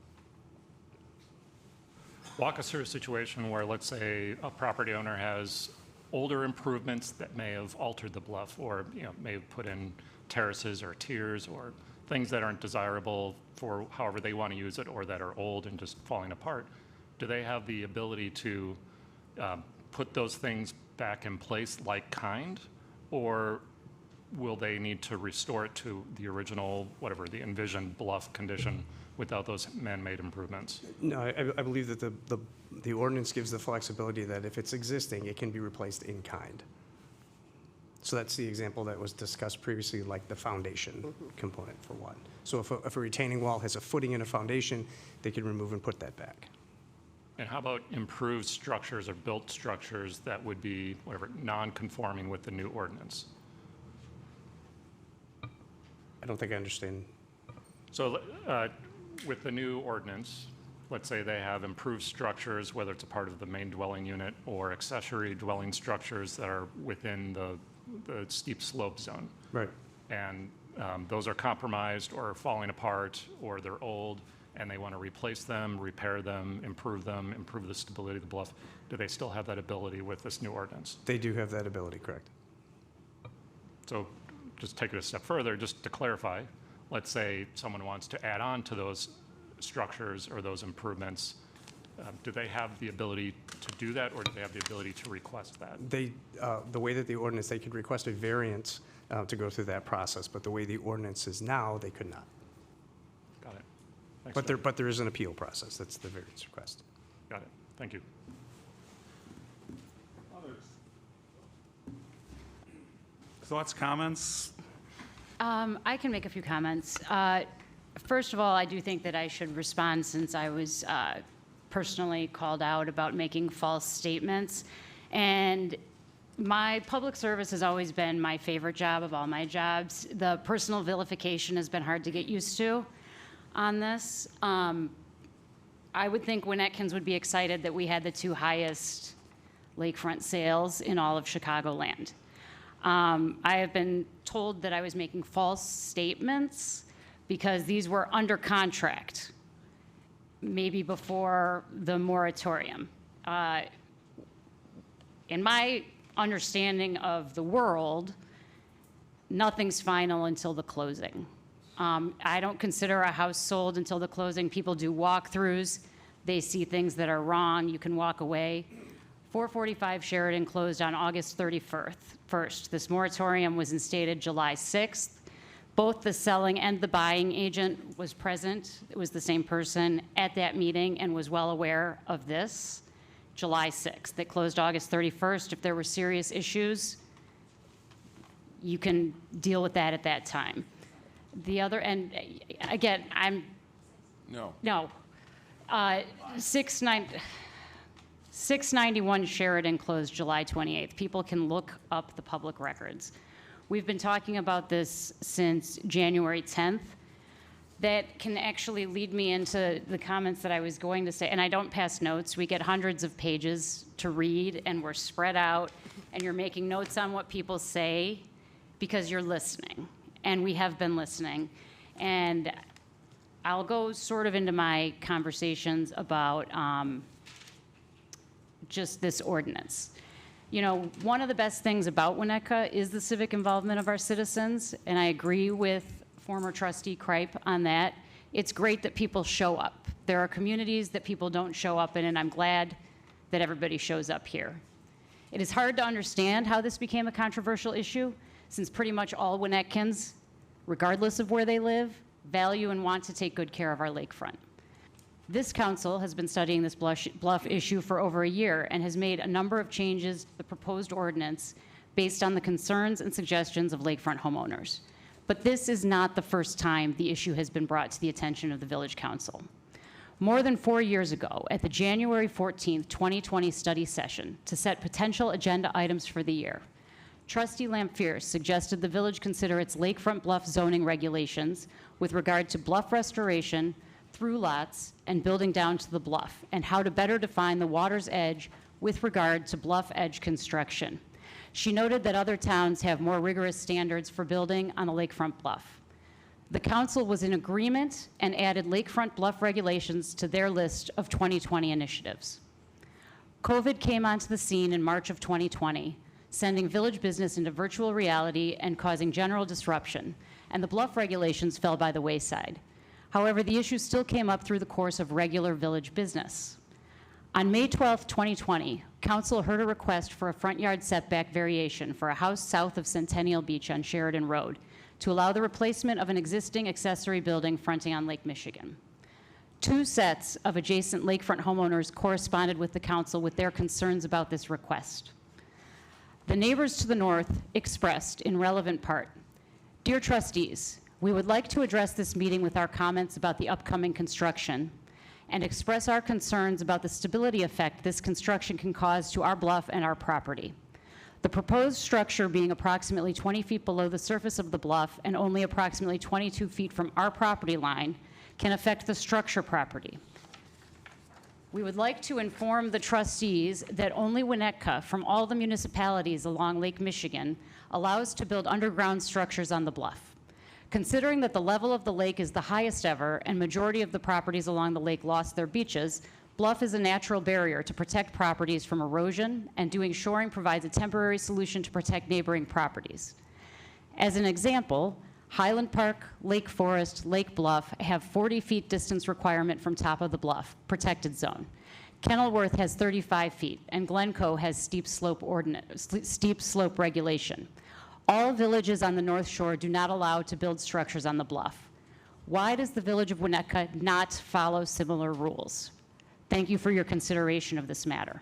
Walk us through a situation where, let's say, a property owner has older improvements that may have altered the bluff, or may have put in terraces or tiers or things that aren't desirable for however they want to use it, or that are old and just falling apart. Do they have the ability to put those things back in place like kind, or will they need to restore it to the original, whatever, the envisioned bluff condition without those man-made improvements? No, I believe that the ordinance gives the flexibility that if it's existing, it can be replaced in kind. So that's the example that was discussed previously, like the foundation component for one. So if a retaining wall has a footing and a foundation, they can remove and put that back. And how about improved structures or built structures that would be, whatever, non-conforming with the new ordinance? I don't think I understand. So with the new ordinance, let's say they have improved structures, whether it's a part of the main dwelling unit or accessory dwelling structures that are within the steep slope zone. Right. And those are compromised or falling apart, or they're old, and they want to replace them, repair them, improve the stability of the bluff. Do they still have that ability with this new ordinance? They do have that ability, correct. So just take it a step further, just to clarify, let's say someone wants to add on to those structures or those improvements. Do they have the ability to do that, or do they have the ability to request that? They, the way that the ordinance, they could request a variance to go through that process, but the way the ordinance is now, they could not. Got it. Thanks, But there is an appeal process. That's the variance request. Got it. Thank you. Thoughts, comments? I can make a few comments. First of all, I do think that I should respond since I was personally called out about making false statements. And my public service has always been my favorite job of all my jobs. The personal vilification has been hard to get used to on this. I would think Winnetkins would be excited that we had the 2 highest lakefront sales in all of Chicagoland. I have been told that I was making false statements because these were under contract, maybe before the moratorium. In my understanding of the world, nothing's final until the closing. I don't consider a house sold until the closing. People do walkthroughs. They see things that are wrong. You can walk away. 445 Sheridan closed on August 31st. This moratorium was instated July 6th. Both the selling and the buying agent was present. It was the same person at that meeting and was well aware of this. July 6th. It closed August 31st. If there were serious issues, you can deal with that at that time. The other, and again, no. 691 Sheridan closed July 28th. People can look up the public records. We've been talking about this since January 10th. That can actually lead me into the comments that I was going to say. And I don't pass notes. We get hundreds of pages to read, and we're spread out, and you're making notes on what people say because you're listening. And we have been listening. And I'll go sort of into my conversations about just this ordinance. You know, one of the best things about Winnetka is the civic involvement of our citizens, and I agree with former trustee Kripe on that. It's great that people show up. There are communities that people don't show up in, and I'm glad that everybody shows up here. It is hard to understand how this became a controversial issue, since pretty much all Winnetkins, regardless of where they live, value and want to take good care of our lakefront. This council has been studying this bluff issue for over a year and has made a number of changes to the proposed ordinance based on the concerns and suggestions of lakefront homeowners. But this is not the first time the issue has been brought to the attention of the Village Council. More than 4 years ago, at the January 14th, 2020 study session to set potential agenda items for the year, Trustee Lampier suggested the village consider its lakefront bluff zoning regulations with regard to bluff restoration, through lots, and building down to the bluff, and how to better define the water's edge with regard to bluff edge construction. She noted that other towns have more rigorous standards for building on a lakefront bluff. The council was in agreement and added lakefront bluff regulations to their list of 2020 initiatives. COVID came onto the scene in March of 2020, sending village business into virtual reality and causing general disruption, and the bluff regulations fell by the wayside. However, the issue still came up through the course of regular village business. On May 12, 2020, Council heard a request for a front yard setback variation for a house south of Centennial Beach on Sheridan Road to allow the replacement of an existing accessory building fronting on Lake Michigan. 2 sets of adjacent lakefront homeowners corresponded with the Council with their concerns about this request. The neighbors to the north expressed in relevant part, "Dear trustees, we would like to address this meeting with our comments about the upcoming construction and express our concerns about the stability effect this construction can cause to our bluff and our property. The proposed structure being approximately 20 feet below the surface of the bluff and only approximately 22 feet from our property line can affect the structure property. We would like to inform the trustees that only Winnetka from all the municipalities along Lake Michigan allows to build underground structures on the bluff. Considering that the level of the lake is the highest ever and majority of the properties along the lake lost their beaches, bluff is a natural barrier to protect properties from erosion, and doing shoring provides a temporary solution to protect neighboring properties. As an example, Highland Park, Lake Forest, Lake Bluff have 40 feet distance requirement from top of the bluff, protected zone. Kenilworth has 35 feet, and Glencoe has steep slope regulation. All villages on the North Shore do not allow to build structures on the bluff. Why does the village of Winnetka not follow similar rules? Thank you for your consideration of this matter."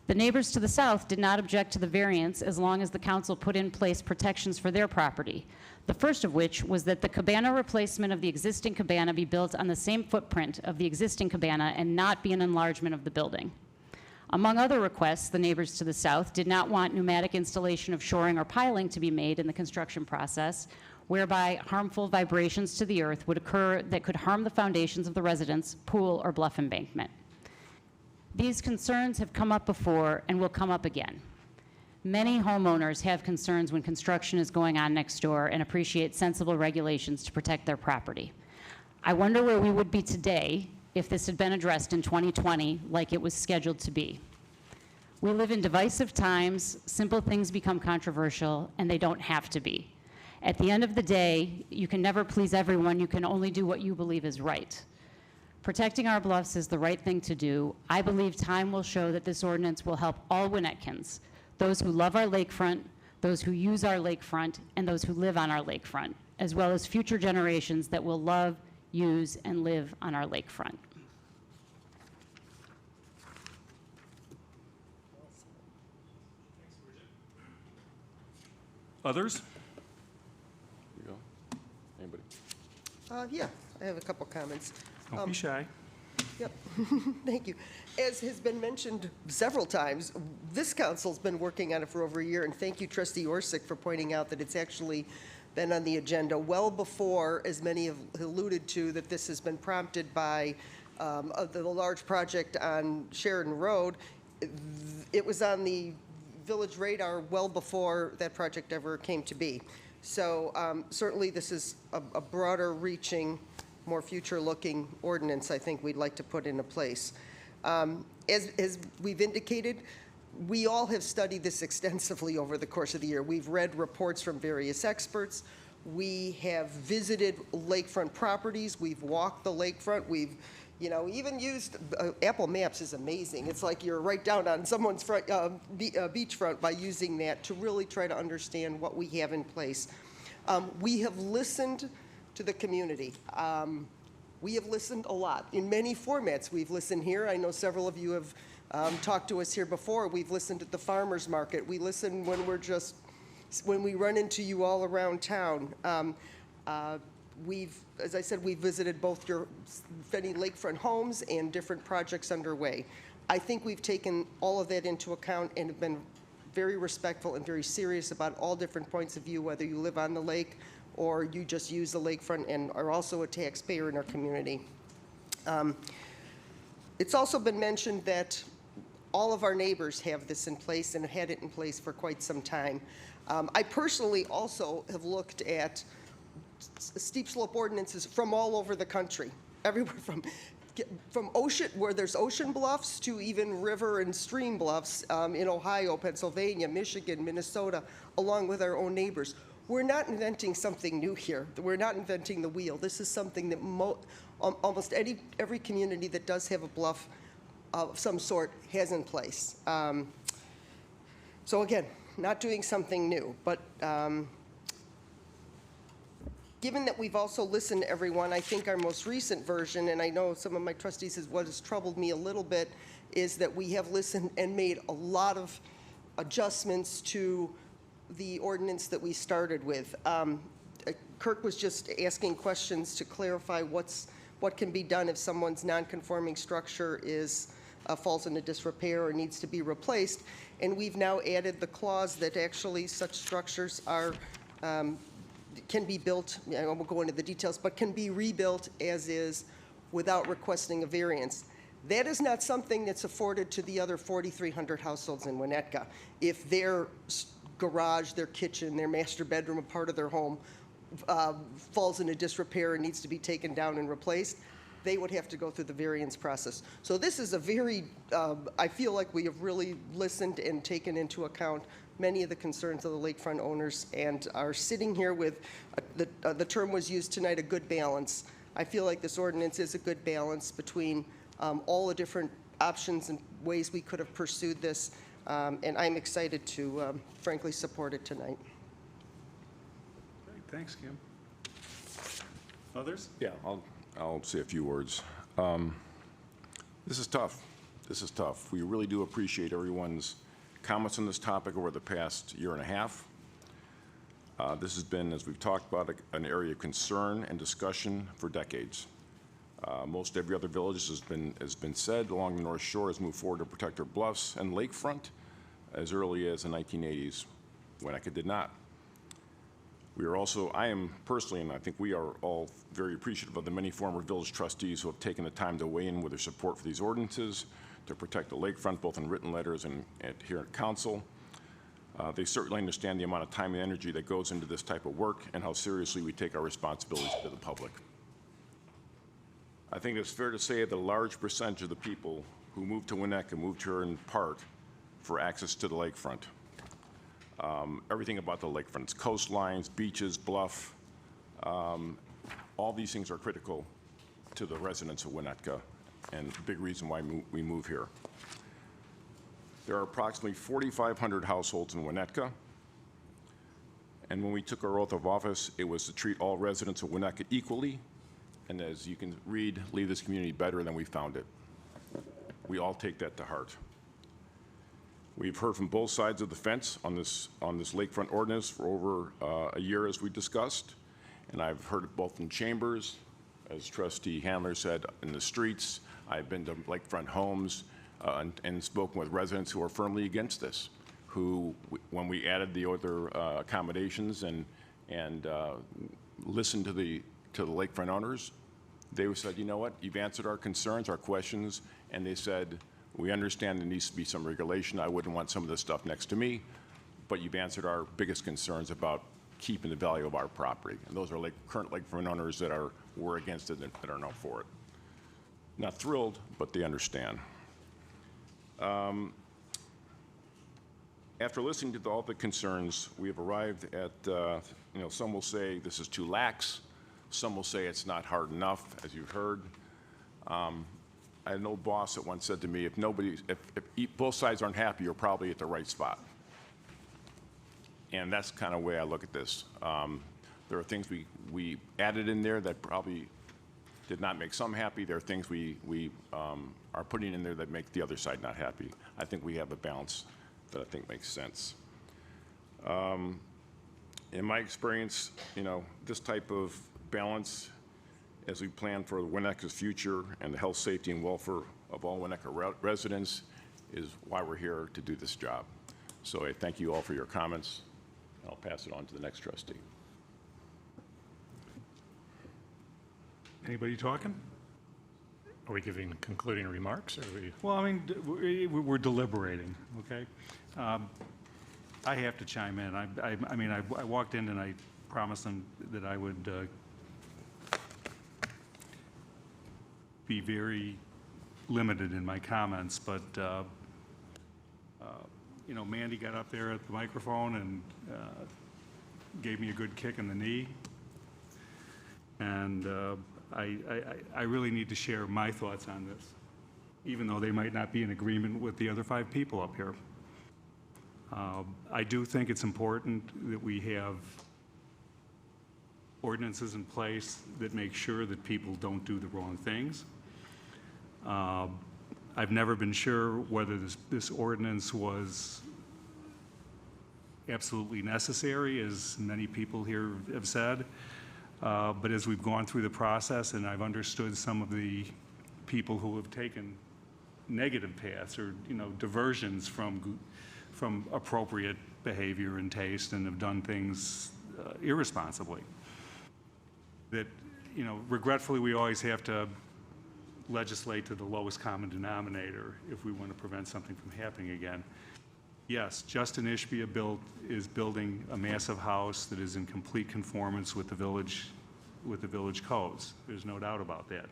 The neighbors to the south did not object to the variance as long as the council put in place protections for their property. The first of which was that the cabana replacement of the existing cabana be built on the same footprint of the existing cabana and not be an enlargement of the building. Among other requests, the neighbors to the south did not want pneumatic installation of shoring or piling to be made in the construction process, whereby harmful vibrations to the earth would occur that could harm the foundations of the residence, pool, or bluff embankment. These concerns have come up before and will come up again. Many homeowners have concerns when construction is going on next door and appreciate sensible regulations to protect their property. I wonder where we would be today if this had been addressed in 2020 like it was scheduled to be. We live in divisive times, simple things become controversial, and they don't have to be. At the end of the day, you can never please everyone, you can only do what you believe is right. Protecting our bluffs is the right thing to do. I believe time will show that this ordinance will help all Winnetkins, those who love our lakefront, those who use our lakefront, and those who live on our lakefront, as well as future generations that will love, use, and live on our lakefront. Others? Here you go. Anybody? Yeah, I have a couple comments. Don't be shy. Yep, thank you. As has been mentioned several times, this council's been working on it for over a year, and thank you, Trustee Orsick, for pointing out that it's actually been on the agenda well before, as many have alluded to, that this has been prompted by the large project on Sheridan Road. It was on the village radar well before that project ever came to be. So certainly this is a broader reaching, more future-looking ordinance I think we'd like to put into place. As we've indicated, we all have studied this extensively over the course of the year. We've read reports from various experts. We have visited lakefront properties. We've walked the lakefront. We've, even used Apple Maps is amazing. It's like you're right down on someone's front, beachfront by using that to really try to understand what we have in place. We have listened to the community. We have listened a lot in many formats. We've listened here. I know several of you have talked to us here before. We've listened at the farmers market. We listen when we run into you all around town. As I said, we've visited both your Fenny lakefront homes and different projects underway. I think we've taken all of that into account and have been very respectful and very serious about all different points of view, whether you live on the lake or you just use the lakefront and are also a taxpayer in our community. It's also been mentioned that all of our neighbors have this in place and have had it in place for quite some time. I personally also have looked at steep slope ordinances from all over the country, everywhere from ocean, where there's ocean bluffs, to even river and stream bluffs in Ohio, Pennsylvania, Michigan, Minnesota, along with our own neighbors. We're not inventing something new here. We're not inventing the wheel. This is something that almost every community that does have a bluff of some sort has in place. So again, not doing something new, but given that we've also listened to everyone, I think our most recent version, and I know some of my trustees, what has troubled me a little bit, is that we have listened and made a lot of adjustments to the ordinance that we started with. Kirk was just asking questions to clarify what can be done if someone's non-conforming structure falls into disrepair or needs to be replaced. And we've now added the clause that actually such structures can be built, I won't go into the details, but can be rebuilt as is without requesting a variance. That is not something that's afforded to the other 4,300 households in Winnetka. If their garage, their kitchen, their master bedroom, a part of their home falls into disrepair and needs to be taken down and replaced, they would have to go through the variance process. So this is a very, I feel like we have really listened and taken into account many of the concerns of the lakefront owners and are sitting here with, the term was used tonight, a good balance. I feel like this ordinance is a good balance between all the different options and ways we could have pursued this, and I'm excited to frankly support it tonight. Great, thanks, Kim. Others? Yeah, I'll say a few words. This is tough. This is tough. We really do appreciate everyone's comments on this topic over the past year and a half. This has been, as we've talked about, an area of concern and discussion for decades. Most every other village has been said along the North Shore has moved forward to protect their bluffs and lakefront as early as the 1980s. Winnetka did not. We are also, I am personally, and I think we are all very appreciative of the many former village trustees who have taken the time to weigh in with their support for these ordinances to protect the lakefront, both in written letters and here at council. They certainly understand the amount of time and energy that goes into this type of work and how seriously we take our responsibilities to the public. I think it's fair to say that a large percentage of the people who moved to Winnetka moved here in part for access to the lakefront. Everything about the lakefronts, coastlines, beaches, bluff, all these things are critical to the residents of Winnetka and a big reason why we move here. There are approximately 4,500 households in Winnetka, and when we took our oath of office, it was to treat all residents of Winnetka equally, and as you can read, leave this community better than we found it. We all take that to heart. We've heard from both sides of the fence on this lakefront ordinance for over a year, as we discussed, and I've heard it both in chambers, as Trustee Handler said, in the streets. I've been to lakefront homes and spoken with residents who are firmly against this, who, when we added the other accommodations and listened to the lakefront owners, they said, you know what, you've answered our concerns, our questions, and they said, we understand there needs to be some regulation. I wouldn't want some of this stuff next to me, but you've answered our biggest concerns about keeping the value of our property. And those are current lakefront owners that were against it and that are now for it. Not thrilled, but they understand. After listening to all the concerns, we have arrived at, some will say this is too lax. Some will say it's not hard enough, as you've heard. I had an old boss that once said to me, if both sides aren't happy, you're probably at the right spot. And that's kind of the way I look at this. There are things we added in there that probably did not make some happy. There are things we are putting in there that make the other side not happy. I think we have a balance that I think makes sense. In my experience, this type of balance as we plan for Winnetka's future and the health, safety, and welfare of all Winnetka residents is why we're here to do this job. So I thank you all for your comments. I'll pass it on to the next trustee. Anybody talking? Are we giving concluding remarks, or are we? Well, I mean, we're deliberating, okay? I have to chime in. I walked in and I promised them that I would be very limited in my comments, but Mandy got up there at the microphone and gave me a good kick in the knee, and I really need to share my thoughts on this, even though they might not be in agreement with the other 5 people up here. I do think it's important that we have ordinances in place that make sure that people don't do the wrong things. I've never been sure whether this ordinance was absolutely necessary, as many people here have said. But as we've gone through the process and I've understood some of the people who have taken negative paths or diversions from appropriate behavior and taste and have done things irresponsibly, that regretfully we always have to legislate to the lowest common denominator if we want to prevent something from happening again. Yes, Justin Ishbia is building a massive house that is in complete conformance with the village codes. There's no doubt about that.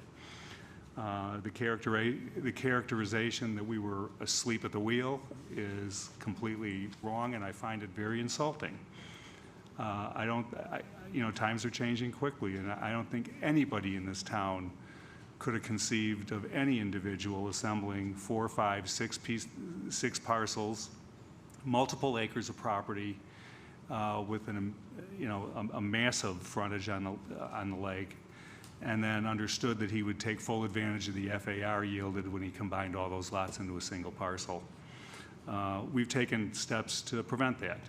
The characterization that we were asleep at the wheel is completely wrong, and I find it very insulting. Times are changing quickly, and I don't think anybody in this town could have conceived of any individual assembling 4, 5, 6 parcels, multiple acres of property, with a massive frontage on the lake, and then understood that he would take full advantage of the FAR yielded when he combined all those lots into a single parcel. We've taken steps to prevent that.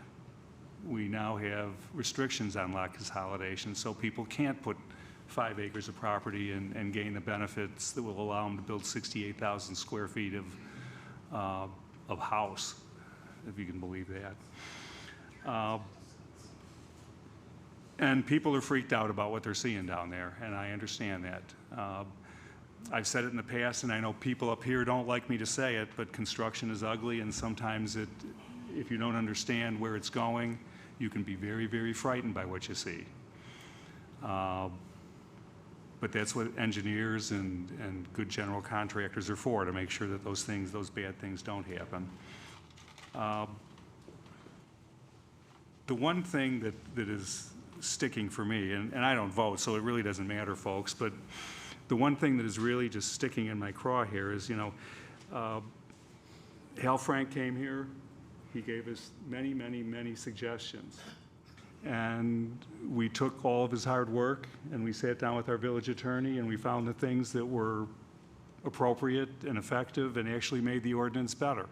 We now have restrictions on lot consolidation, so people can't put 5 acres of property and gain the benefits that will allow them to build 68,000 square feet of house, if you can believe that. And people are freaked out about what they're seeing down there, and I understand that. I've said it in the past, and I know people up here don't like me to say it, but construction is ugly, and sometimes if you don't understand where it's going, you can be very, very frightened by what you see. But that's what engineers and good general contractors are for, to make sure that those bad things don't happen. The one thing that is sticking for me, and I don't vote, so it really doesn't matter, folks, but the one thing that is really just sticking in my craw here is, Hal Frank came here. He gave us many, many, many suggestions. And we took all of his hard work and we sat down with our village attorney and we found the things that were appropriate and effective and actually made the ordinance better.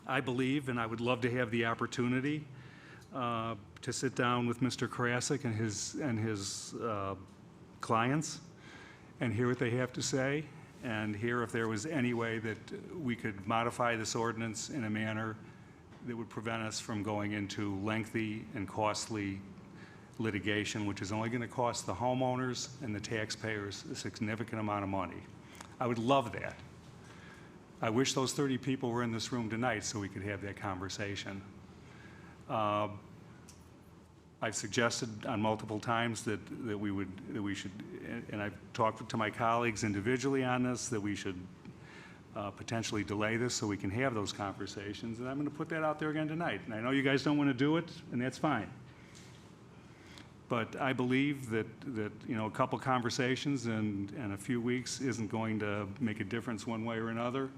I believe, and I would love to have the opportunity to sit down with Mr. Karasik and his clients and hear what they have to say and hear if there was any way that we could modify this ordinance in a manner that would prevent us from going into lengthy and costly litigation, which is only going to cost the homeowners and the taxpayers a significant amount of money. I would love that. I wish those 30 people were in this room tonight so we could have that conversation. I've suggested on multiple times that we should, and I've talked to my colleagues individually on this, that we should potentially delay this so we can have those conversations. And I'm going to put that out there again tonight. And I know you guys don't want to do it, and that's fine. But I believe that a couple conversations and a few weeks isn't going to make a difference one way or another.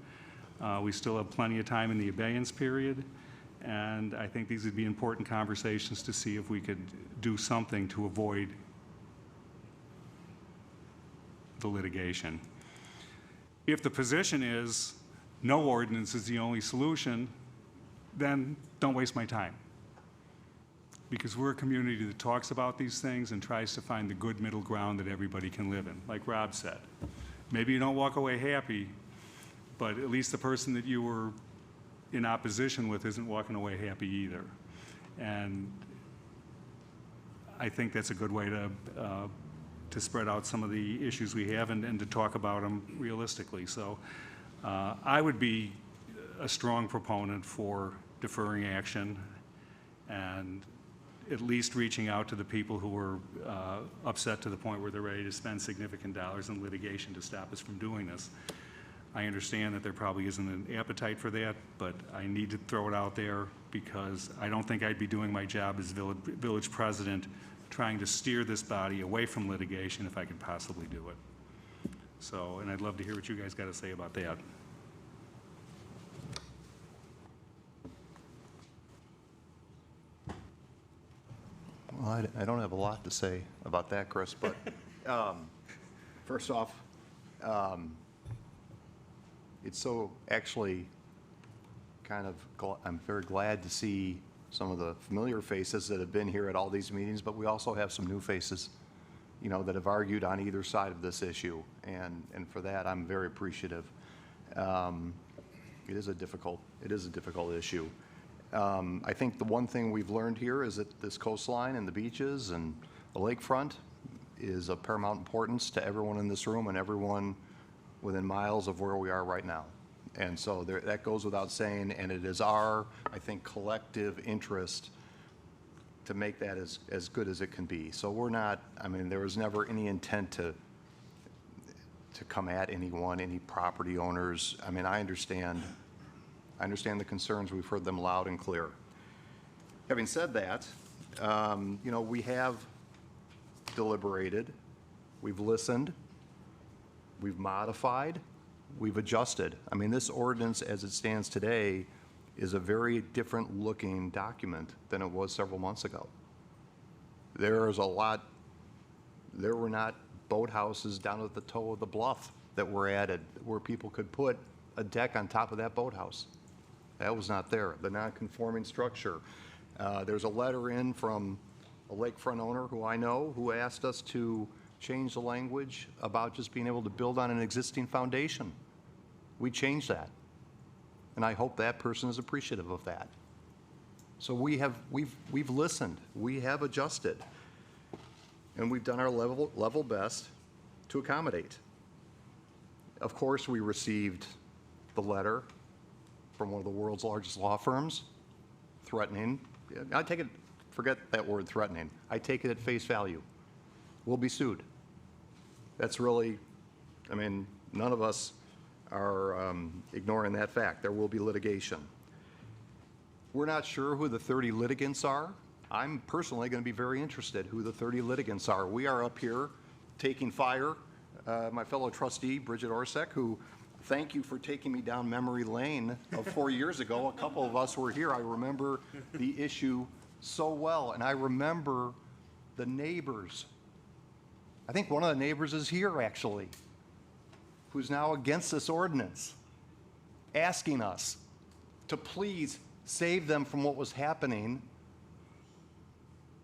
We still have plenty of time in the abeyance period. And I think these would be important conversations to see if we could do something to avoid the litigation. If the position is no ordinance is the only solution, then don't waste my time. Because we're a community that talks about these things and tries to find the good middle ground that everybody can live in, like Rob said. Maybe you don't walk away happy, but at least the person that you were in opposition with isn't walking away happy either. And I think that's a good way to spread out some of the issues we have and to talk about them realistically. So I would be a strong proponent for deferring action and at least reaching out to the people who were upset to the point where they're ready to spend significant dollars in litigation to stop us from doing this. I understand that there probably isn't an appetite for that, but I need to throw it out there because I don't think I'd be doing my job as village president trying to steer this body away from litigation if I could possibly do it. So, and I'd love to hear what you guys got to say about that. Well, I don't have a lot to say about that, Chris, but first off, it's so actually kind of, I'm very glad to see some of the familiar faces that have been here at all these meetings, but we also have some new faces, that have argued on either side of this issue, and for that, I'm very appreciative. It is a difficult issue. I think the one thing we've learned here is that this coastline and the beaches and the lakefront is of paramount importance to everyone in this room and everyone within miles of where we are right now. And so that goes without saying, and it is our, I think, collective interest to make that as good as it can be. So we're not, there was never any intent to come at anyone, any property owners. I understand the concerns. We've heard them loud and clear. Having said that, we have deliberated, we've listened, we've modified, we've adjusted. This ordinance as it stands today is a very different looking document than it was several months ago. There is a lot There were not boathouses down at the toe of the bluff that were added, where people could put a deck on top of that boathouse. That was not there. The non-conforming structure. There's a letter in from a lakefront owner who I know who asked us to change the language about just being able to build on an existing foundation. We changed that. And I hope that person is appreciative of that. So we've listened, we have adjusted, and we've done our level best to accommodate. Of course, we received the letter from one of the world's largest law firms threatening. I take it, forget that word threatening. I take it at face value. We'll be sued. That's really, I mean, none of us are ignoring that fact. There will be litigation. We're not sure who the 30 litigants are. I'm personally going to be very interested who the 30 litigants are. We are up here taking fire. My fellow trustee, Bridget Orsick, who, thank you for taking me down memory lane of 4 years ago. A couple of us were here. I remember the issue so well, and I remember the neighbors. I think one of the neighbors is here, actually, who's now against this ordinance, asking us to please save them from what was happening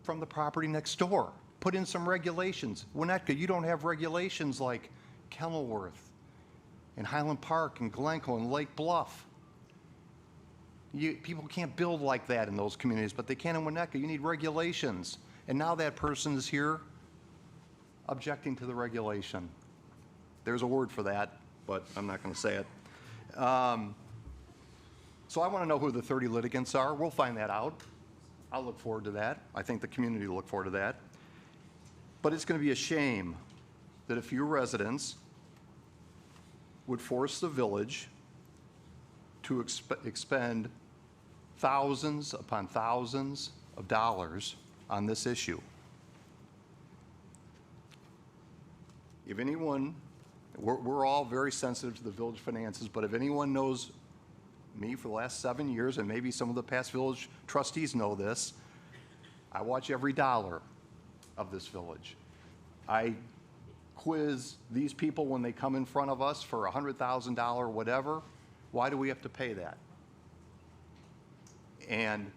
from the property next door. Put in some regulations. Winnetka, you don't have regulations like Kenilworth and Highland Park and Glencoe and Lake Bluff. People can't build like that in those communities, but they can in Winnetka. You need regulations. And now that person is here objecting to the regulation. There's a word for that, but I'm not going to say it. So I want to know who the 30 litigants are. We'll find that out. I'll look forward to that. I think the community will look forward to that. But it's going to be a shame that a few residents would force the village to expend thousands upon thousands of dollars on this issue. If anyone, we're all very sensitive to the village finances, but if anyone knows me for the last 7 years, and maybe some of the past village trustees know this, I watch every dollar of this village. I quiz these people when they come in front of us for $100,000 whatever. Why do we have to pay that? And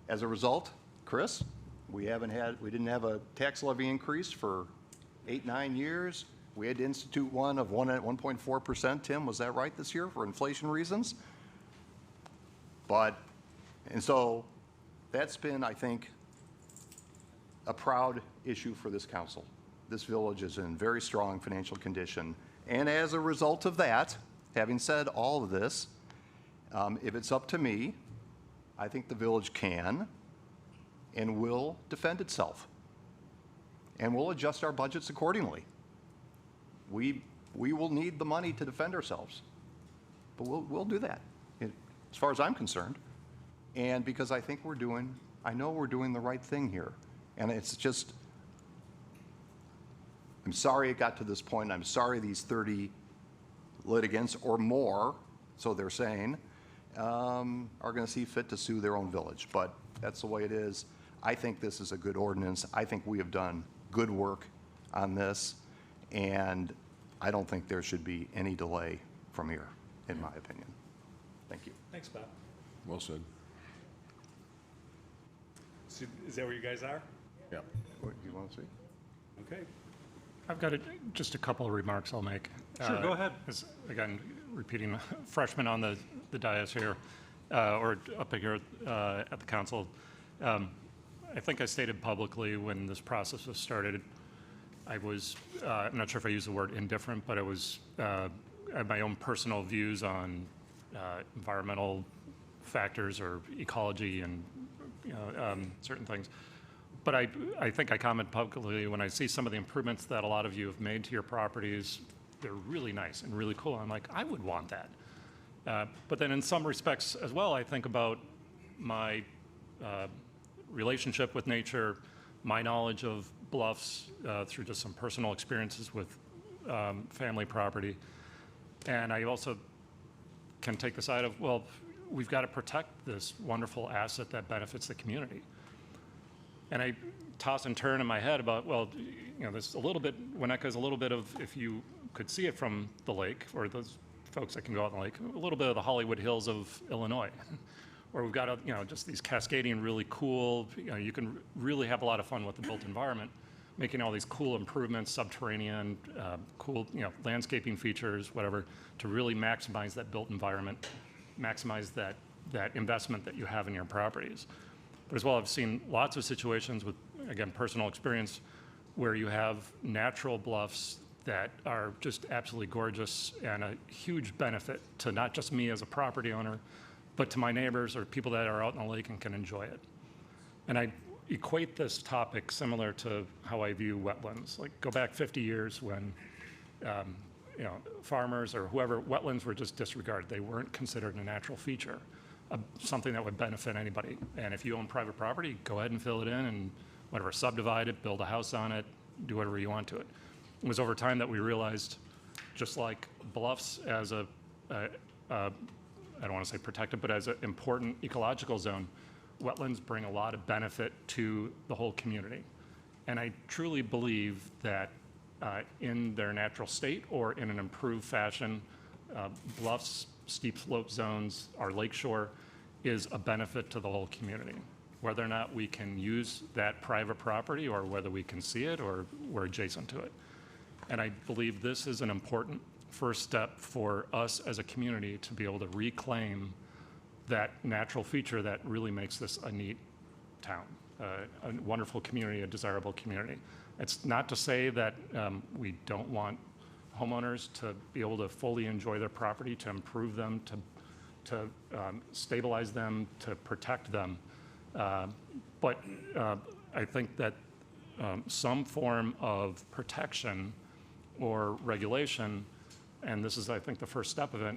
as a result, Chris, we didn't have a tax levy increase for 8-9 years. We had to institute one of 1.4%. Tim, was that right this year for inflation reasons? And so that's been, I think, a proud issue for this council. This village is in very strong financial condition. And as a result of that, having said all of this, if it's up to me, I think the village can and will defend itself. And we'll adjust our budgets accordingly. We will need the money to defend ourselves. But we'll do that, as far as I'm concerned. And because I think I know we're doing the right thing here. And it's just, I'm sorry it got to this point. I'm sorry these 30 litigants or more, so they're saying, are going to see fit to sue their own village. But that's the way it is. I think this is a good ordinance. I think we have done good work on this. And I don't think there should be any delay from here, in my opinion. Thank you. Thanks, Bob. Well said. So is that where you guys are? Yeah. What do you want to say? Okay. I've got just a couple of remarks I'll make. Sure, go ahead. Again, repeating freshman on the dais here, or up here at the council. I think I stated publicly when this process was started, I was, I'm not sure if I used the word indifferent, but I was, I had my own personal views on environmental factors or ecology and certain things. But I think I comment publicly when I see some of the improvements that a lot of you have made to your properties. They're really nice and really cool. I'm like, I would want that. But then in some respects as well, I think about my relationship with nature, my knowledge of bluffs through just some personal experiences with family property. And I also can take the side of, well, we've got to protect this wonderful asset that benefits the community. And I toss and turn in my head about, well, there's a little bit, Winnetka is a little bit of, if you could see it from the lake, or those folks that can go out on the lake, a little bit of the Hollywood Hills of Illinois. Or we've got, just these cascading, really cool, you can really have a lot of fun with the built environment, making all these cool improvements, subterranean, cool, landscaping features, whatever, to really maximize that built environment, maximize that investment that you have in your properties. But as well, I've seen lots of situations with, again, personal experience, where you have natural bluffs that are just absolutely gorgeous and a huge benefit to not just me as a property owner, but to my neighbors or people that are out in the lake and can enjoy it. And I equate this topic similar to how I view wetlands. Like, go back 50 years when, farmers or whoever, wetlands were just disregarded. They weren't considered a natural feature, something that would benefit anybody. And if you own private property, go ahead and fill it in and whatever, subdivide it, build a house on it, do whatever you want to it. It was over time that we realized, just like bluffs as I don't want to say protected, but as an important ecological zone, wetlands bring a lot of benefit to the whole community. And I truly believe that in their natural state or in an improved fashion, bluffs, steep slope zones, our lakeshore is a benefit to the whole community. Whether or not we can use that private property or whether we can see it or we're adjacent to it. And I believe this is an important first step for us as a community to be able to reclaim that natural feature that really makes this a neat town, a wonderful community, a desirable community. It's not to say that we don't want homeowners to be able to fully enjoy their property, to improve them, to stabilize them, to protect them. But I think that some form of protection or regulation, and this is, I think, the first step of it,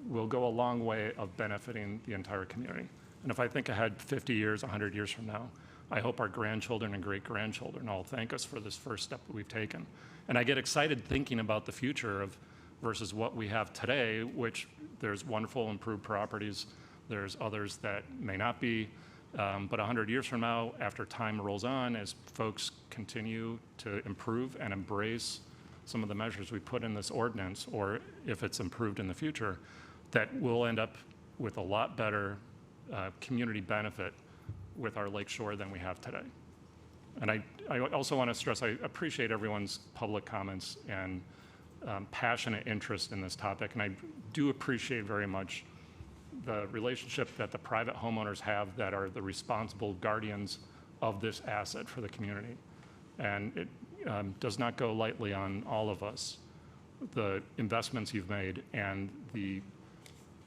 will go a long way of benefiting the entire community. And if I think ahead 50 years, 100 years from now, I hope our grandchildren and great-grandchildren all thank us for this first step that we've taken. And I get excited thinking about the future of versus what we have today, which there's wonderful improved properties. There's others that may not be. But 100 years from now, after time rolls on, as folks continue to improve and embrace some of the measures we put in this ordinance, or if it's improved in the future, that we'll end up with a lot better community benefit with our lakeshore than we have today. And I also want to stress, I appreciate everyone's public comments and passionate interest in this topic, and I do appreciate very much the relationship that the private homeowners have that are the responsible guardians of this asset for the community. And it does not go lightly on all of us, the investments you've made and the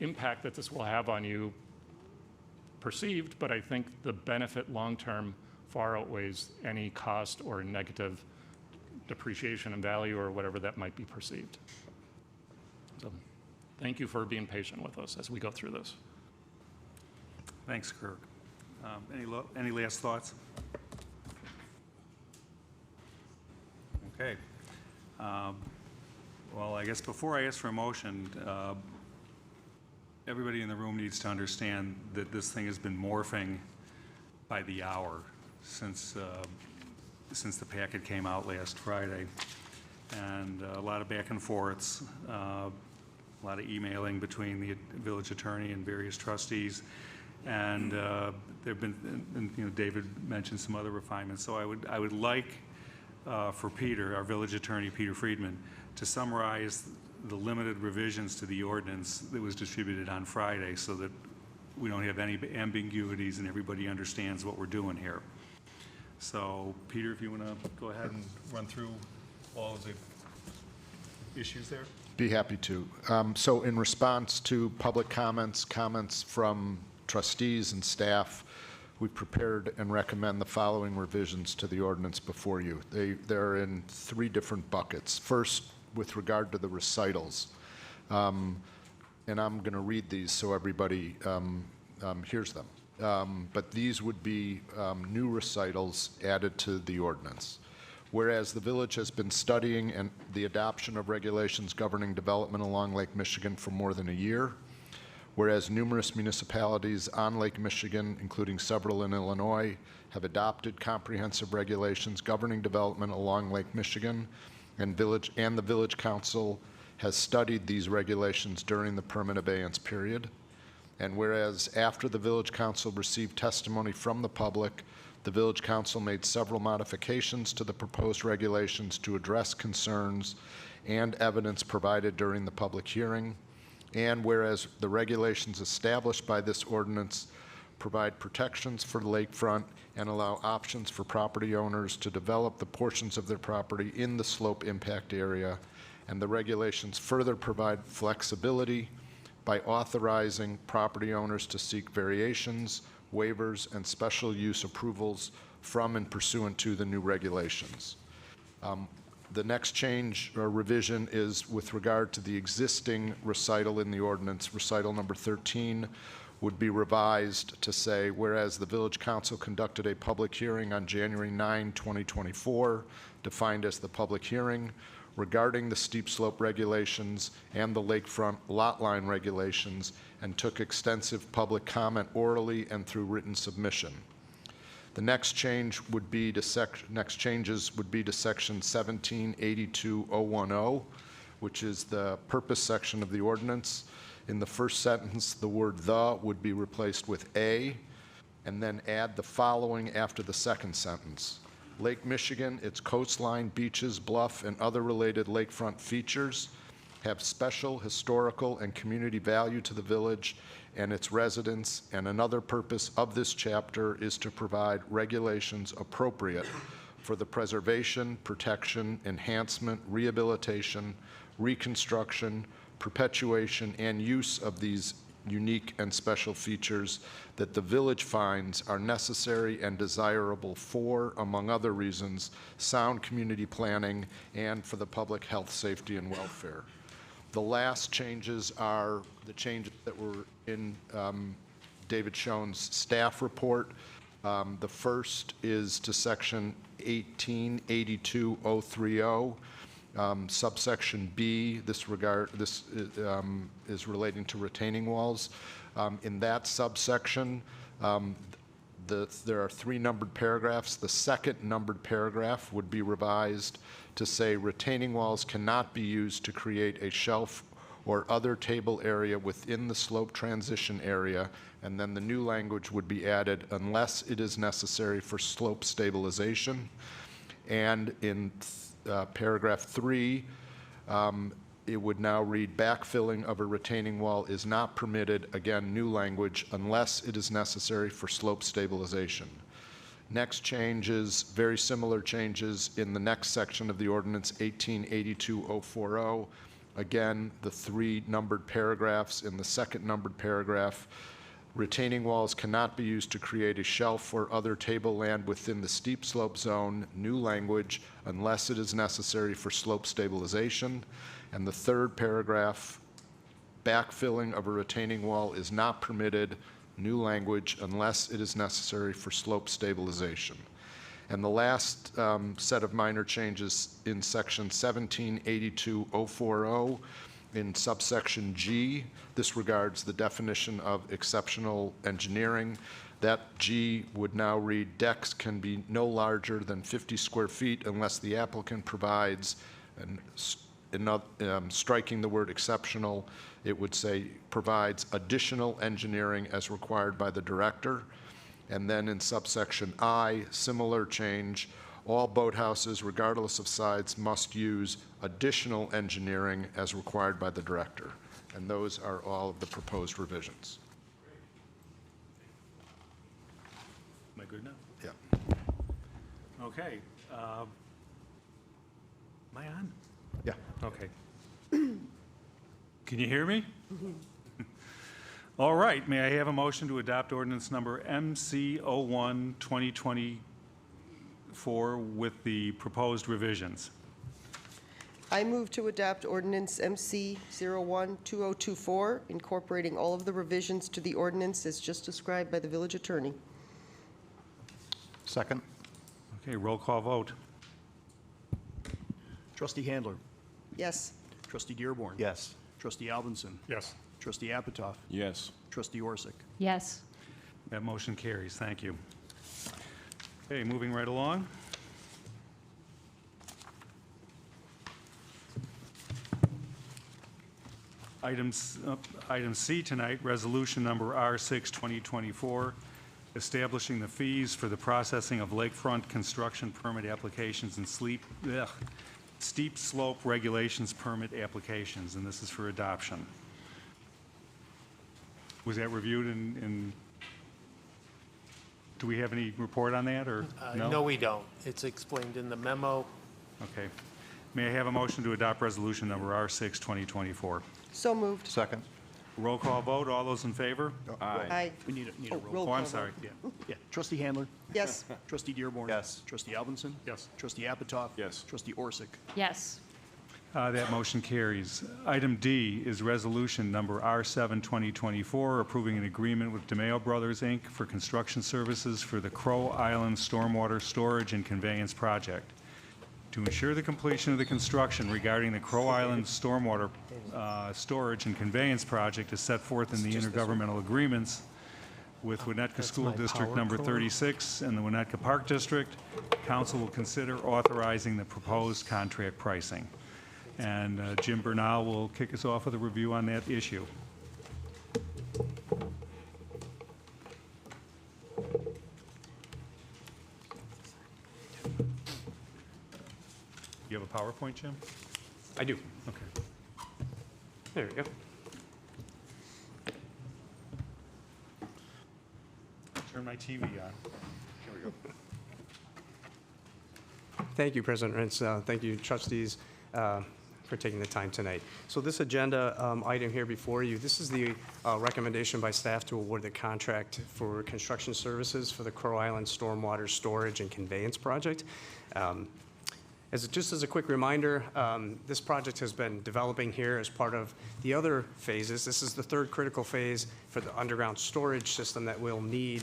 impact that this will have on you perceived, but I think the benefit long-term far outweighs any cost or negative depreciation in value or whatever that might be perceived. So thank you for being patient with us as we go through this. Thanks, Kirk. Any last thoughts? Okay. Well, I guess before I ask for a motion, everybody in the room needs to understand that this thing has been morphing by the hour since the packet came out last Friday. And a lot of back and forths, a lot of emailing between the village attorney and various trustees. And there have been, and, David mentioned some other refinements. So I would like for Peter, our village attorney, Peter Friedman, to summarize the limited revisions to the ordinance that was distributed on Friday so that we don't have any ambiguities and everybody understands what we're doing here. So, Peter, if you want to go ahead and run through all of the issues there. Be happy to. So in response to public comments from trustees and staff, we prepared and recommend the following revisions to the ordinance before you. They're in three different buckets. First, with regard to the recitals. And I'm going to read these so everybody hears them. But these would be new recitals added to the ordinance. Whereas the village has been studying the adoption of regulations governing development along Lake Michigan for more than a year, whereas numerous municipalities on Lake Michigan, including several in Illinois, have adopted comprehensive regulations governing development along Lake Michigan, and the Village Council has studied these regulations during the permit abeyance period. And whereas after the Village Council received testimony from the public, the Village Council made several modifications to the proposed regulations to address concerns and evidence provided during the public hearing. And whereas the regulations established by this ordinance provide protections for the lakefront and allow options for property owners to develop the portions of their property in the slope impact area, and the regulations further provide flexibility by authorizing property owners to seek variations, waivers, and special use approvals from and pursuant to the new regulations. The next change or revision is with regard to the existing recital in the ordinance. Recital number 13 would be revised to say, whereas the Village Council conducted a public hearing on January 9, 2024, defined as the public hearing, regarding the steep slope regulations and the lakefront lot line regulations, and took extensive public comment orally and through written submission. The next change would be to changes would be to section 1782010, which is the purpose section of the ordinance. In the first sentence, the word "the" would be replaced with "a," and then add the following after the second sentence. Lake Michigan, its coastline, beaches, bluff, and other related lakefront features have special historical and community value to the village and its residents, and another purpose of this chapter is to provide regulations appropriate for the preservation, protection, enhancement, rehabilitation, reconstruction, perpetuation, and use of these unique and special features that the village finds are necessary and desirable for, among other reasons, sound community planning and for the public health, safety, and welfare. The last changes are the changes that were in David Schoen's staff report. The first is to section 1882030. Subsection B, this is relating to retaining walls. In that subsection, there are 3 numbered paragraphs. The second numbered paragraph would be revised to say retaining walls cannot be used to create a shelf or other table area within the slope transition area, and then the new language would be added unless it is necessary for slope stabilization. And in paragraph 3, it would now read, backfilling of a retaining wall is not permitted, again, new language, unless it is necessary for slope stabilization. Next changes, very similar changes in the next section of the ordinance, 1882040. Again, the 3 numbered paragraphs. In the second numbered paragraph, retaining walls cannot be used to create a shelf or other tableland within the steep slope zone, new language, unless it is necessary for slope stabilization. And the third paragraph, backfilling of a retaining wall is not permitted, new language, unless it is necessary for slope stabilization. And the last set of minor changes in section 1782040, in subsection G, this regards the definition of exceptional engineering. That G would now read, decks can be no larger than 50 square feet unless the applicant provides, and striking the word exceptional, it would say provides additional engineering as required by the director. And then in subsection I, similar change, all boathouses, regardless of size, must use additional engineering as required by the director. And those are all of the proposed revisions. Am I good now? Yeah. Okay. Am I on? Yeah. Okay. Can you hear me? All right. May I have a motion to adopt ordinance number MC01 2024 with the proposed revisions? I move to adopt ordinance MC 012024, incorporating all of the revisions to the ordinance as just described by the village attorney. Second. Okay, roll call vote. Trustee Handler. Yes. Trustee Dearborn. Yes. Trustee Albinson. Yes. Trustee Apitoff. Yes. Trustee Orsick. Yes. That motion carries. Thank you. Okay, moving right along. Item C tonight, resolution number R6 2024, establishing the fees for the processing of lakefront construction permit applications and steep slope regulations permit applications, and this is for adoption. Was that reviewed do we have any report on that, or no? No, we don't. It's explained in the memo. Okay. May I have a motion to adopt resolution number R6 2024? So moved. Second. Roll call vote. All those in favor? Aye. We need a roll. roll Oh, I'm call sorry. vote. Yeah. Yeah. Trustee Handler. Yes. Trustee Dearborn. Yes. Trustee Alvinson. Yes. Trustee Apitoff. Yes. Trustee Orsick. Yes. That motion carries. Item D is resolution number R7 2024, approving an agreement with DeMayo Brothers, Inc. for construction services for the Crow Island Stormwater Storage and Conveyance Project. To ensure the completion of the construction regarding the Crow Island Stormwater Storage and Conveyance Project is set forth in the intergovernmental agreements with Winnetka School District number 36 and the Winnetka Park District, council will consider authorizing the proposed contract pricing. And Jim Bernal will kick us off with a review on that issue. You have a PowerPoint, Jim? I do. Okay. There we go. Turn my TV on. Here we go. Thank you, President Rentz. Thank you, trustees, for taking the time tonight. So this agenda item here before you, this is the recommendation by staff to award the contract for construction services for the Crow Island Stormwater Storage and Conveyance Project. Just as a quick reminder, this project has been developing here as part of the other phases. This is the third critical phase for the underground storage system that we'll need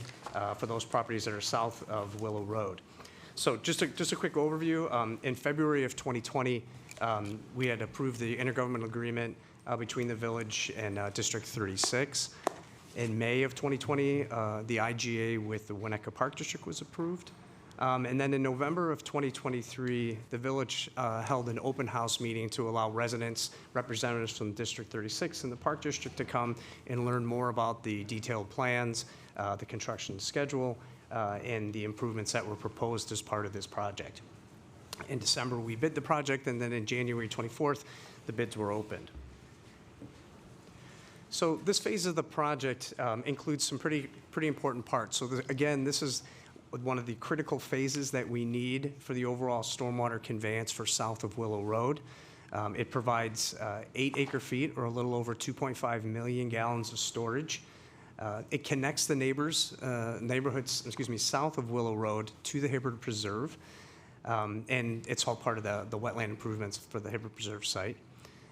for those properties that are south of Willow Road. So just a quick overview. In February of 2020, we had approved the intergovernmental agreement between the village and District 36. In May of 2020, the IGA with the Winnetka Park District was approved. And then in November of 2023, the village held an open house meeting to allow residents, representatives from District 36 and the Park District to come and learn more about the detailed plans, the construction schedule, and the improvements that were proposed as part of this project. In December, we bid the project, and then in January 24th, the bids were opened. So this phase of the project includes some pretty important parts. So again, this is one of the critical phases that we need for the overall stormwater conveyance for south of Willow Road. It provides 8 acre-feet, or a little over 2.5 million gallons of storage. It connects the neighborhoods, south of Willow Road to the Hibbard Preserve, and it's all part of the wetland improvements for the Hibbard Preserve site.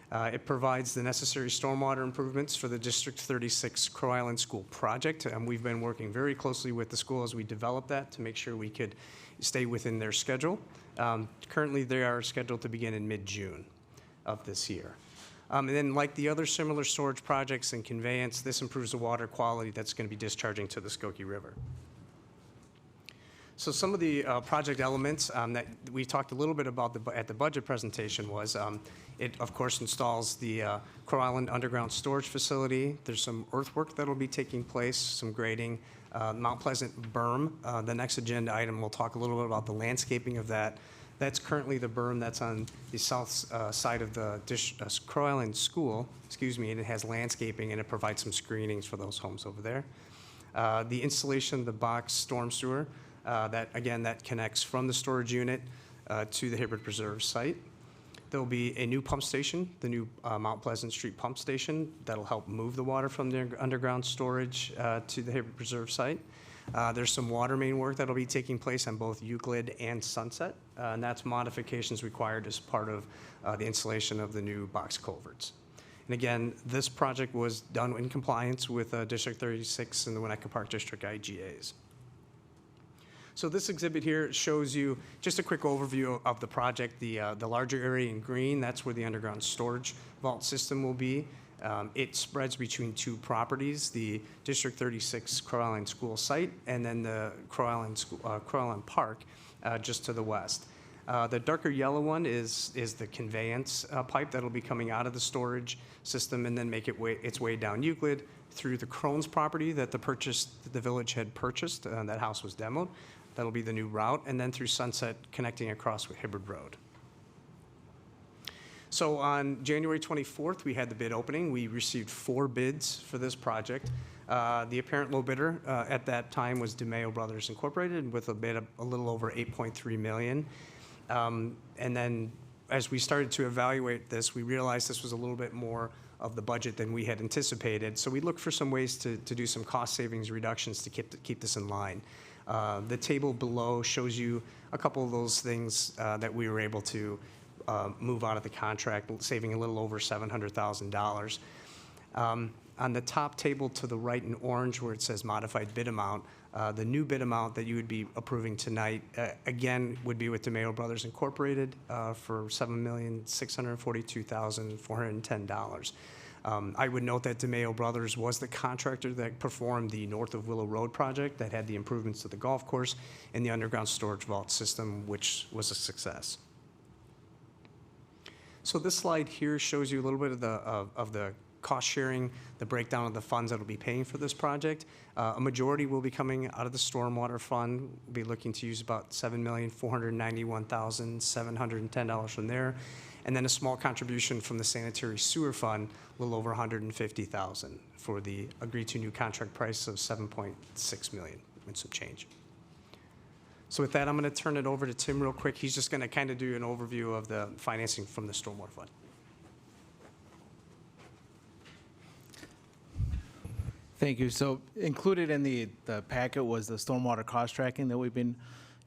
It provides the necessary stormwater improvements for the District 36 Crow Island School project, and we've been working very closely with the school as we develop that to make sure we could stay within their schedule. Currently, they are scheduled to begin in mid-June of this year. And then, like the other similar storage projects and conveyance, this improves the water quality that's going to be discharging to the Skokie River. So some of the project elements that we talked a little bit about at the budget presentation was it, of course, installs the Crow Island Underground Storage Facility. There's some earthwork that will be taking place, some grading, Mount Pleasant berm. The next agenda item, we'll talk a little bit about the landscaping of that. That's currently the berm that's on the south side of the Crow Island School, and it has landscaping, and it provides some screenings for those homes over there. The installation of the box storm sewer, that connects from the storage unit to the Hibbard Preserve site. There'll be a new pump station, the new Mount Pleasant Street pump station, that'll help move the water from the underground storage to the Hibbard Preserve site. There's some water main work that'll be taking place on both Euclid and Sunset, and that's modifications required as part of the installation of the new box culverts. And again, this project was done in compliance with District 36 and the Winnetka Park District IGAs. So this exhibit here shows you just a quick overview of the project. The larger area in green, that's where the underground storage vault system will be. It spreads between two properties, the District 36 Crow Island School site and then the Crow Island Park just to the west. The darker yellow one is the conveyance pipe that'll be coming out of the storage system and then make its way down Euclid through the Crohn's property that the village had purchased. That house was demoed. That'll be the new route, and then through Sunset connecting across with Hibbard Road. So on January 24th, we had the bid opening. We received 4 bids for this project. The apparent low bidder at that time was DeMayo Brothers Incorporated with a bid of a little over $8.3 million. And then as we started to evaluate this, we realized this was a little bit more of the budget than we had anticipated. So we looked for some ways to do some cost savings reductions to keep this in line. The table below shows you a couple of those things that we were able to move out of the contract, saving a little over $700,000. On the top table to the right in orange where it says modified bid amount, the new bid amount that you would be approving tonight, again, would be with DeMayo Brothers Incorporated for $7,642,410. I would note that DeMayo Brothers was the contractor that performed the North of Willow Road project that had the improvements to the golf course and the underground storage vault system, which was a success. So this slide here shows you a little bit of the cost sharing, the breakdown of the funds that will be paying for this project. A majority will be coming out of the stormwater fund. We'll be looking to use about $7,491,710 from there. And then a small contribution from the sanitary sewer fund, a little over $150,000 for the agreed to new contract price of $7.6 million and some change. So with that, I'm going to turn it over to Tim real quick. He's just going to kind of do an overview of the financing from the stormwater fund. Thank you. So included in the packet was the stormwater cost tracking that we've been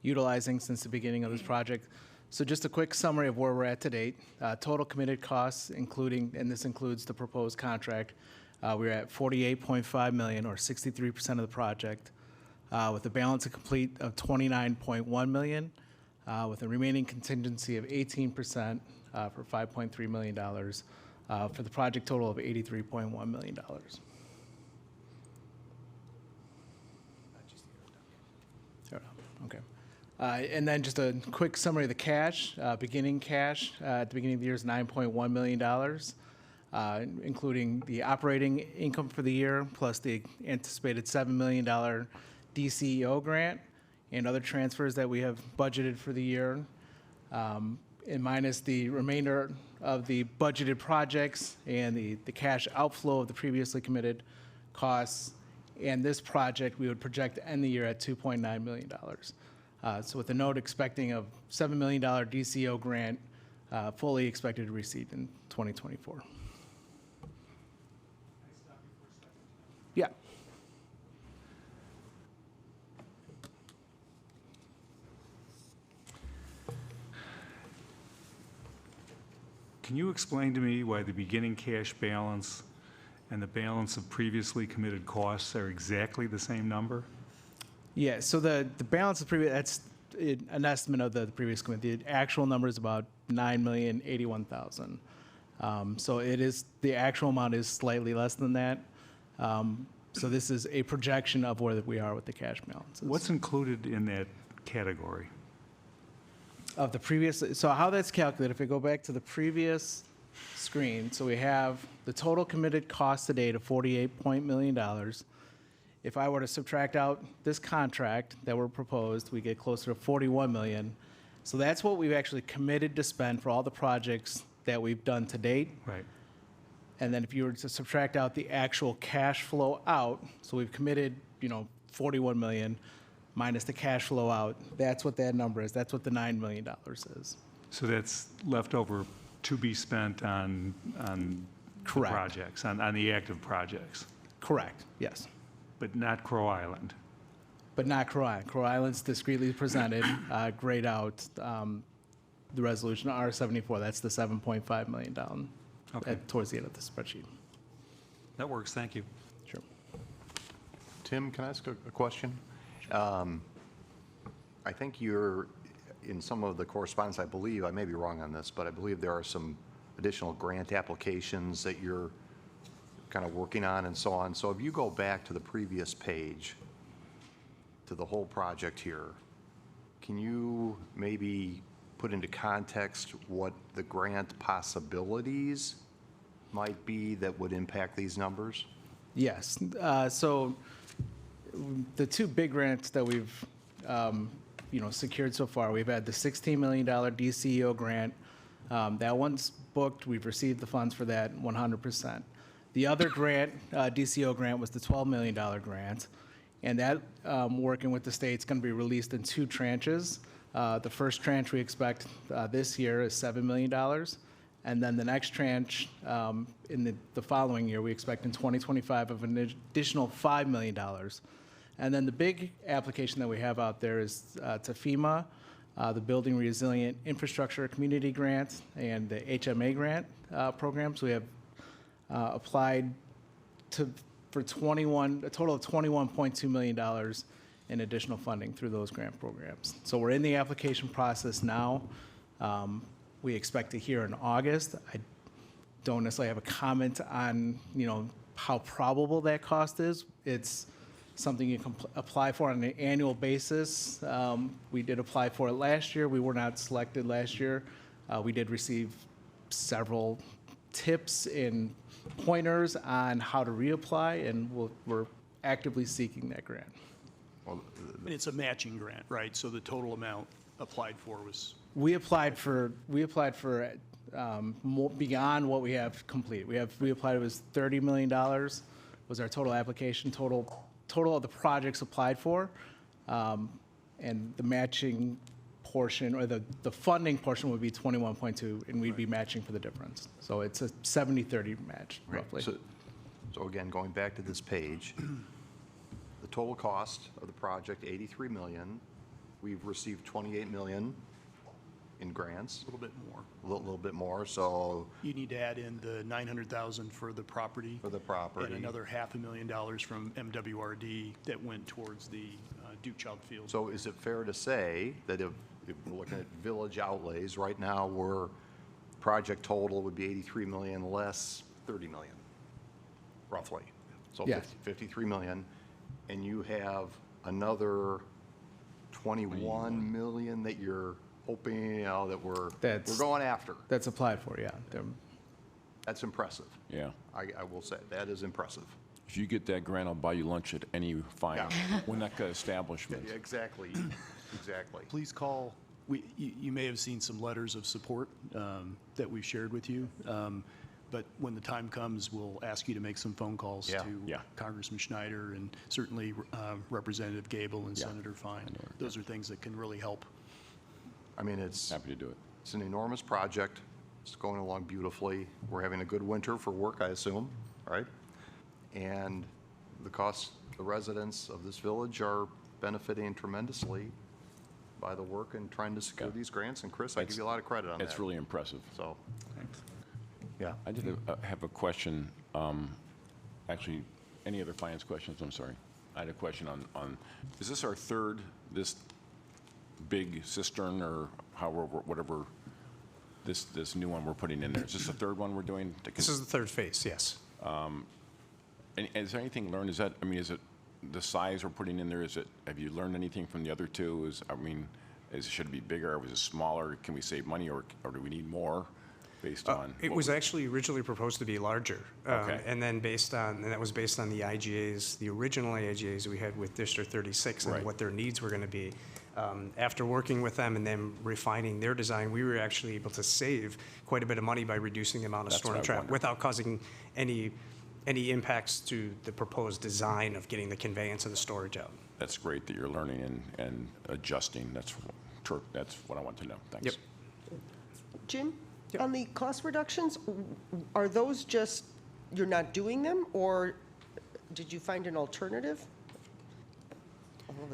utilizing since the beginning of this project. So just a quick summary of where we're at to date. Total committed costs, including, and this includes the proposed contract, we're at $48.5 million, or 63% of the project, with a balance to complete of $29.1 million, with a remaining contingency of 18% for $5.3 million, for the project total of $83.1 million. Okay. And then just a quick summary of the cash. Beginning cash at the beginning of the year is $9.1 million, including the operating income for the year, plus the anticipated $7 million DCEO grant and other transfers that we have budgeted for the year, and minus the remainder of the budgeted projects and the cash outflow of the previously committed costs. And this project, we would project to end the year at $2.9 million. So with the note expecting a $7 million DCO grant, fully expected to receive in 2024. Yeah. Can you explain to me why the beginning cash balance and the balance of previously committed costs are exactly the same number? Yeah, so the balance of previous, that's an estimate of the previous commitment. The actual number is about $9,081,000. So it is, the actual amount is slightly less than that. So this is a projection of where we are with the cash balances. What's included in that category? Of the previous, so how that's calculated, if we go back to the previous screen, so we have the total committed cost to date of $48 million. If I were to subtract out this contract that were proposed, we get closer to $41 million. So that's what we've actually committed to spend for all the projects that we've done to date. Right. And then if you were to subtract out the actual cash flow out, so we've committed, $41 million minus the cash flow out, that's what that number is. That's what the $9 million is. So that's left over to be spent on Correct. projects, on the active projects, Correct, yes. but not Crow Island. But not Crow Island. Crow Island's discreetly presented, grayed out the resolution R74. That's the $7.5 million down towards the end of the spreadsheet. That works, thank you. Sure. Tim, can I ask a question? I think you're, in some of the correspondence, I believe, I may be wrong on this, but I believe there are some additional grant applications that you're kind of working on and so on. So if you go back to the previous page, to the whole project here, can you maybe put into context what the grant possibilities might be that would impact these numbers? Yes. So the two big grants that we've secured so far, we've had the $16 million DCEO grant. That one's booked. We've received the funds for that 100%. The other grant, DCEO grant, was the $12 million grant. And that, working with the state, is going to be released in two tranches. The first tranche we expect this year is $7 million. And then the next tranche in the following year, we expect in 2025 of an additional $5 million. And then the big application that we have out there is to FEMA, the Building Resilient Infrastructure Community Grant and the HMA grant programs. We have applied for a total of $21.2 million in additional funding through those grant programs. So we're in the application process now. We expect to hear in August. I don't necessarily have a comment on, how probable that cost is. It's something you can apply for on an annual basis. We did apply for it last year. We were not selected last year. We did receive several tips and pointers on how to reapply, and we're actively seeking that grant. And it's a matching grant, right? So the total amount applied for was? We applied for more beyond what we have complete. We applied, it was $30 million was our total application, total of the projects applied for. And the matching portion, or the funding portion would be 21.2, and we'd be matching for the difference. So it's a 70-30 match, roughly. So again, going back to this page, the total cost of the project, $83 million. We've received $28 million in grants. A little bit more. A little bit more, so. You need to add in the $900,000 for the property. For the property. And another $500,000 from MWRD that went towards the Duke Child Field. So is it fair to say that if we're looking at village outlays, right now, project total would be 83 million less 30 million, roughly? So yes. 53 million, and you have another 21 million that you're hoping, that we're going after. That's applied for, yeah. That's impressive. Yeah. I will say, that is impressive. If you get that grant, I'll buy you lunch at any fine Winnetka establishment. Yeah, exactly, exactly. Please call. You may have seen some letters of support that we've shared with you. But when the time comes, we'll ask you to make some phone calls to Congressman Schneider and certainly Representative Gable and Senator Fine. Those are things that can really help. I mean, happy to do it. It's an enormous project. It's going along beautifully. We're having a good winter for work, I assume, right? And the residents of this village are benefiting tremendously by the work and trying to secure these grants. And Chris, I give you a lot of credit on that. It's really impressive. So, thanks. Yeah. I did have a question. Actually, any other finance questions? I'm sorry. I had a question on is this our third, this big cistern or whatever, this new one we're putting in there? Is this the third one we're doing? This is the third phase, yes. And is there anything learned? Is it the size we're putting in there? Have you learned anything from the other two? Should it be bigger? Was it smaller? Can we save money, or do we need more based on? It was actually originally proposed to be larger. Okay. And then that was based on the IGAs, the original IGAs we had with District 36 and what their needs were going to be. After working with them and then refining their design, we were actually able to save quite a bit of money by reducing the amount of storm trap without causing any impacts to the proposed design of getting the conveyance of the storage out. That's great that you're learning and adjusting. That's what I want to know. Thanks. Yep. Jim, on the cost reductions, are those just, you're not doing them, or did you find an alternative?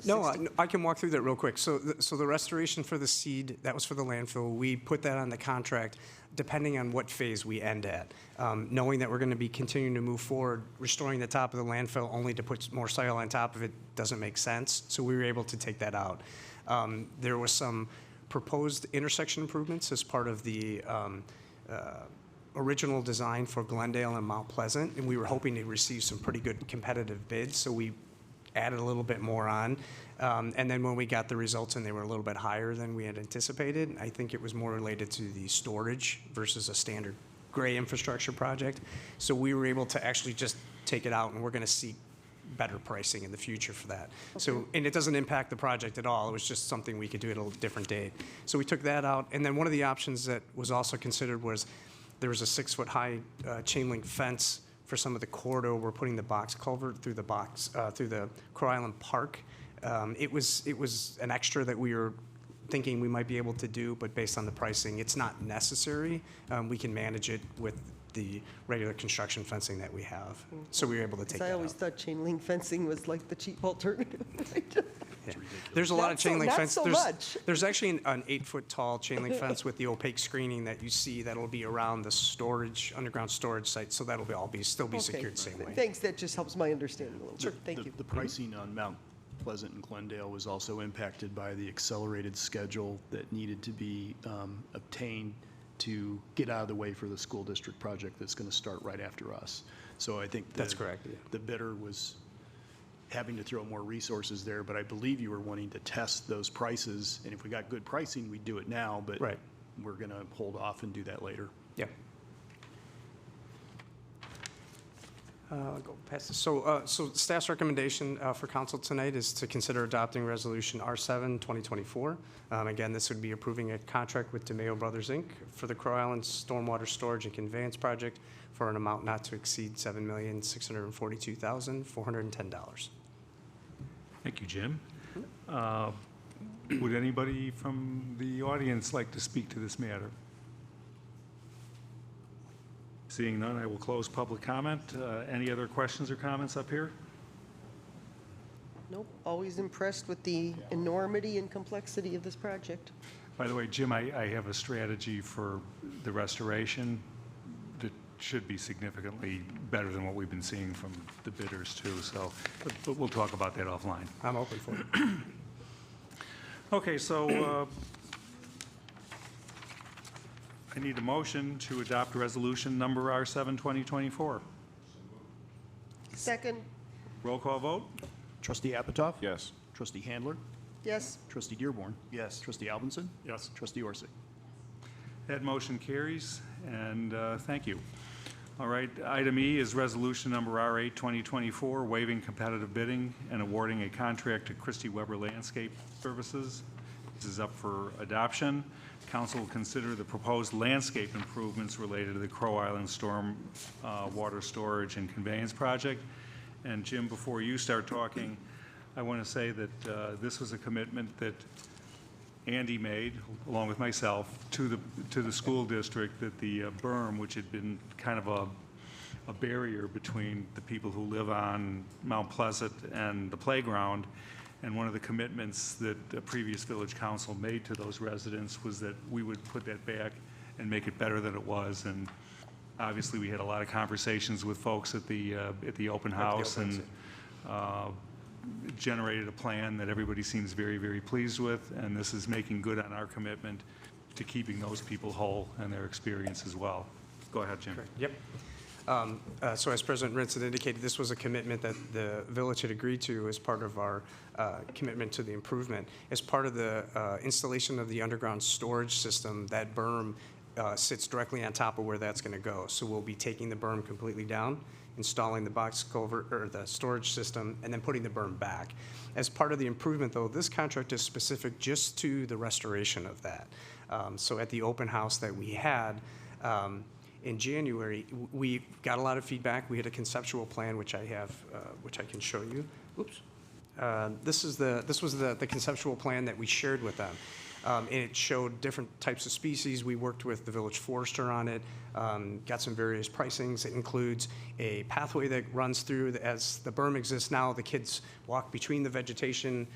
No, I can walk through that real quick. So the restoration for the seed, that was for the landfill. We put that on the contract depending on what phase we end at. Knowing that we're going to be continuing to move forward, restoring the top of the landfill only to put more soil on top of it doesn't make sense. So we were able to take that out. There was some proposed intersection improvements as part of the original design for Glendale and Mount Pleasant, and we were hoping to receive some pretty good competitive bids, so we added a little bit more on. And then when we got the results and they were a little bit higher than we had anticipated, I think it was more related to the storage versus a standard gray infrastructure project. So we were able to actually just take it out, and we're going to see better pricing in the future for that. So, and it doesn't impact the project at all. It was just something we could do at a different date. So we took that out. And then one of the options that was also considered was there was a 6-foot-high chain link fence for some of the corridor. We're putting the box culvert through the Crow Island Park. It was an extra that we were thinking we might be able to do, but based on the pricing, it's not necessary. We can manage it with the regular construction fencing that we have. So we were able to take that I always out. thought chain link fencing was like the cheap alternative. Yeah. There's a lot of chain link fence. Not so much. There's actually an 8-foot tall chain link fence with the opaque screening that you see that'll be around the storage, underground storage site. So that'll still be secured the same way. Thanks, that just helps my understanding a little bit. Thank you. The pricing on Mount Pleasant and Glendale was also impacted by the accelerated schedule that needed to be obtained to get out of the way for the school district project that's going to start right after us. So I think That's correct, yeah. The bidder was having to throw more resources there, but I believe you were wanting to test those prices, and if we got good pricing, we'd do it now, but we're going to hold off and do that later. Yeah. I'll go past this. So staff's recommendation for council tonight is to consider adopting Resolution R7, 2024. Again, this would be approving a contract with DeMayo Brothers, Inc. for the Crow Island Stormwater Storage and Conveyance Project for an amount not to exceed $7,642,410. Thank you, Jim. Would anybody from the audience like to speak to this matter? Seeing none, I will close public comment. Any other questions or comments up here? Nope, always impressed with the enormity and complexity of this project. By the way, Jim, I have a strategy for the restoration that should be significantly better than what we've been seeing from the bidders too, so, but we'll talk about that offline. I'm open for it. Okay, so I need a motion to adopt resolution number R7, 2024. Second, Roll call vote? Trustee Apatow? Yes. Trustee Handler? yes. Trustee Dearborn? Yes. Trustee Alvinson? Yes. Trustee Orsick? That motion carries, and thank you. All right, item E is resolution number R8, 2024, waiving competitive bidding and awarding a contract to Christie Weber Landscape Services. This is up for adoption. Council will consider the proposed landscape improvements related to the Crow Island Storm Water Storage and Conveyance Project. And Jim, before you start talking, I want to say that this was a commitment that Andy made, along with myself, to the school district, that the berm, which had been kind of a barrier between the people who live on Mount Pleasant and the playground, and one of the commitments that the previous village council made to those residents was that we would put that back and make it better than it was. And obviously, we had a lot of conversations with folks at the open house, and generated a plan that everybody seems very, very pleased with. And this is making good on our commitment to keeping those people whole and their experience as well. Go ahead, Jim. Yep. So as President Ritz had indicated, this was a commitment that the village had agreed to as part of our commitment to the improvement. As part of the installation of the underground storage system, that berm sits directly on top of where that's going to go. So we'll be taking the berm completely down, installing the box culvert or the storage system, and then putting the berm back. As part of the improvement, though, this contract is specific just to the restoration of that. So at the open house that we had, in January, we got a lot of feedback. We had a conceptual plan, which I have, which I can show you. Oops. This was the conceptual plan that we shared with them. And it showed different types of species. We worked with the village forester on it, got some various pricings. It includes a pathway that runs through. As the berm exists now, the kids walk between the vegetation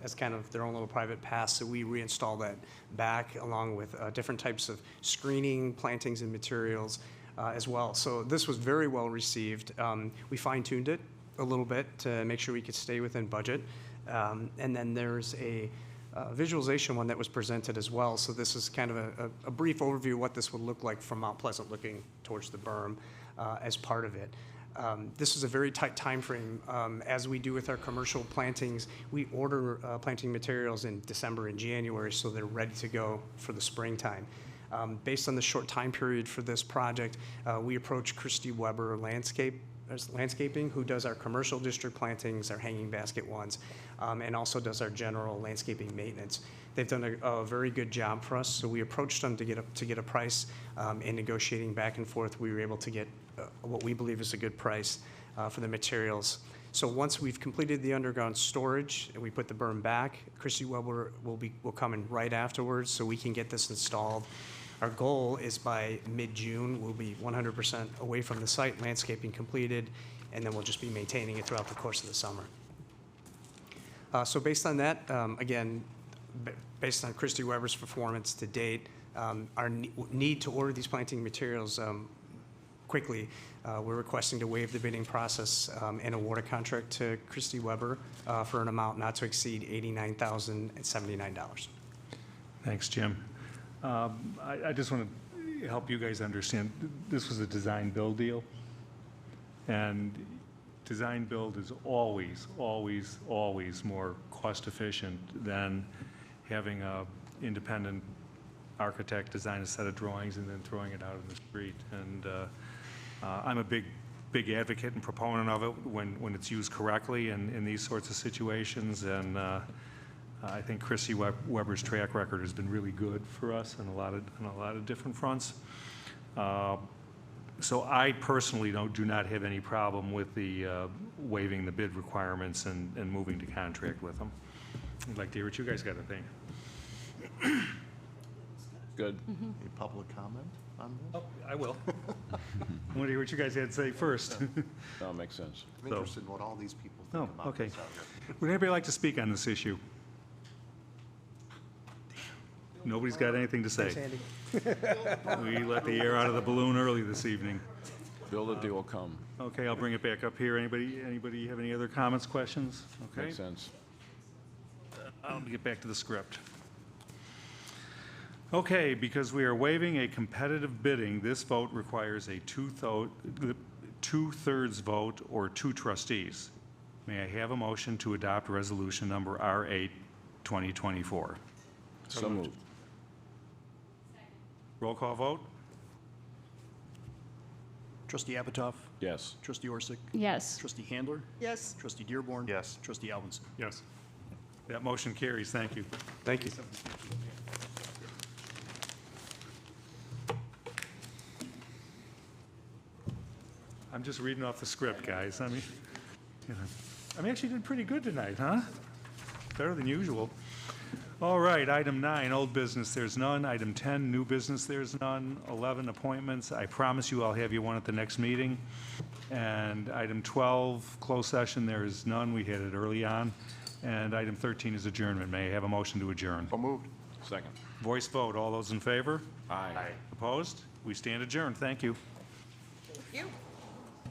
as kind of their own little private path. So we reinstall that back along with different types of screening, plantings, and materials as well. So this was very well received. We fine-tuned it a little bit to make sure we could stay within budget. And then there's a visualization one that was presented as well. So this is kind of a brief overview of what this would look like from Mount Pleasant looking towards the berm as part of it. This is a very tight time frame. As we do with our commercial plantings, we order planting materials in December and January so they're ready to go for the springtime. Based on the short time period for this project, we approached Christy Weber Landscaping, who does our commercial district plantings, our hanging basket ones, and also does our general landscaping maintenance. They've done a very good job for us, so we approached them to get a price. In negotiating back and forth, we were able to get what we believe is a good price for the materials. So once we've completed the underground storage and we put the berm back, Christy Weber will come in right afterwards so we can get this installed. Our goal is by mid-June, we'll be 100% away from the site, landscaping completed, and then we'll just be maintaining it throughout the course of the summer. So based on that, again, based on Christy Weber's performance to date, our need to order these planting materials quickly, we're requesting to waive the bidding process and award a contract to Christy Weber for an amount not to exceed $89,079. Thanks, Jim. I just want to help you guys understand, this was a design-build deal, and design-build is always, always, always more cost-efficient than having an independent architect design a set of drawings and then throwing it out in the street. And I'm a big advocate and proponent of it when it's used correctly in these sorts of situations, and I think Christy Weber's track record has been really good for us on a lot of different fronts. So I personally do not have any problem with the waiving the bid requirements and moving to contract with them. I'd like to hear what you guys got to think. Good. Any public comment on this? Oh, I will. I want to hear what you guys had to say first. That makes sense. I'm interested in what all these people think about okay. this out here. Would anybody like to speak on this issue? Nobody's got anything to say. We let the air out of the balloon early this evening. Build a deal, come. Okay, I'll bring it back up here. Anybody have any other comments, questions? Okay. Makes sense. I'll get back to the script. Okay, because we are waiving a competitive bidding, this vote requires a two-thirds vote or 2 trustees. May I have a motion to adopt resolution number R8, 2024? So moved. Roll call vote? Trustee Apatow? Yes. Trustee Orsick? Yes. Trustee Handler? Yes. Trustee Dearborn? Yes. Trustee Alvinson? Yes. That motion carries. Thank you. Thank you. I'm just reading off the script, guys. I mean, I actually did pretty good tonight, huh? Better than usual. All right, item 9, old business, there's none. Item 10, new business, there's none. 11, appointments. I promise you I'll have you one at the next meeting. And item 12, closed session, there is none. We had it early on. And item 13 is adjournment. May I have a motion to adjourn? So moved. Second. Voice vote. All those in favor? Aye. Opposed? We stand adjourned. Thank you. Thank you.